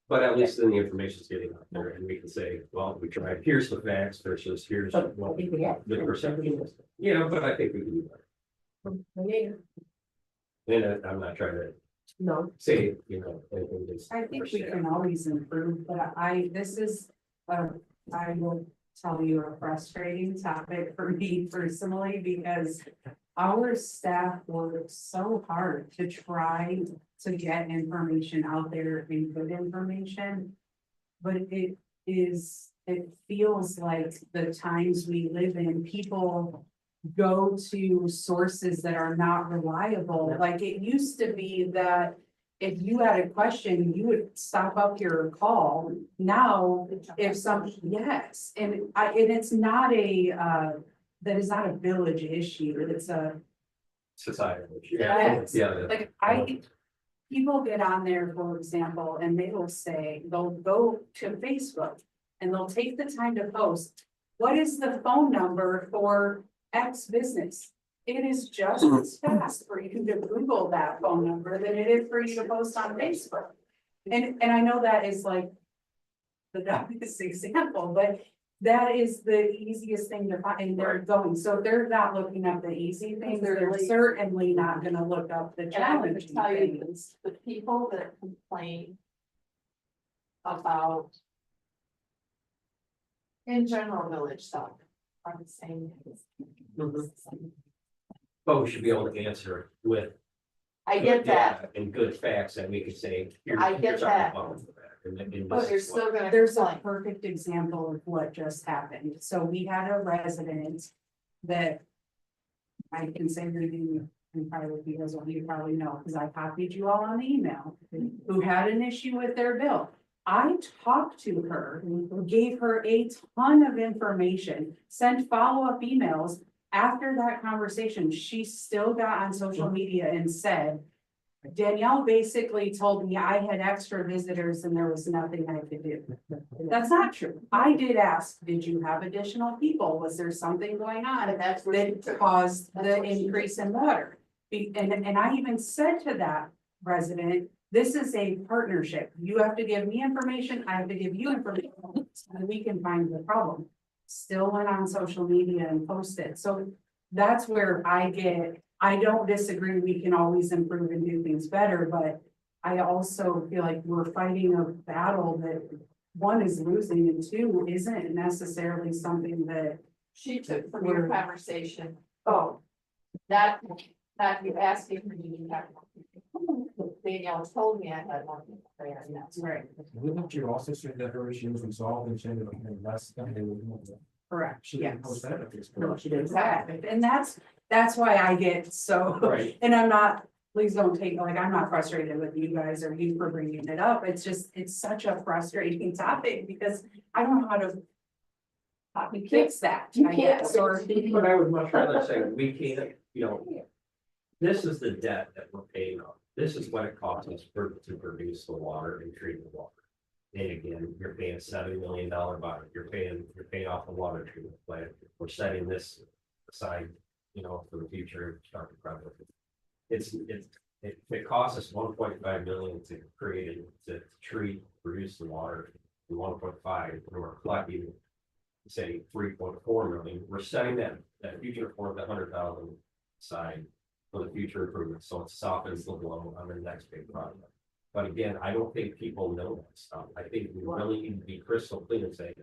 but at least then the information's getting out there and we can say, well, we tried, here's the facts versus here's But I what think we have. the perception is. Yeah, but I think we can do better. Yeah, And I'm not trying to no, say, you know, anything that's. I think we can always improve, but this is, I will tell you a frustrating topic for me personally, because our staff works so hard to try to get information out there and good information. But it feels like the times we live in, people go to sources that are not reliable. Like it used to be that if you had a question, you would stop up your call. Now, if yes, and it's not that is not a village issue, it's a. Society. Yes. Yeah. Like people get on there, for example, and they will say, they'll go to Facebook and they'll take the time to post, what is the phone number for X business? It is just as fast for you to Google that phone number than it is for you to post on Facebook. And I know that is like the dumbest example, but that is the easiest thing to find, and they're going, so they're not looking up the easy things, they're certainly not gonna look up the And I can challenging tell you things. this, the people that complain about in general village stuff are the same. But we should be able to answer with. I good get that, data and good facts, and we could say. here's- I get here's our that. response to that, and but this you're is what- still gonna There's a complain. perfect example of what just happened. So we had a resident that I can say her name, and probably because of you probably know, because I copied you all on the email, who had an issue with their bill. I talked to her, gave her a ton of information, sent follow-up emails. After that conversation, she still got on social media and said, Danielle basically told me I had extra visitors and there was nothing I could do. That's not true. I did ask, did you have additional people? Was there something going on And that's where she that took- caused that's the what she increase in water? And I even said to that resident, this is a partnership. You have to give me information, I have to give you information, and we can find the problem. Still went on social media and posted, so that's where I don't disagree, we can always improve and do things better, but I also feel like we're fighting a battle that one is losing and two isn't necessarily something that. She took from your conversation, oh, that you asked if you didn't have one. Danielle told me I had one there, and that's Right. Wouldn't you also say that her issue was resolved and she ended up paying less than they would? Correct, She didn't yes. post that at this no, point. she didn't. Exactly, and that's why I get so, Right. and I'm not, please don't take, like, I'm not frustrated with you guys or you for bringing it up, it's just, it's such a frustrating topic, because I don't know how to fix that, You I can't. guess, or. But I would much rather say, we can't, you know. This is the debt that we're paying off. This is what it costs us to produce the water and treat the water. And again, you're paying a $7 million bond, you're paying off the water treatment plant. We're setting this aside, you know, for the future, start the project. It costs us 1.5 million to create it, to treat, produce the water, and 1.5, and we're collecting, say, 3.4 million. We're setting that future for the 100,000 aside for the future improvements, so it softens the blow on the next big project. But again, I don't think people know that stuff. I think we really need to be crystal clear and say,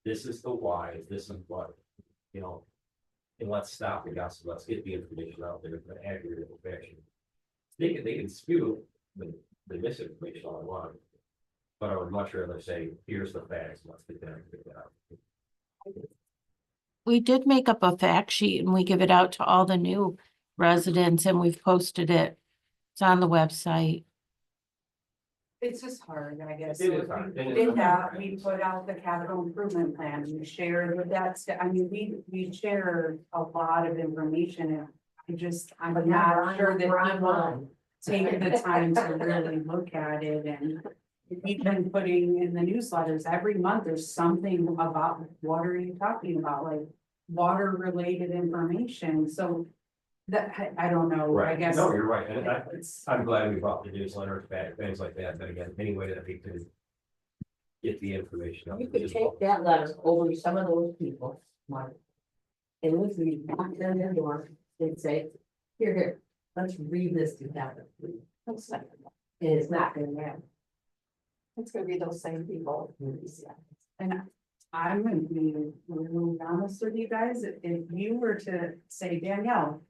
this is the why, this is what, you know. And let's stop the gossip, let's get the information out there, the accurate information. They can spew the misinformation all they want. But I would much rather say, here's the facts, let's get that out. We did make up a fact sheet and we give it out to all the new residents and we've posted it. It's on the website. It's just hard, I guess. It is hard. We did that, we put out the capital improvement plan, we shared with that, I mean, we share a lot of information. And I'm But now not sure that we're people online. take the time to really look at it. And we've been putting in the newsletters, every month, there's something about, what are you talking about, like water related information, so that, I don't know, I Right, guess. no, you're right, and It's, I'm glad we brought the newsletters back, things like that, but again, any way that we can get the information out. You could take that letter over to some of those people, Mark. And if we knock on their door and say, here, let's read this together. And it's not gonna happen. It's gonna be those same people. and I'm gonna be really honest with you guys, if you were to say, Danielle,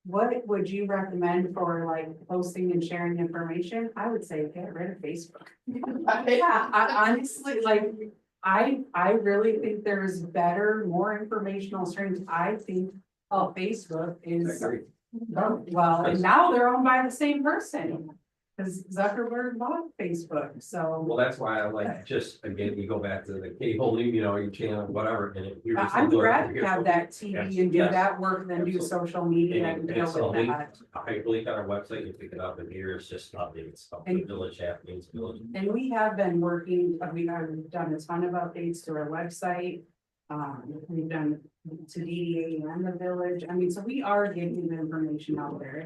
what would you recommend for like posting and sharing information? I would say get rid of Facebook. Yeah, I honestly, like, I really think there's better, more informational streams. I think, Facebook I is, agree. well, and now they're owned by the same person. Cause Zuckerberg bought Facebook, so Well, that's why I like, just, again, you go back to the cable, your channel, whatever, and you're just. I would rather have that TV and do Yes. that work than do social media and And deal it's a with link, that. I link on our website, you pick it up, and here it's just updates, of the And- village happenings, village. And we have been working, we've done a ton of updates to our website. We've done to DDA and the village, I mean, so we are getting the information out there,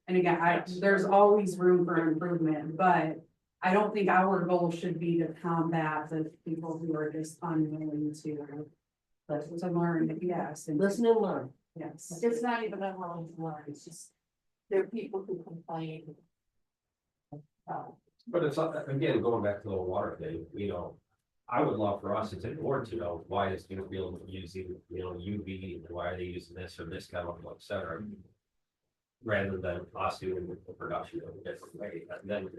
and again, there's always room for improvement, but. I don't think our goal should be to combat the people who are just unwilling to learn, yes, and Listen and learn. yes. It's not even unwilling to learn, it's just, there are people who complain. But it's, again, going back to the water thing, I would love for us as a board to know, why is Blissfield using, UV, and why are they using this or this chemical, et cetera. Rather than us doing the production in a different way, and then,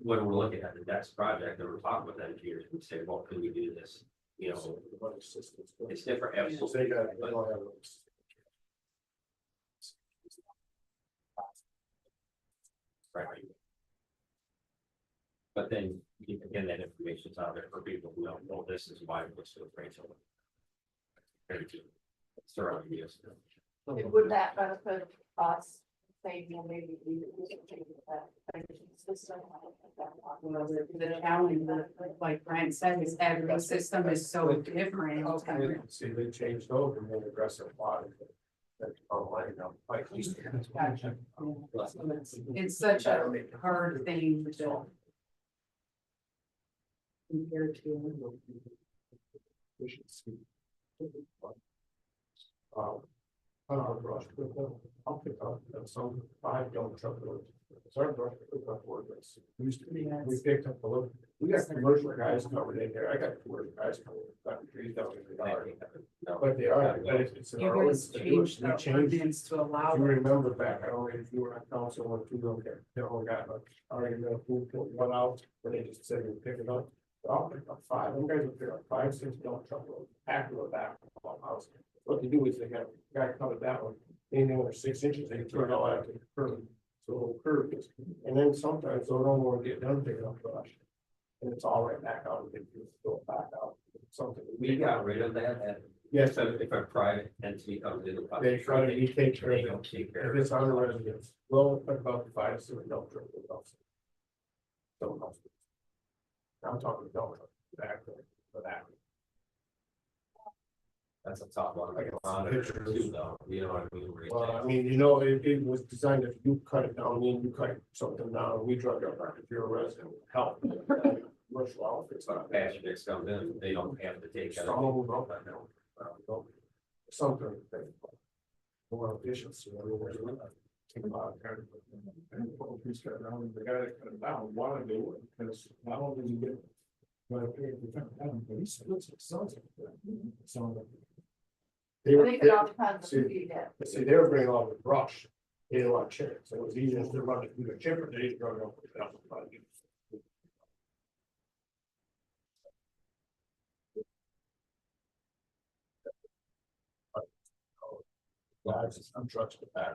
when we're looking at the next project, and we're talking with engineers, we say, well, can we do this? It's different, absolutely. But right. But then, again, that information's out there for people who don't know, this is why we're so great. Surrounding you. Would that benefit us, say, maybe we should change that banking system? Well, the challenge, like Brent said, is every system is so different. See, they changed over and then aggressive water. That's online now. Gotcha. It's such a hard thing to compare to. We should see. Brush, I'll pick up some 5 gallon truckloads. Sorry, brush, pick up orders. We used to be, we picked up a little, we got commercial guys covered in here. I got commercial guys covered, about $3,000. But they are, but it's in You our guys ordinance. changed the ordinance to allow. If you remember back, I don't know if you were on council when two of them, they all got, I already know who put one out, but they just said we pick it up. I'll pick up 5, them guys will pick up 5, 6 gallon truckloads, pack it back of the house. What they do is they have a guy cover that one, anything over 6 inches, they throw it all out to the curb. So it'll curve this, and then sometimes they'll don't want to get done picking up brush. And it's all right back out, and they just go back out, something. We got rid of that, and Yes, so if a private entity comes in. they try to take care They of don't it. take care If of it. it's on the residence, well, put about 5 to 7 dump truck. Don't know. I'm talking dump truck, back for that. That's a tough one. I got some Monitor pictures. too, though, you know what I mean? Well, I mean, it was designed, if you cut it down, then you cut something down, we drug up, if you're a resident, help. Commercial outfits, Passion X comes in, they don't have to take. Some of them don't, I know. Something. More efficiency, I mean, there's a lot. And he's cut it down, the guy that cut it down, wanted to do it, because not only do you get. But he splits it, sells it. So. They I were, think it all depends on who you get. see, they were bringing all the brush, they didn't want to chip it, so it was easier to run it through the chipper, they just run it up with that. I'm trucks to back.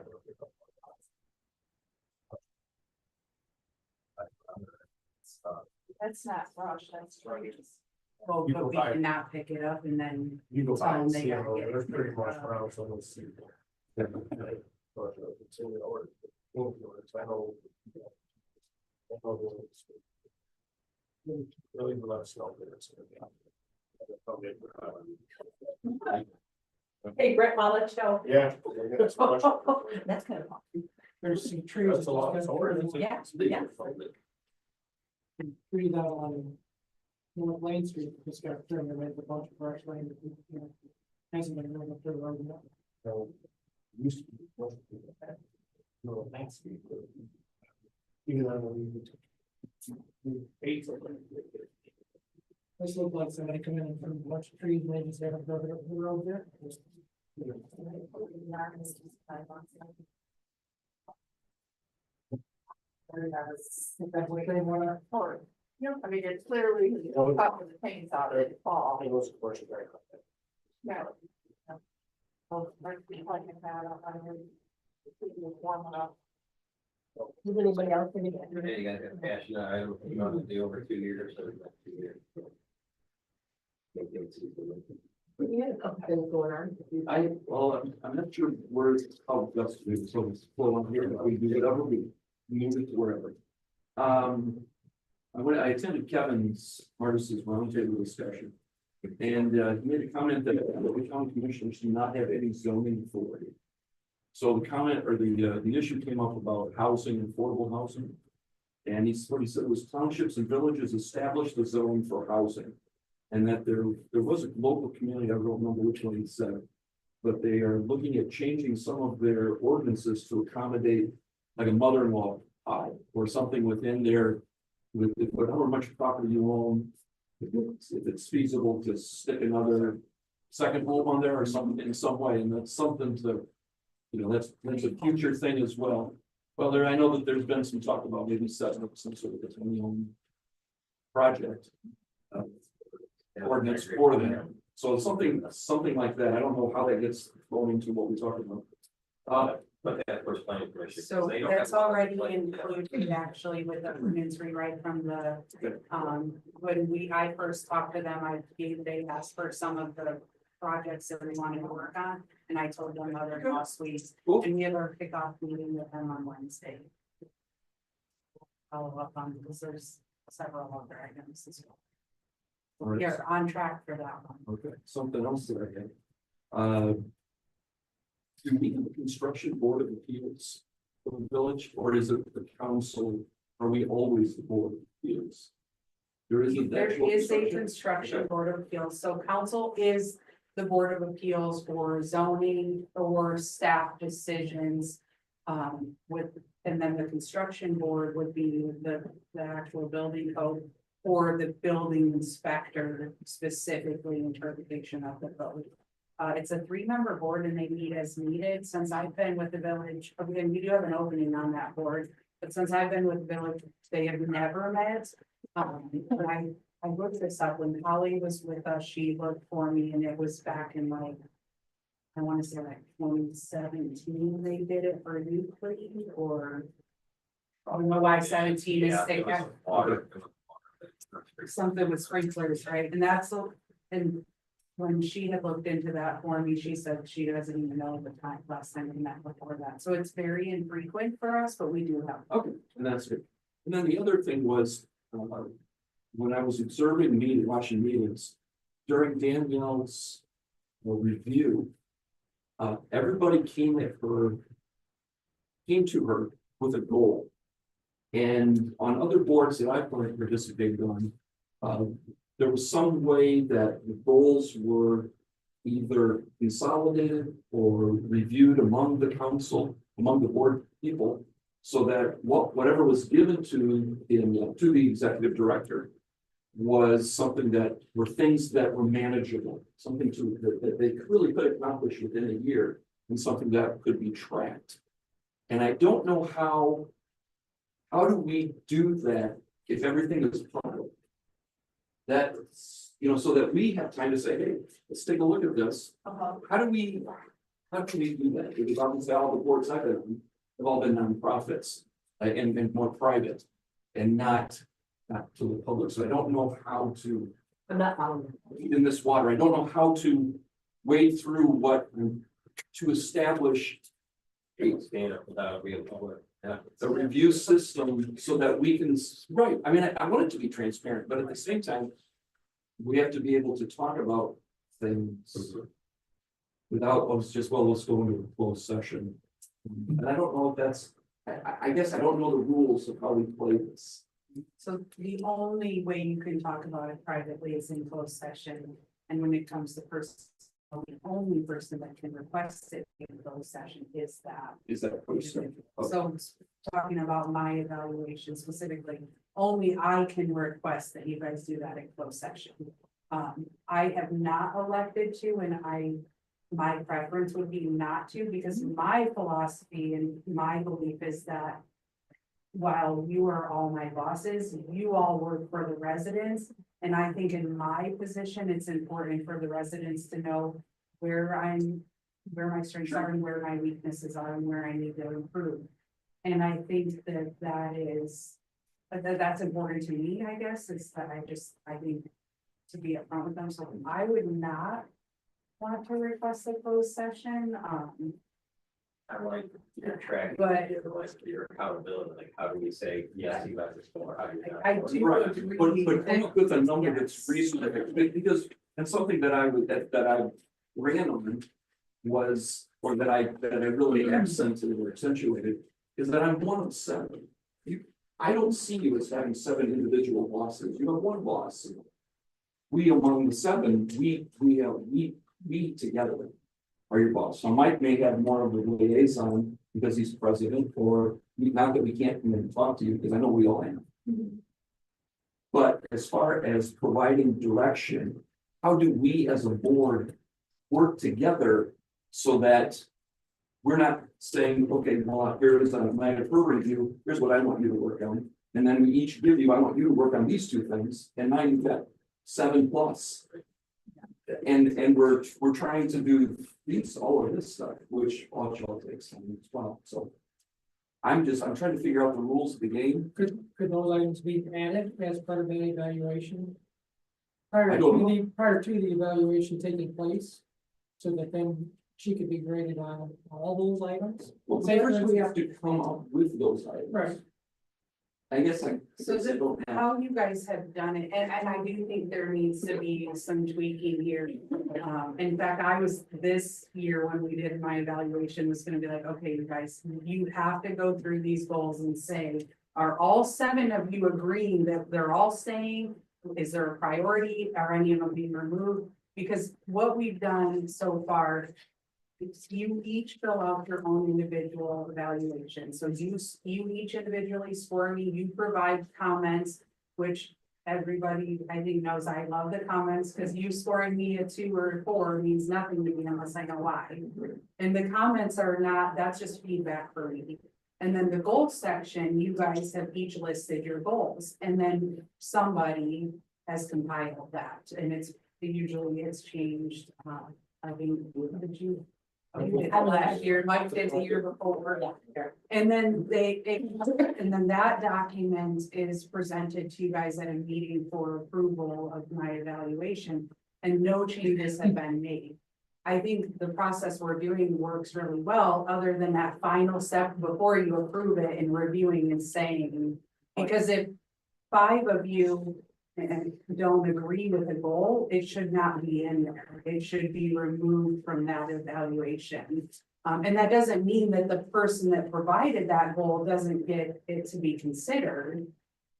That's not brush, that's trees. Well, You but go we by- cannot pick it up and then, You go by and They see, gotta get it there's pretty figured much out. around, so I don't see. It's in the order. I know. Really let us know that it's gonna be. Hey, Brett, I'll let you know. Yeah. That's kind of. There's some trees. That's a lot. that just got- Yeah, yeah. Trees out on North Lane Street, just got turned, and there's a bunch of brush land. You know, hasn't been going up to the road yet. So, used to be most people had no landscape. Even though we ate something. This looked like somebody coming in from a bunch of trees, and they just haven't broken up the road there. Yeah, I mean, it's clearly, top of the paint's out of it, fall. It was commercial very quick. Yeah. Oh, might be like that, I mean, it's warm enough. Does anybody else? have any- Hey, you gotta have cash, you know, I don't, you know, the over 2 years, so it's like 2 years. You had a couple things going on. I'm not sure where, how best to do this, so it's flow on here, but we do whatever, we move it to wherever. I attended Kevin's Martis's roundtable discussion. And he made a comment that the county commissioners do not have any zoning authority. So the comment or the issue came up about housing, affordable housing. And what he said was townships and villages establish the zoning for housing. And that there was a local community, I don't remember which one he said. But they are looking at changing some of their ordinances to accommodate like a mother-in-law or something within their, with however much property you own. If it's feasible to stick another second home on there or something in some way, and that's something to, you know, that's a future thing as well. Well, I know that there's been some talk about maybe setting up some sort of a tiny project. Ordinance for them, so something like that, I don't know how that gets flowing into what we're talking about. But that first planning commission. so they don't that's have- already included actually with the ordinance rewrite from the. When I first talked to them, they asked for some of the projects that we wanted to work on, and I told them other last week. Cool. And we have our kickoff meeting with them on Wednesday. Follow up on, because there's several other items as well. All right. You're on track for that one. Okay, something else that I had. Do we have a construction board of appeals for the village, or is it the council? Are we always the board of appeals? There isn't. There actual is a construction? construction Okay. board of appeals, so council is the board of appeals for zoning or staff decisions. And then the construction board would be the actual building code. Or the building inspector specifically interpretation of the code. It's a 3-member board and they meet as needed. Since I've been with the village, again, we do have an opening on that board. But since I've been with the village, they have never met. But I looked this up when Holly was with us, she looked for me and it was back in like. I want to say like 2017, they did it for Euclid or. I don't know why 17 is. Yeah, they it was got- water. Something with sprinklers, right? And that's, and when she had looked into that for me, she said she doesn't even know the time, last time we met before that. So it's very infrequent for us, but we do have. Okay, and that's good. And then the other thing was, when I was observing watching meetings, during Danielle's review, everybody came to her with a goal. And on other boards that I've participated on, there was some way that the goals were either consolidated or reviewed among the council, among the board people, so that whatever was given to the executive director was something that were things that were manageable, something that they really could accomplish within a year, and something that could be tracked. And I don't know how do we do that if everything is public? That's, so that we have time to say, hey, let's take a look at this. How can we do that? Because obviously all the boards I've been on have all been nonprofits and more private and not not to the public, so I don't know how to, I'm not following. in this water, I don't know how to wade through what, to establish Stand up without being public. Yeah. a review system so that we can, right, I mean, I want it to be transparent, but at the same time, we have to be able to talk about things without, oh, it's just, well, let's go into a closed session. And I don't know if that's, I guess I don't know the rules of how we play this. So the only way you can talk about it privately is in closed session, and when it comes to the only person that can request it in closed session is that. Is that a person? So talking about my evaluation specifically, only I can request that you guys do that in closed session. I have not elected to, and my preference would be not to, because my philosophy and my belief is that while you are all my bosses, you all work for the residents. And I think in my position, it's important for the residents to know where my strengths are and where my weaknesses are and where I need to improve. And I think that's important to me, I guess, is that I think to be upfront with them. So I would not want to request a closed session. I like your track, But- your accountability, like how do we say, yes, you got this for, how do you not? I do Right, agree. but come up with a number that's Yes. reasonable, because, and something that I ran on was, or that I really accented or accentuated, is that I'm one of 7. I don't see you as having 7 individual bosses, you have one boss. We among the 7, we together are your boss. So Mike may have more of a liaison because he's president, or not that we can't come in and talk to you, because I know we all have. But as far as providing direction, how do we as a board work together so that we're not saying, okay, well, here it is on my review, here's what I want you to work on. And then we each give you, I want you to work on these 2 things, and now you've got 7 plus. And we're trying to do all of this stuff, which all takes time as well, so. I'm trying to figure out the rules of the game. Could those items be added as part of the evaluation? I don't Prior to the evaluation taking place, so that then she could be graded on all those items? Well, first we have to come up with those items. Right. I guess So I don't have. how you guys have done it, and I do think there needs to be some tweaking here. In fact, I was this year when we did my evaluation was gonna be like, okay, you guys, you have to go through these goals and say, are all 7 of you agreeing that they're all staying? Is there a priority? Are any of them being removed? Because what we've done so far, you each fill out your own individual evaluation. So you each individually score me, you provide comments, which everybody I think knows I love the comments, because you scoring me a 2 or a 4 means nothing to me unless I know why. And the comments are not, that's just feedback for me. And then the goals section, you guys have each listed your goals, and then somebody has compiled that, and it's changed. I think, did you? You did it last year, Mike did the year before. And then and then that document is presented to you guys at a meeting for approval of my evaluation, and no changes have been made. I think the process we're doing works really well, other than that final step before you approve it and reviewing and saying, because if 5 of you don't agree with the goal, it should not be in there. It should be removed from that evaluation. And that doesn't mean that the person that provided that goal doesn't get it to be considered.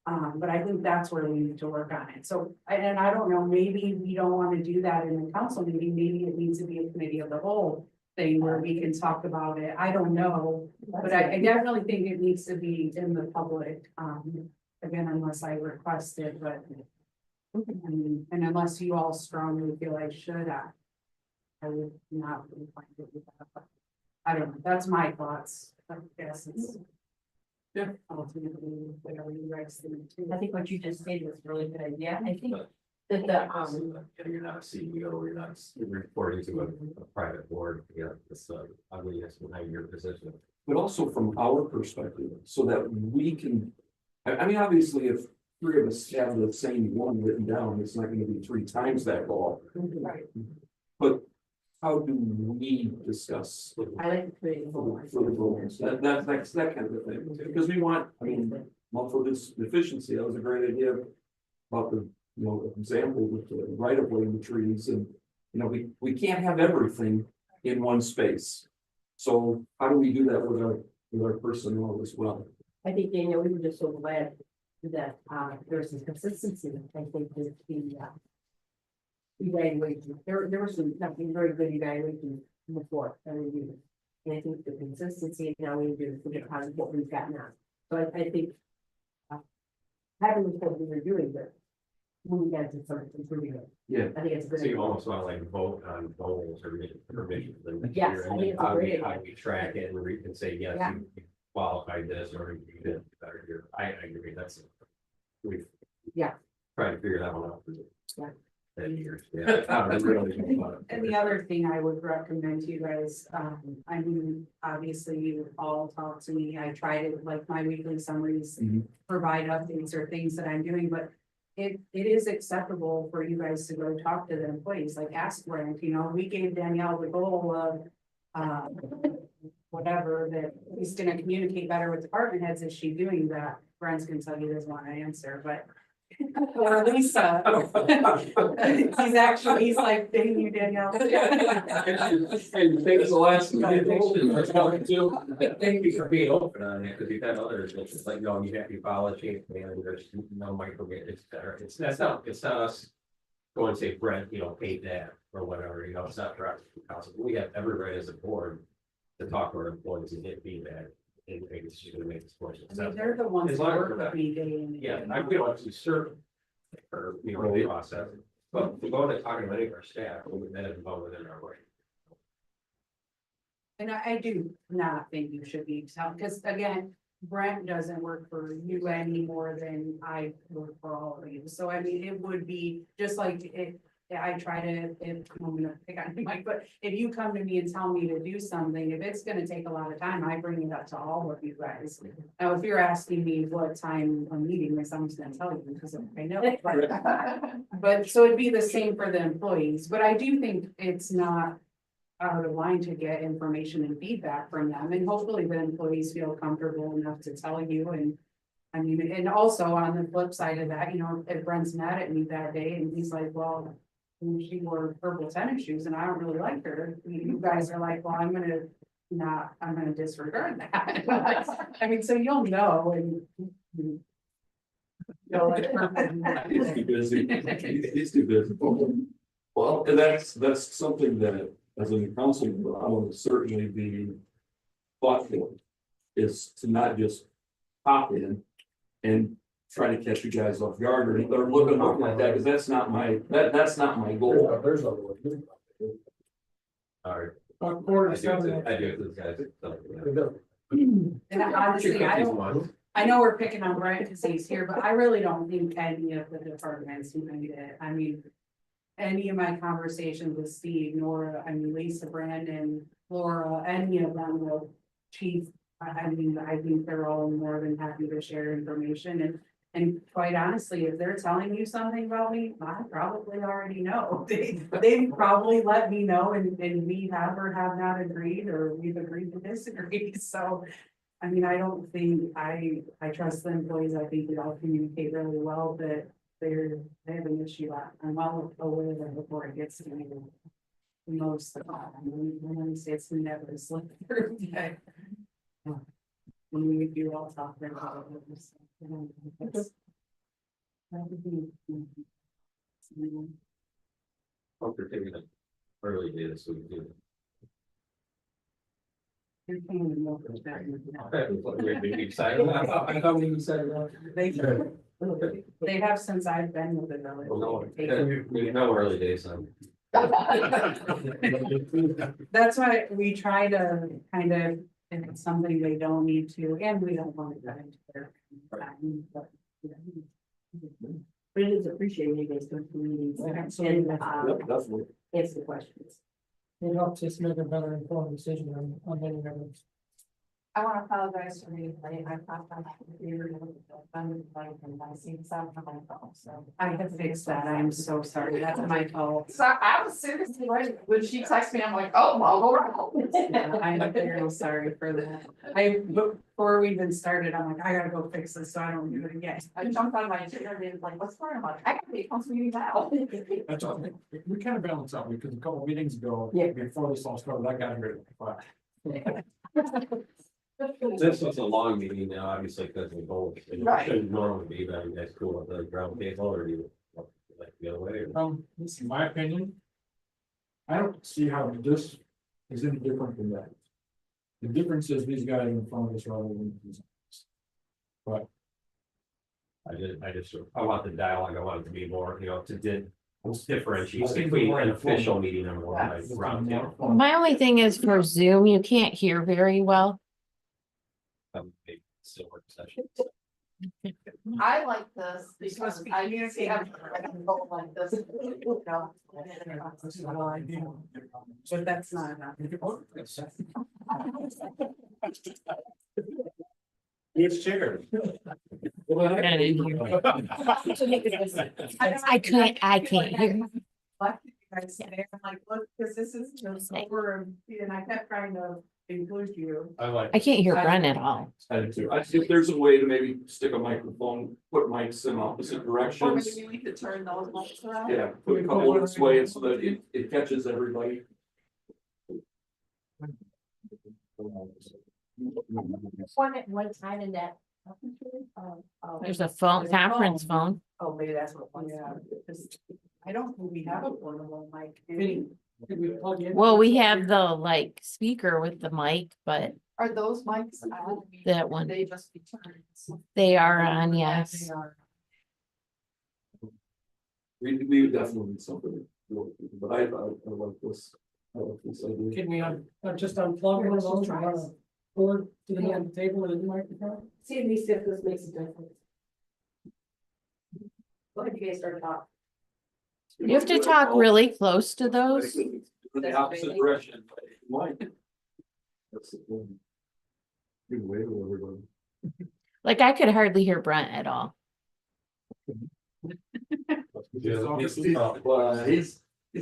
But I think that's where we need to work on it. So, and I don't know, maybe we don't want to do that in the council meeting. Maybe it needs to be a committee of the whole thing where we can talk about it. I don't know, but I definitely think it needs to be in the public. Again, unless I request it, but. And unless you all strongly feel I should, I would not be fine with that. But I don't know, that's my thoughts. I guess it's. Yeah. Ultimately, whatever you guys think too. I think what you just stated was a really good idea. I think that You're not a CEO, you're not, you're reporting to a private board, this ugliness behind your position. But also from our perspective, so that we can, I mean, obviously, if three of us have the same one written down, it's not gonna be 3 times that long. Right. But how do we discuss? I like to create a For whole. the goals, that's that kind of thing, because we want, I mean, multiple deficiency, that was a great idea. About the, example with the right of way in the trees and, we can't have everything in one space. So how do we do that with our personnel as well? I think, Daniel, we were just so glad that, there's some consistency, I think, with the, evaluation, there was nothing very good evaluation before, I reviewed. And I think the consistency now we do for the kind of what we've got now, so I think. Having this what we were doing, but moving on to something improving it, Yeah, I think it's a good. So you idea. almost want to like vote on goals or permission for the next Yes, year, I and think then it's a how we, great how we track it and we can say, yes, Yeah. you qualified this or you did better here. I agree, that's. We've. Yeah. Tried to figure that one out. Yeah. 10 years, yeah. And the other thing I would recommend to you guys, I mean, obviously you all talk to me, I try to, like, my weekly summaries. Mhm. Provide updates or things that I'm doing, but it is acceptable for you guys to go talk to the employees, like ask Brent, we gave Danielle the goal of. Whatever, that he's gonna communicate better with department heads, is she doing that? Brent's gonna tell you he doesn't want to answer, but. Or Lisa. He's like, thank you, Danielle. And thanks a lot. Thank you for being open on it, because you've had others, it's like, no, you have to follow change managers, no micro, it's better, it's not us. Go and say, Brent, pay that or whatever, it's not for us. We have every right as a board to talk to our employees and get feedback. And it's just gonna make this more I mean, successful. they're the ones As that long as work we're with not- me day in and day Yeah, out. we don't actually serve. Or, the process, but to go and talk to any of our staff, that is involved within our work. And I do not think you should be, because again, Brent doesn't work for you any more than I work for all of you. So I mean, it would be just like if I try to, I'm gonna pick on you, Mike, but if you come to me and tell me to do something, if it's gonna take a lot of time, I bring it up to all of you guys. Now, if you're asking me what time a meeting is, I'm just gonna tell you because I know. But so it'd be the same for the employees, but I do think it's not out of line to get information and feedback from them, and hopefully the employees feel comfortable enough to tell you. And I mean, and also on the flip side of that, if Brent's mad at me that day and he's like, well, she wore purple tennis shoes and I don't really like her, you guys are like, well, I'm gonna disregard that. I mean, so you'll know and. He's too busy. He's too busy. Well, and that's something that, as a council, I want to certainly be thoughtful, is to not just pop in and try to catch you guys off guard or look like that, because that's not that's not my goal. There's other way. All right. About quarter I to do it seven. to- I do it to this guy. And honestly, I know we're picking on Brian because he's here, but I really don't think any of the departments need it. I mean. Any of my conversations with Steve, Nora, Lisa, Brandon, Laura, any of them, the chief. I mean, I think they're all more than happy to share information and quite honestly, if they're telling you something about me, I probably already know. They probably let me know and we have or have not agreed, or we've agreed to disagree, so. I mean, I don't think, I trust the employees, I think we all communicate really well, but they have an issue. I'm well aware of it before it gets to me. Most of the time, when I say it's never slipped through. When we do all talk about it. That would be. Hope you're taking it early days, so we do. You're paying them more perspective now. We're excited. I thought we decided. They have since I've been with the village. We know early days, That's why we try to kind of, if it's something they don't need to, and we don't want to get into their. But But it is appreciated you guys going to meetings Absolutely. and, Yep, definitely. answer the questions. It helps us make a better informed decision on many of those. I want to apologize for being late. I popped on my computer and I seen some on my phone, so. I have fixed that. I am so sorry. That's my fault. So I was seriously like, when she texted me, I'm like, oh, I'll go around. I'm very sorry for that. Before we even started, I'm like, I gotta go fix this, so I don't do it again. I jumped on my chair and was like, what's going on? I'm like, I can be a meeting now. That's all. We kind of balance out because a couple of meetings ago, Yeah. before this all started, I got rid of it. This was a long meeting now, obviously, because we both, it Right. shouldn't normally be, but you guys cool with the ground table or do you like the other way? Or? This is my opinion. I don't see how this is any different than that. The difference is these guys in front of us rather than these. But I want the dialogue, I want it to be more, you know, differentiate I think between we're an more official meeting and more like Yes. round table. My only thing is for Zoom, you can't hear very well. Maybe still work session. I like this because I can see how I can go like this. You know. But that's not enough. It's chair. I can't hear. Like you guys today, I'm like, look, because this is over, and I kept trying to include you. I can't hear Brent at all. I do too. I see if there's a way to maybe stick a microphone, put mics in opposite Or directions. maybe we could turn those lights around. Yeah, put a couple this way so that it catches everybody. One time in that. There's a phone, conference phone. Oh, maybe that's what it was. Yeah. I don't think we have a portable mic. Could we plug in? Well, we have the like speaker with the mic, but Are those mics on? that one, They just be turned. they are on, yes. We would definitely need something. But I like this. I like this idea. Can we just unplug one of those and run a cord to the middle of the table with a microphone? See at least if this makes a difference. What if you guys start talking? You have to talk really close to those. In the opposite direction. Mike. That's the thing. Good way to everybody. Like I could hardly hear Brent at all. He's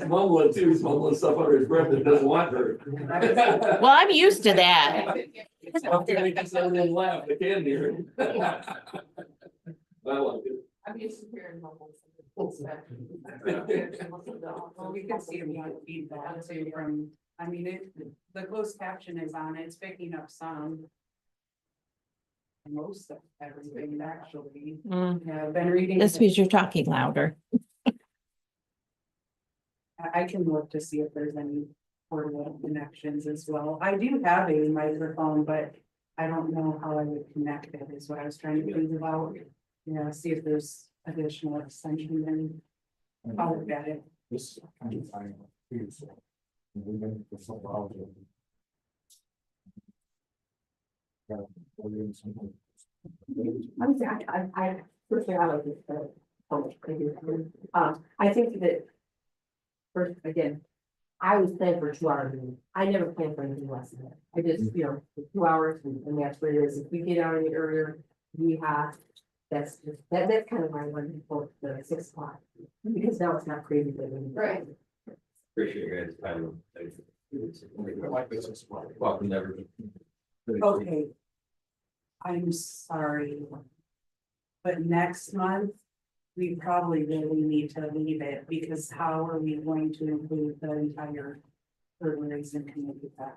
mumbling too, he's mumbling stuff under his breath that doesn't want her. Well, I'm used to that. Laugh, I can hear him. I like it. I'm used to hearing mumbles. Well, we can see if we have feedback too from, I mean, the closed caption is on, it's picking up some. Most of everything, actually. Yeah, I've been reading. That's because you're talking louder. I can look to see if there's any portable connections as well. I do have a microphone, but I don't know how I would connect it is what I was trying to think about. Yeah, see if there's additional extension and I'll look at it. This is kind of fine. We've been for so long. I personally, I like this, I think that. First, again, I was planning for 2 hours, I never planned for anything less than that, I just, 2 hours, and that's what it is, if we get out any earlier, we have. That's kind of my one for the 6 o'clock, because now it's not crazy. Right. Appreciate your guys' time. Thank you. I like this as well. Welcome to everybody. Okay. I'm sorry. But next month, we probably really need to leave it, because how are we going to include the entire urban reason committee that,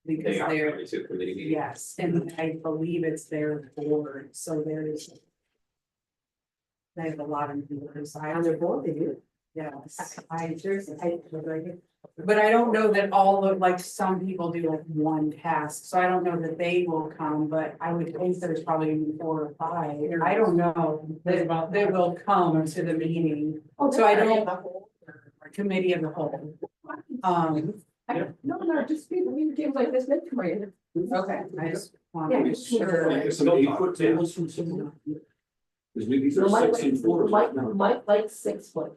because They are they're, going to for the meeting. yes, and I believe it's their board, so there's. They have a lot of members, On their board, they do. yes. I seriously, But I don't know that all of, like, some people do like one task, so I don't know that they will come, but I would think there's probably gonna be 4 or 5. I don't know that will come to the meeting, so I don't. Committee of the whole. No, just people, games like this, make for you. Okay, I just want Yeah, to make just- sure. Like some 8-foot tables from someone. Because maybe these are 6 and 4. Mike, like 6 foot.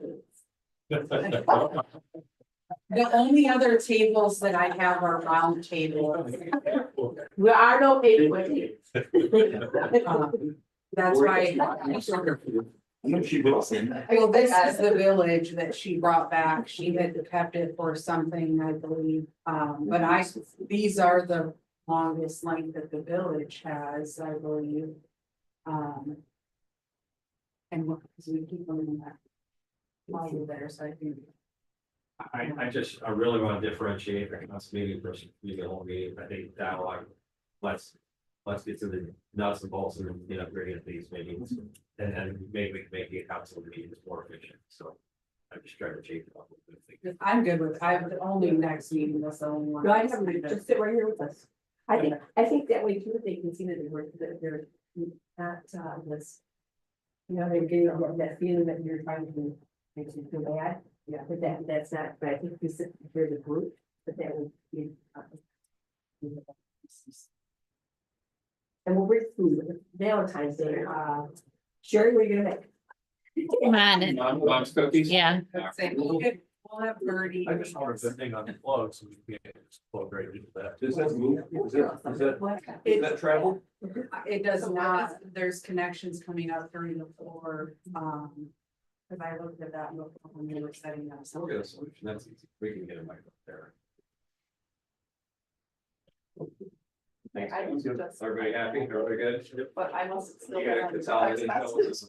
The only other tables that I have are round tables. There are no paper. That's why. I know she was. Well, this is the village that she brought back. She had kept it for something, I believe. But these are the longest length that the village has, I believe. And what, because we keep them in that. While there, so I think. I really want to differentiate the council meeting versus the whole meeting. I think dialogue, let's get to the nuts and bolts and, you know, bring it to these meetings. And then maybe we can make the council meetings more efficient. So I'm just trying to change it up. I'm good with, I have the only next meeting, that's the only one. No, I have them, just sit right here with us. I think that way too, they can see that they're not, this. You know, they're getting that feeling that you're trying to make you feel bad. Yeah, but that's not, but I think we sit here as a group, but that would be. And we'll bring food, Valentine's Day, Sherry, what are you gonna make? Come on, and- Mom's cookies? yeah, Say, we'll have birdie. I just wanted the thing on the plugs, and we can just plug right into that. Does that move? Is that travel? It does not, there's connections coming up through the floor, cause I looked at that when we were setting up. So we'll get a solution. That's easy. We can get a mic up there. Thanks. I was just- Everybody happy? Everybody good? But I must still. You got a consolidated.